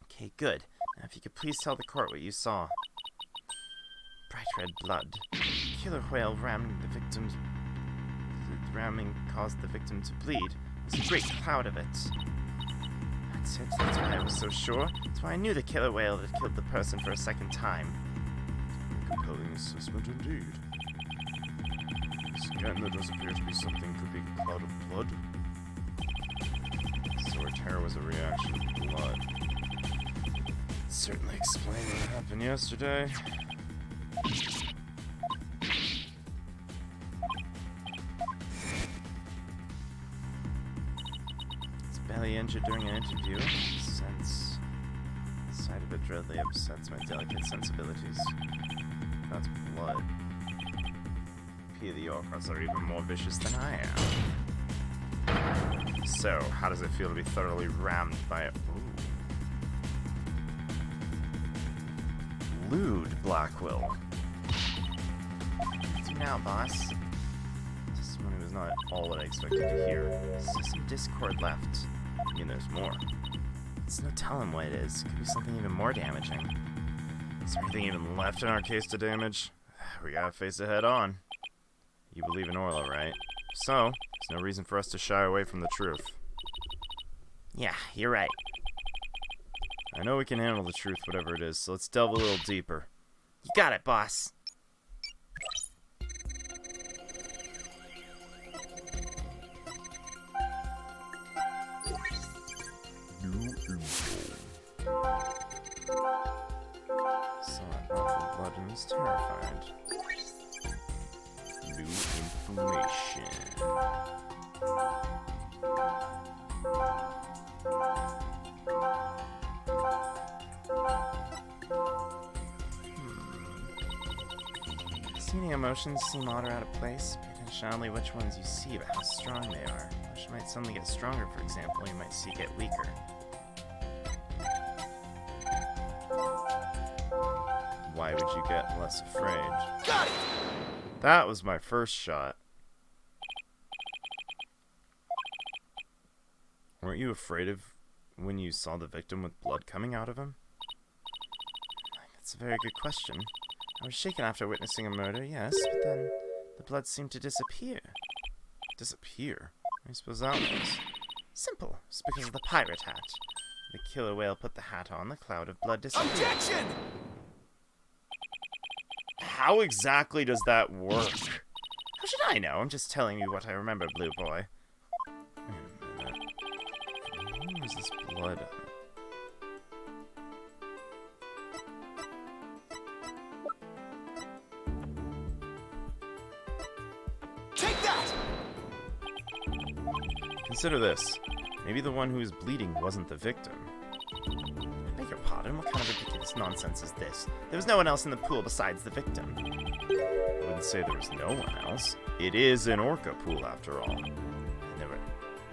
Okay, good. Now if you could please tell the court what you saw. Bright red blood. Killer whale rammed the victim's... The ramming caused the victim to bleed. There's a great cloud of it. That's it. That's why I was so sure. That's why I knew the killer whale had killed the person for a second time. compelling assessment indeed. Again, there does appear to be something could be a cloud of blood. So our terror was a reaction to blood. Certainly explain what happened yesterday. It's barely injured during an interview. Since the sight of it dreadfully upsets my delicate sensibilities. That's blood. P of the Orcas are even more vicious than I am. So, how does it feel to be thoroughly rammed by a... Ooh. Lewd, Blackwill. What's now, boss? Just when it was not all that I expected to hear. There's just some discord left. I mean, there's more. There's no telling what it is. Could be something even more damaging. Is there anything even left in our case to damage? We gotta face it head on. You believe in Orla, right? So, there's no reason for us to shy away from the truth. Yeah, you're right. I know we can handle the truth, whatever it is, so let's delve a little deeper. You got it, boss. Saw an awful blood and was terrified. New information. See any emotions seem odd or out of place? Pay attention not only which ones you see, but how strong they are. Emotion might suddenly get stronger, for example, you might see it get weaker. Why would you get less afraid? Got it! That was my first shot. Weren't you afraid of when you saw the victim with blood coming out of him? That's a very good question. I was shaken after witnessing a murder, yes, but then the blood seemed to disappear. Disappear? I suppose that was. Simple. It's because of the pirate hat. The killer whale put the hat on, the cloud of blood disappeared. Objection! How exactly does that work? How should I know? I'm just telling you what I remember, Blue Boy. Wait a minute. Where is this blood? Take that! Consider this. Maybe the one who was bleeding wasn't the victim. I beg your pardon, what kind of ridiculous nonsense is this? There was no one else in the pool besides the victim. I wouldn't say there was no one else. It is an orca pool, after all.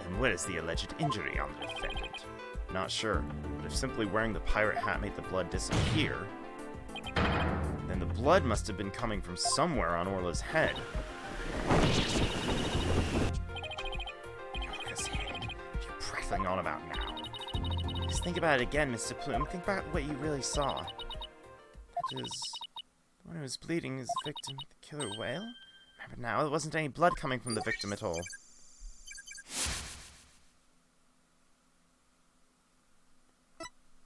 And what is the alleged injury on the defendant? Not sure, but if simply wearing the pirate hat made the blood disappear, then the blood must have been coming from somewhere on Orla's head. Orca's head? What are you prattling on about now? Just think about it again, Mr. Plume. Think about what you really saw. That is... the one who was bleeding is the victim, the killer whale? Remember now, there wasn't any blood coming from the victim at all.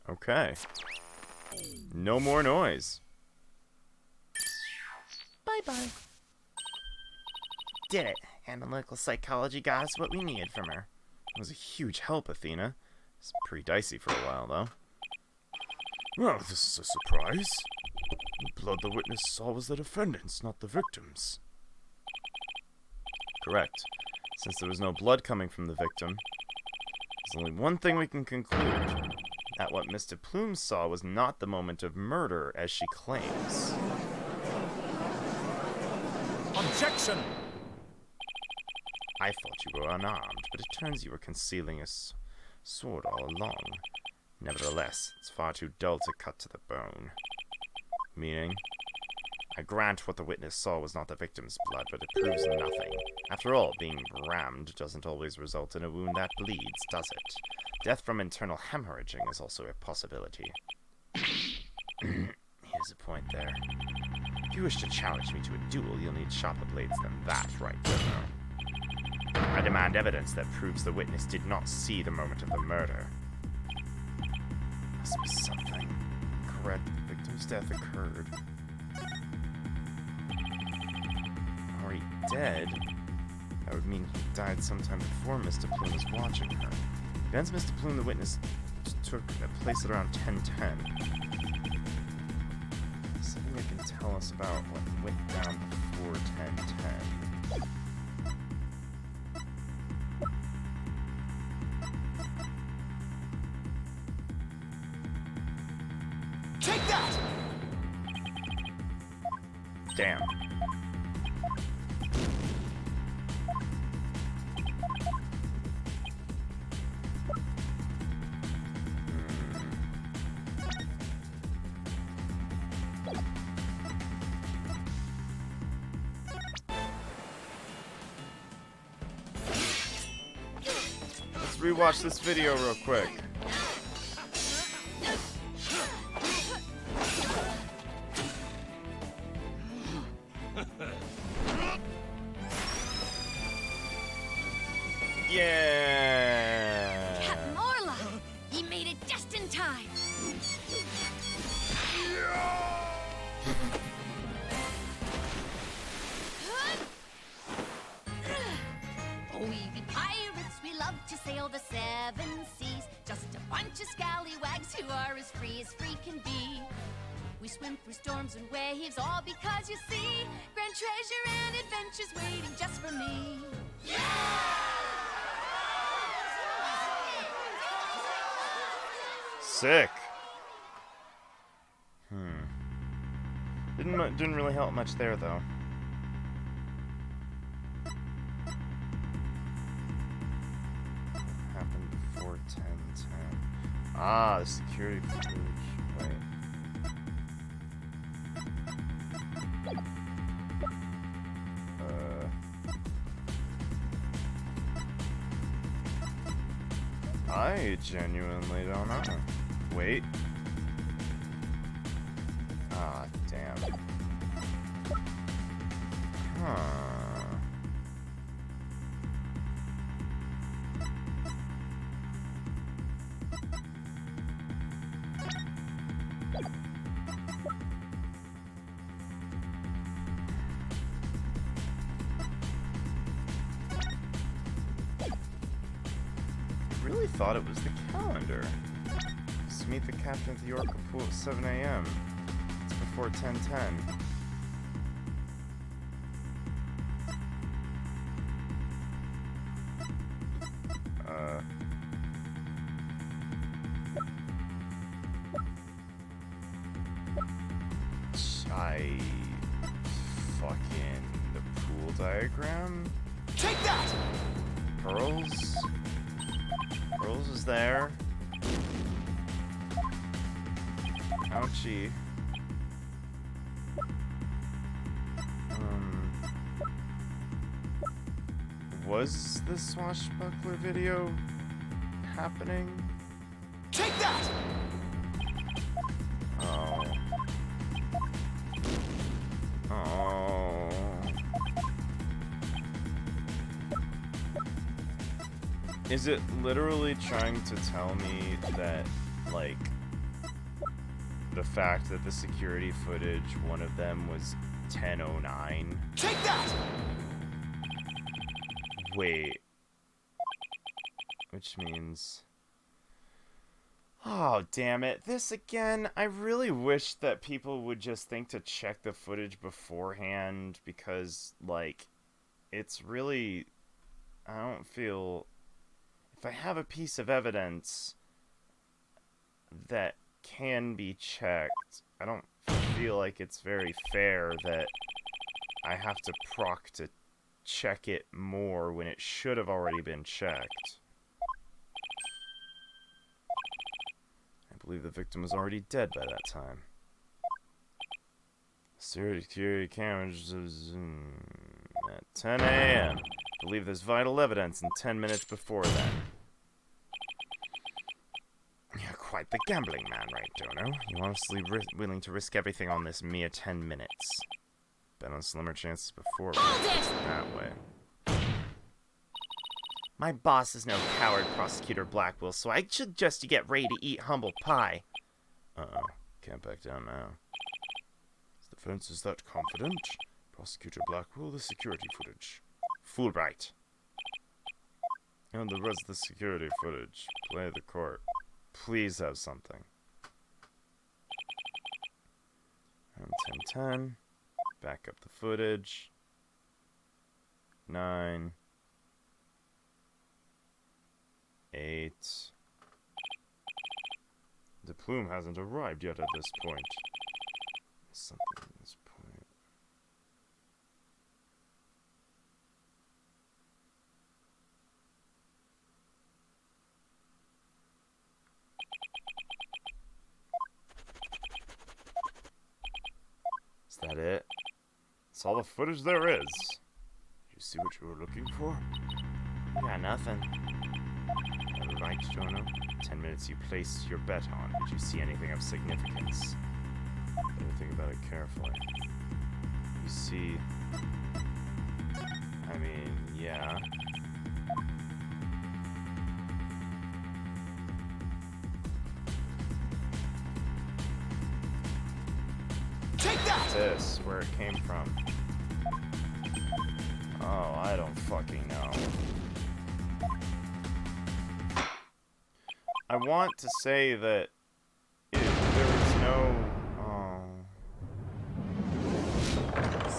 Okay. No more noise. Bye-bye. Did it. Analytical psychology got us what we needed from her. It was a huge help, Athena. It's pretty dicey for a while, though. Well, this is a surprise. The blood the witness saw was the defendant's, not the victim's. Correct. Since there was no blood coming from the victim, there's only one thing we can conclude. That what Mr. Plume saw was not the moment of murder, as she claims. Objection! I thought you were unarmed, but it turns you were concealing a sword all along. Nevertheless, it's far too dull to cut to the bone. Meaning? I grant what the witness saw was not the victim's blood, but it proves nothing. After all, being rammed doesn't always result in a wound that bleeds, does it? Death from internal hemorrhaging is also a possibility. Here's a point there. If you wish to challenge me to a duel, you'll need sharper blades than that, right, Jono? I demand evidence that proves the witness did not see the moment of the murder. Must be something. Correct, the victim's death occurred. already dead, that would mean he died sometime before Mr. Plume was watching her. Events Mr. Plume, the witness, took place at around 10:10. Something that can tell us about what went down before 10:10. Take that! Damn. Let's rewatch this video real quick. Yeah. Captain Orla! He made it just in time. Oh, we be pirates, we love to sail the seven seas. Just a bunch of scallywags who are as free can be. We swim through storms and waves, all because you see grand treasure and adventures waiting just for me. Sick. Didn't really help much there though. What happened before 10:10? Ah, the security footage. Wait. I genuinely don't know. Wait. Ah, damn. Huh. I really thought it was the calendar. Just meet the captain at the Orca pool at 7 a.m. It's before 10:10. Fucking the pool diagram? Take that! Pearls? Pearls is there. Ouchie. Was the swashbuckler video happening? Take that! Oh. Oh. Is it literally trying to tell me that, like, the fact that the security footage, one of them was 10:09? Take that! Wait. Which means... Oh, damn it. This again, I really wish that people would just think to check the footage beforehand because, like, it's really... I don't feel... If I have a piece of evidence that can be checked, I don't feel like it's very fair that I have to proc to check it more when it should have already been checked. I believe the victim was already dead by that time. Security cameras at 10 a.m. Believe there's vital evidence in 10 minutes before then. You're quite the gambling man, right, Dono? You're honestly willing to risk everything on this mere 10 minutes. Bet on slimmer chances before, but that way. My boss is no coward, Prosecutor Blackwell, so I suggest you get ready to eat humble pie. Uh-oh. Can't back down now. The defense is that confident? Prosecutor Blackwell, the security footage. Fulbright. And the rest of the security footage. Play the court. Please have something. And 10:10. Back up the footage. 9. 8. The plume hasn't arrived yet at this point. Something at this point. Is that it? That's all the footage there is. Did you see what you were looking for? Yeah, nothing. Right, Jonah. 10 minutes you placed your bet on. Did you see anything of significance? Better think about it carefully. You see... I mean, yeah. Take that! This, where it came from. Oh, I don't fucking know. I want to say that there was no...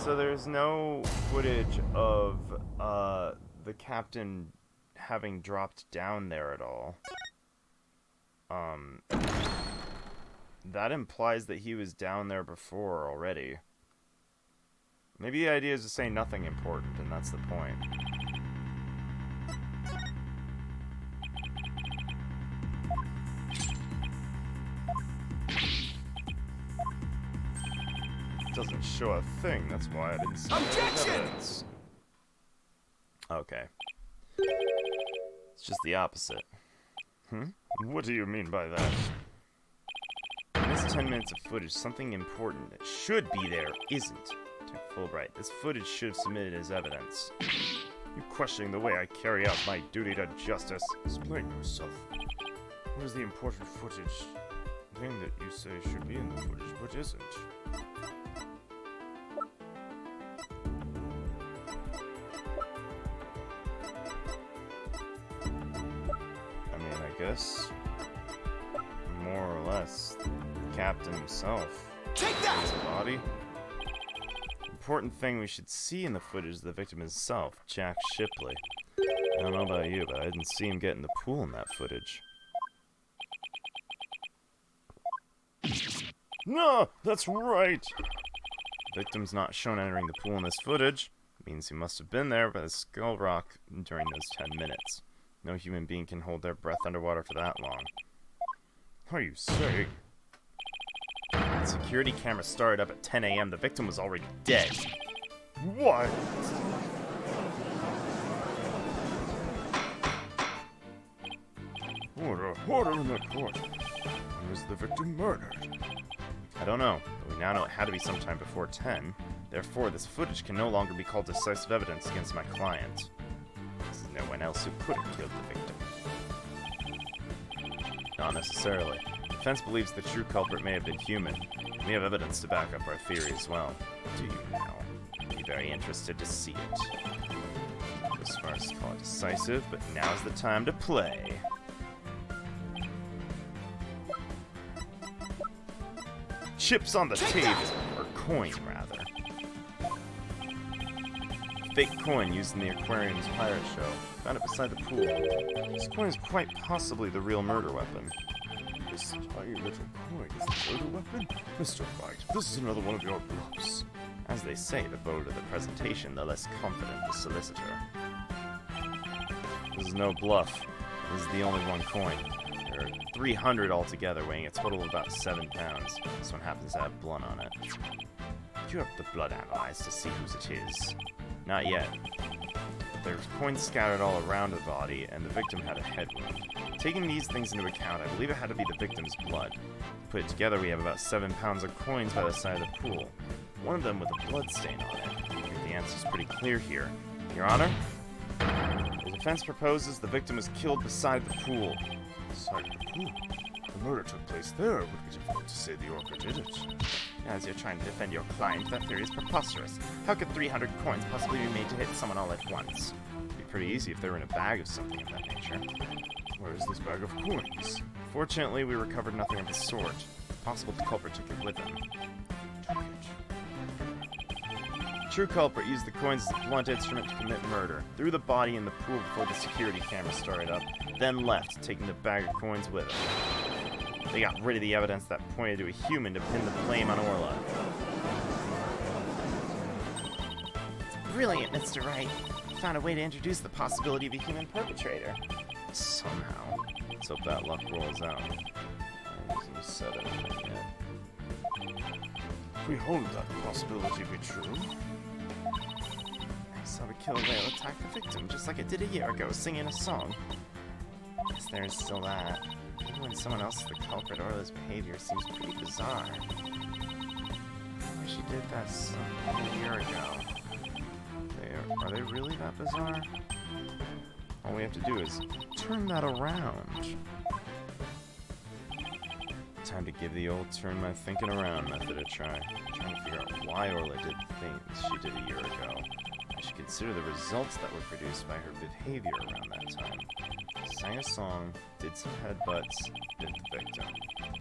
So there's no footage of the captain having dropped down there at all. That implies that he was down there before already. Maybe the idea is to say nothing important, and that's the point. Doesn't show a thing, that's why I didn't see Objection! evidence. Okay. It's just the opposite. What do you mean by that? In this 10 minutes of footage, something important that should be there isn't. To Fulbright, this footage should have submitted as evidence. You questioning the way I carry out my duty to justice. Explain yourself. Where's the important footage? The thing that you say should be in the footage, but isn't. I mean, I guess... more or less, the captain himself. Take that! His body. Important thing we should see in the footage is the victim himself, Jack Shipley. I don't know about you, but I didn't see him get in the pool in that footage. No, that's right. Victim's not shown entering the pool in this footage. Means he must have been there by the skull rock during those 10 minutes. No human being can hold their breath underwater for that long. Are you saying? The security camera started up at 10 a.m. The victim was already dead. What? Order in the court. When was the victim murdered? I don't know, but we now know it had to be sometime before 10. Therefore, this footage can no longer be called decisive evidence against my client. There's no one else who could have killed the victim. Not necessarily. The defense believes the true culprit may have been human. We have evidence to back up our theory as well. Do you now? I'd be very interested to see it. As far as to call it decisive, but now's the time to play. Chips on the table, or coin rather. Fake coin used in the aquarium's pirate show. Found it beside the pool. This coin is quite possibly the real murder weapon. This tiny little coin is the murder weapon? Mr. Wright, this is another one of your bluffs. As they say, the bolder the presentation, the less confident the solicitor. This is no bluff. This is the only one coin. There are 300 altogether, weighing a total of about 7 pounds. This one happens to have blood on it. Did you have the blood analyzed to see whose it is? Not yet. There's coins scattered all around the body, and the victim had a head wound. Taking these things into account, I believe it had to be the victim's blood. Put it together, we have about 7 pounds of coins by the side of the pool. One of them with a blood stain on it. I think the answer's pretty clear here. Your Honor? The defense proposes the victim was killed beside the pool. Beside the pool? The murder took place there. It would be difficult to say the orca did it. As you're trying to defend your client, that theory is preposterous. How could 300 coins possibly be made to hit someone all at once? It'd be pretty easy if they were in a bag of something of that nature. Where is this bag of coins? Fortunately, we recovered nothing of the sort. Possible the culprit took it with him. True culprit used the coins as a blunt instrument to commit murder, threw the body in the pool before the security camera started up, then left, taking the bag of coins with him. They got rid of the evidence that pointed to a human to pin the blame on Orla. Brilliant, Mr. Wright. Found a way to introduce the possibility of a human perpetrator. Somehow. Let's hope that luck rolls out. I haven't said anything yet. If we hold that possibility be true, I saw the killer whale attack the victim, just like it did a year ago, singing a song. Guess there's still that. Even when someone else is the culprit, Orla's behavior seems pretty bizarre. Why she did that something a year ago. Are they really that bizarre? All we have to do is turn that around. Time to give the old turn my thinking around method a try. I'm trying to figure out why Orla did things she did a year ago. I should consider the results that were produced by her behavior around that time. Sang a song, did some headbutts, bit the victim.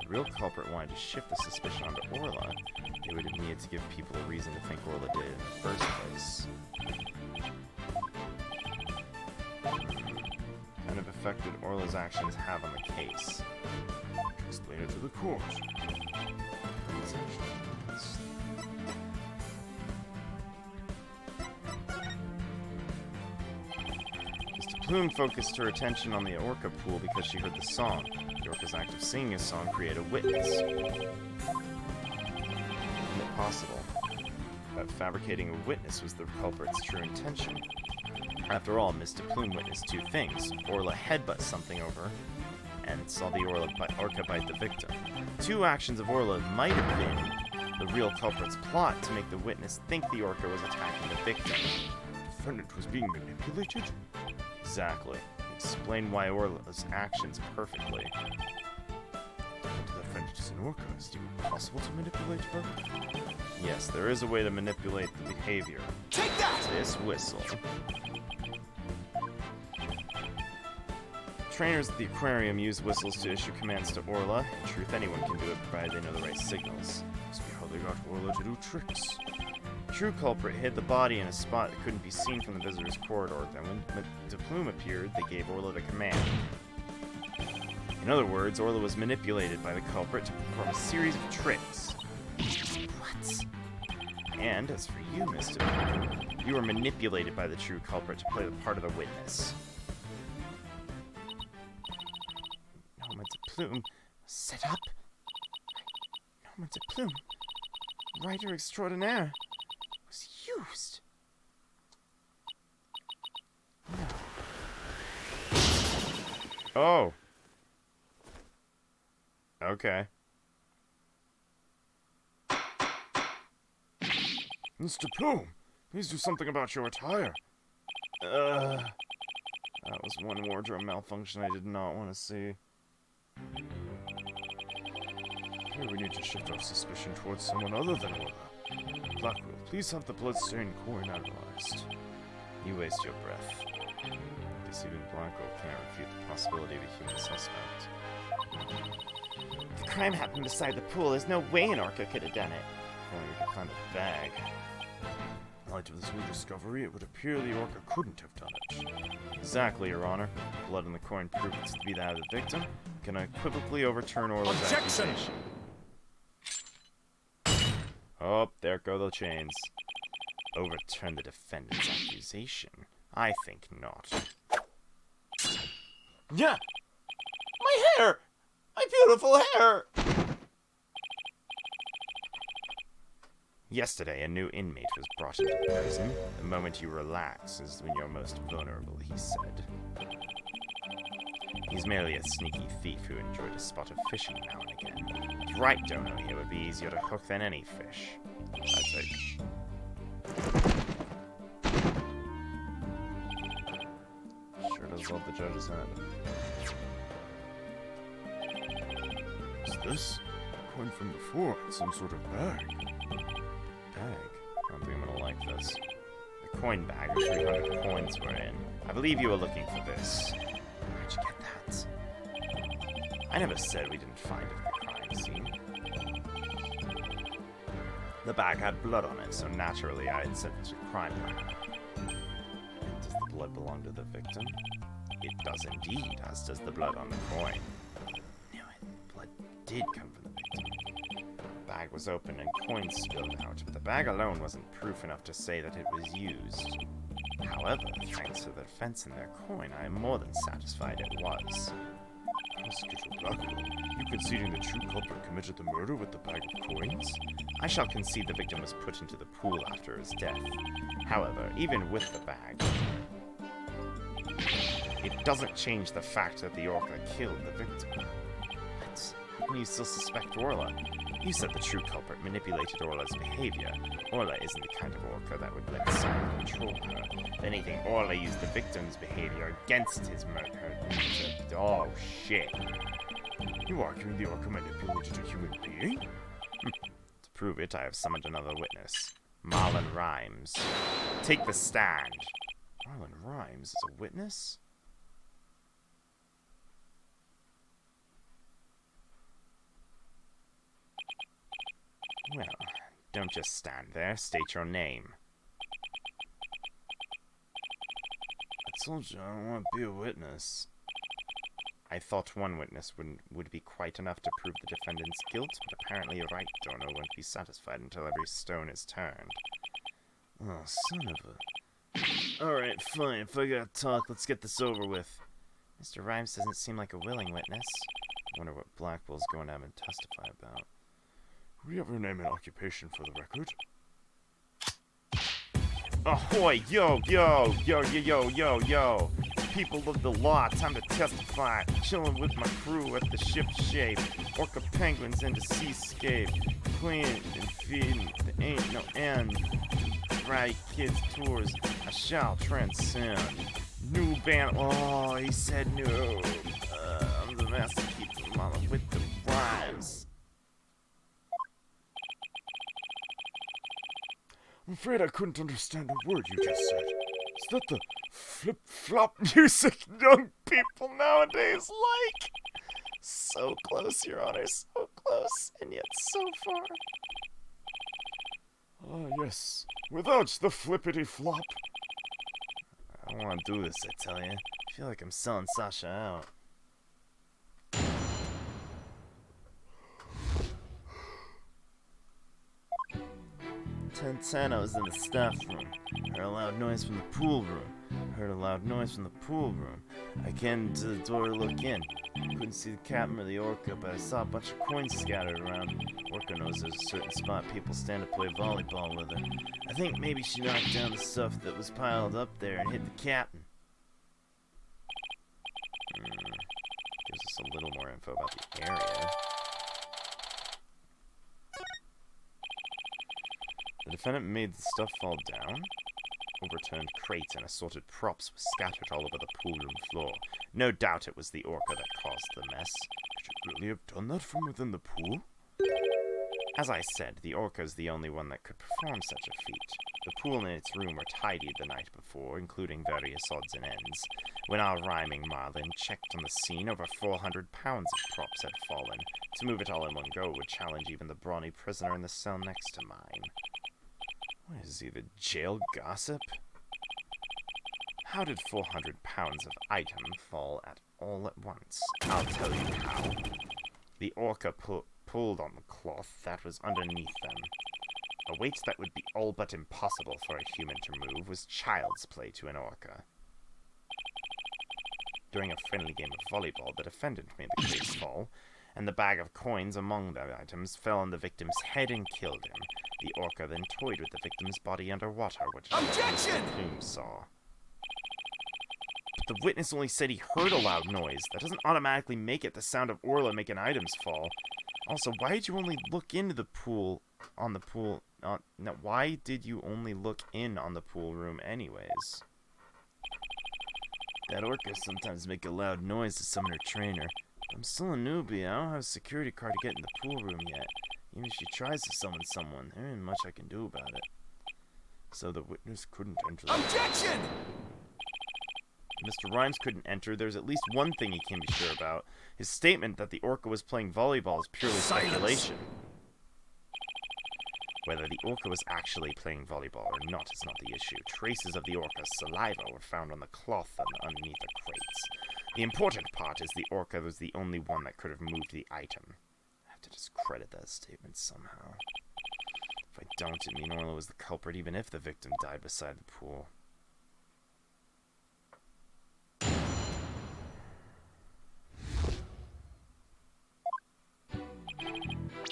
The real culprit wanted to shift the suspicion onto Orla. They would have needed to give people a reason to think Orla did it in the first place. Kind of effect did Orla's actions have on the case? explain it to the court. Mr. Plume focused her attention on the Orca pool because she heard the song. The Orca's act of singing a song created a witness. Isn't it possible that fabricating a witness was the culprit's true intention? After all, Mr. Plume witnessed two things. Orla headbutt something over, and saw the Orca bite the victim. Two actions of Orla might have been the real culprit's plot to make the witness think the Orca was attacking the victim. The defendant was being manipulated? Exactly. Explain why Orla's actions perfectly. The defendant is an orca. Is it even possible to manipulate her? Yes, there is a way to manipulate the behavior. Take that! This whistle. Trainers at the aquarium use whistles to issue commands to Orla. In truth, anyone can do it provided they know the right signals. Must be how they got Orla to do tricks. The true culprit hid the body in a spot that couldn't be seen from the visitor's corridor. Then when the Plume appeared, they gave Orla the command. In other words, Orla was manipulated by the culprit to perform a series of tricks. What? And as for you, Mr. Plume, you were manipulated by the true culprit to play the part of the witness. No, Mr. Plume, set up? No, Mr. Plume, writer extraordinaire, was used. No. Oh. Okay. Mr. Plume, please do something about your attire. That was one wardrobe malfunction I did not want to see. Here we need to shift our suspicion towards someone other than Orla. Blackwell, please have the bloodstained coin analyzed. You waste your breath. Guess even Blanco can't refute the possibility of a human suspect. The crime happened beside the pool. There's no way an orca could have done it. If only we could find a bag. In light of this new discovery, it would appear the orca couldn't have done it. Exactly, Your Honor. Blood in the coin proves it to be that of the victim. Can unequivocally overturn Orla's Objection! accusation. Oh, there go the chains. Overturn the defendant's accusation? I think not. Yeah! My hair! My beautiful hair! Yesterday, a new inmate was brought into prison. The moment you relax is when you're most vulnerable, he said. He's merely a sneaky thief who enjoyed a spot of fishing now and again. If Wright don't know here would be easier to hook than any fish. I think. Sure does love the judge's hand. What's this? coin from before in some sort of bag. Bag? I don't think I'm gonna like this. The coin bag with 300 coins were in. I believe you were looking for this. Where'd you get that? I never said we didn't find it at the crime scene. The bag had blood on it, so naturally I had sent it to the crime lab. Does the blood belong to the victim? It does indeed, as does the blood on the coin. Knew it. Blood did come from the victim. The bag was open and coins spilled out, but the bag alone wasn't proof enough to say that it was used. However, thanks to the defense in their coin, I am more than satisfied it was. Prosecutor Blackwell, you conceding the true culprit committed the murder with the bag of coins? I shall concede the victim was put into the pool after his death. However, even with the bag, it doesn't change the fact that the Orca killed the victim. What? How can you still suspect Orla? You said the true culprit manipulated Orla's behavior. Orla isn't the kind of Orca that would let someone control her. If anything, Orla used the victim's behavior against his murder. Oh, shit. You arguing the Orca manipulated a human being? To prove it, I have summoned another witness. Marlon Rhymes. Take the stand. Marlon Rhymes is a witness? Well, don't just stand there. State your name. I told you I don't want to be a witness. I thought one witness would be quite enough to prove the defendant's guilt, but apparently Wright donor won't be satisfied until every stone is turned. Oh, son of a... Alright, fine. If I gotta talk, let's get this over with. Mr. Rhymes doesn't seem like a willing witness. Wonder what Blackwell's going to have him testify about. Would you have your name and occupation for the record? Ahoy! Yo, yo, yo, yo, yo, yo, yo! People of the law, time to testify. Chilling with my crew at the ship shape. Orca penguins into seascape. Clean and feeding, there ain't no end. Right, kids tours, I shall transcend. New band, oh, he said no. I'm the master keeper, mama, with the rhymes. I'm afraid I couldn't understand a word you just said. Is that the flip-flop music young people nowadays like? So close, Your Honor, so close, and yet so far. Ah, yes. Without the flippity-flop. I don't want to do this, I tell you. I feel like I'm selling Sasha out. I was in the staff room. Heard a loud noise from the pool room. I came into the door to look in. Couldn't see the captain or the Orca, but I saw a bunch of coins scattered around. Orca knows there's a certain spot people stand to play volleyball with her. I think maybe she knocked down the stuff that was piled up there and hit the captain. Gives us a little more info about the area. The defendant made the stuff fall down. Overturned crates and assorted props were scattered all over the pool room floor. No doubt it was the Orca that caused the mess. Could you really have done that from within the pool? As I said, the Orca's the only one that could perform such a feat. The pool and its room were tidied the night before, including various odds and ends. When our rhyming Marlin checked on the scene, over 400 pounds of props had fallen. To move it all in one go would challenge even the brawny prisoner in the cell next to mine. What is he, the jail gossip? How did 400 pounds of item fall all at once? I'll tell you how. The Orca pulled on the cloth that was underneath them. A weight that would be all but impossible for a human to move was child's play to an Orca. During a friendly game of volleyball, the defendant made the case fall, and the bag of coins among the items fell on the victim's head and killed him. The Orca then toyed with the victim's body underwater, which Objection! Plume saw. But the witness only said he heard a loud noise. That doesn't automatically make it the sound of Orla making items fall. Also, why did you only look into the pool, why did you only look in on the pool room anyways? That Orca sometimes make a loud noise to summon her trainer. I'm still a newbie. I don't have a security card to get in the pool room yet. Even if she tries to summon someone, there ain't much I can do about it. So the witness couldn't enter the... Objection! Mr. Rhymes couldn't enter. There's at least one thing he can be sure about. His statement that the orca was playing volleyball is purely speculation. Whether the orca was actually playing volleyball or not is not the issue. Traces of the orca's saliva were found on the cloth and underneath the crates. The important part is the orca was the only one that could have moved the item. I have to discredit that statement somehow. If I don't, it means Orla was the culprit even if the victim died beside the pool.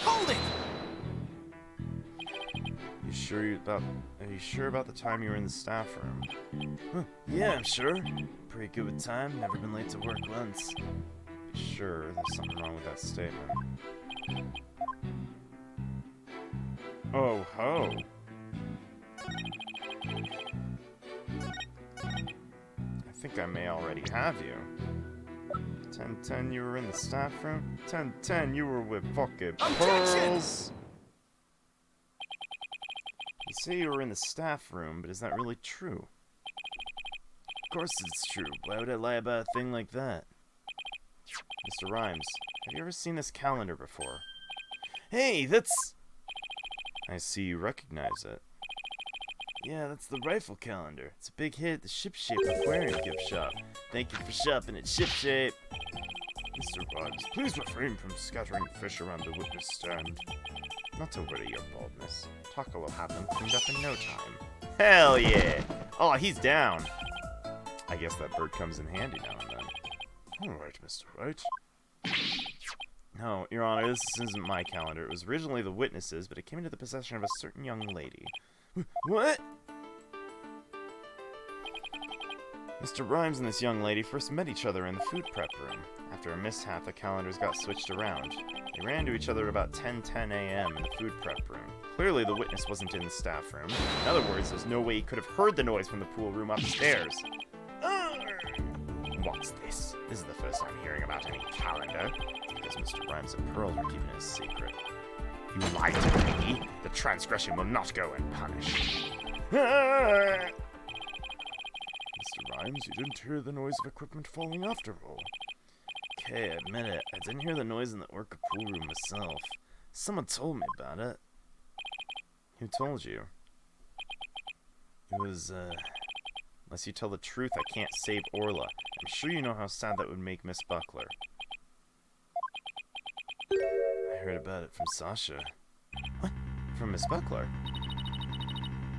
Hold it! Are you sure about the time you were in the staff room? Huh, yeah, I'm sure. Pretty good with time. Never been late to work once. Sure, there's something wrong with that statement. Oh ho! I think I may already have you. 10-10, you were in the staff room? 10-10, you were with fucking pearls! You say you were in the staff room, but is that really true? Of course it's true. Why would I lie about a thing like that? Mr. Rhymes, have you ever seen this calendar before? Hey, that's... I see you recognize it. Yeah, that's the rifle calendar. It's a big hit at the Shipshape Aquarium gift shop. Thank you for shopping at Shipshape. Mr. Rhymes, please refrain from scattering fish around the witness stand. Not to worry your boldness. Taka will have them cleaned up in no time. Hell yeah! Oh, he's down. I guess that bird comes in handy now and then. Alright, Mr. Wright. No, Your Honor, this isn't my calendar. It was originally the witness's, but it came into the possession of a certain young lady. What? Mr. Rhymes and this young lady first met each other in the food prep room. After a mishap, the calendars got switched around. They ran into each other at about 10:10 a.m. in the food prep room. Clearly, the witness wasn't in the staff room. In other words, there's no way he could have heard the noise from the pool room upstairs. What's this? This is the first I'm hearing about any calendar. Because Mr. Rhymes and Pearls were keeping it a secret. You lied to me. The transgression will not go unpunished. Mr. Rhymes, you didn't hear the noise of equipment falling after all. Okay, I admit it. I didn't hear the noise in the orca pool room myself. Someone told me about it. Who told you? It was, unless you tell the truth, I can't save Orla. I'm sure you know how sad that would make Miss Buckler. I heard about it from Sasha. What? From Miss Buckler?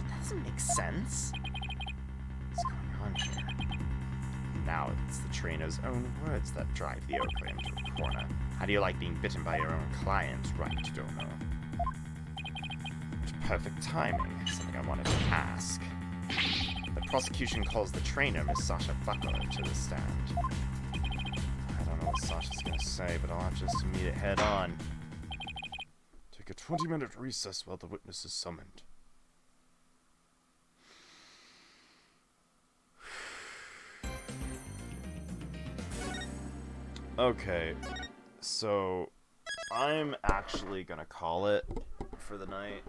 That doesn't make sense. What's going on here? Now it's the trainer's own words that drive the Oakley into a corner. How do you like being bitten by your own client, right, Domo? Perfect timing. Something I wanted to ask. The prosecution calls the trainer, Miss Sasha Buckler, to the stand. I don't know what Sasha's gonna say, but I'll have just to meet it head on. Take a 20-minute recess while the witness is summoned. Okay, so I'm actually gonna call it for the night.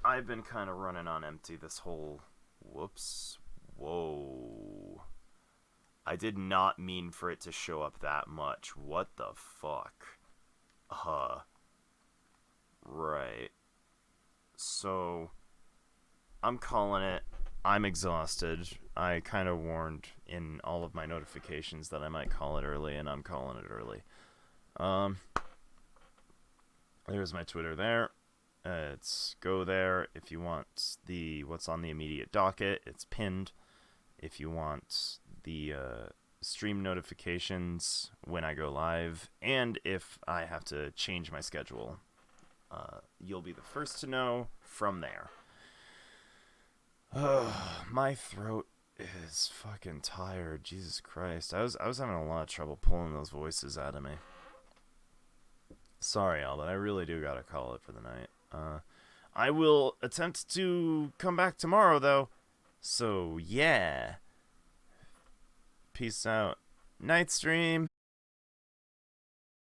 I've been kind of running on empty this whole... Whoops. Whoa. I did not mean for it to show up that much. What the fuck? Right. So, I'm calling it. I'm exhausted. I kind of warned in all of my notifications that I might call it early, and I'm calling it early. There's my Twitter there. It's go there if you want the what's on the immediate docket. It's pinned. If you want the stream notifications when I go live, and if I have to change my schedule, you'll be the first to know from there. My throat is fucking tired. Jesus Christ. I was having a lot of trouble pulling those voices out of me. Sorry, y'all, but I really do gotta call it for the night. I will attempt to come back tomorrow, though. So, yeah. Peace out. Night stream.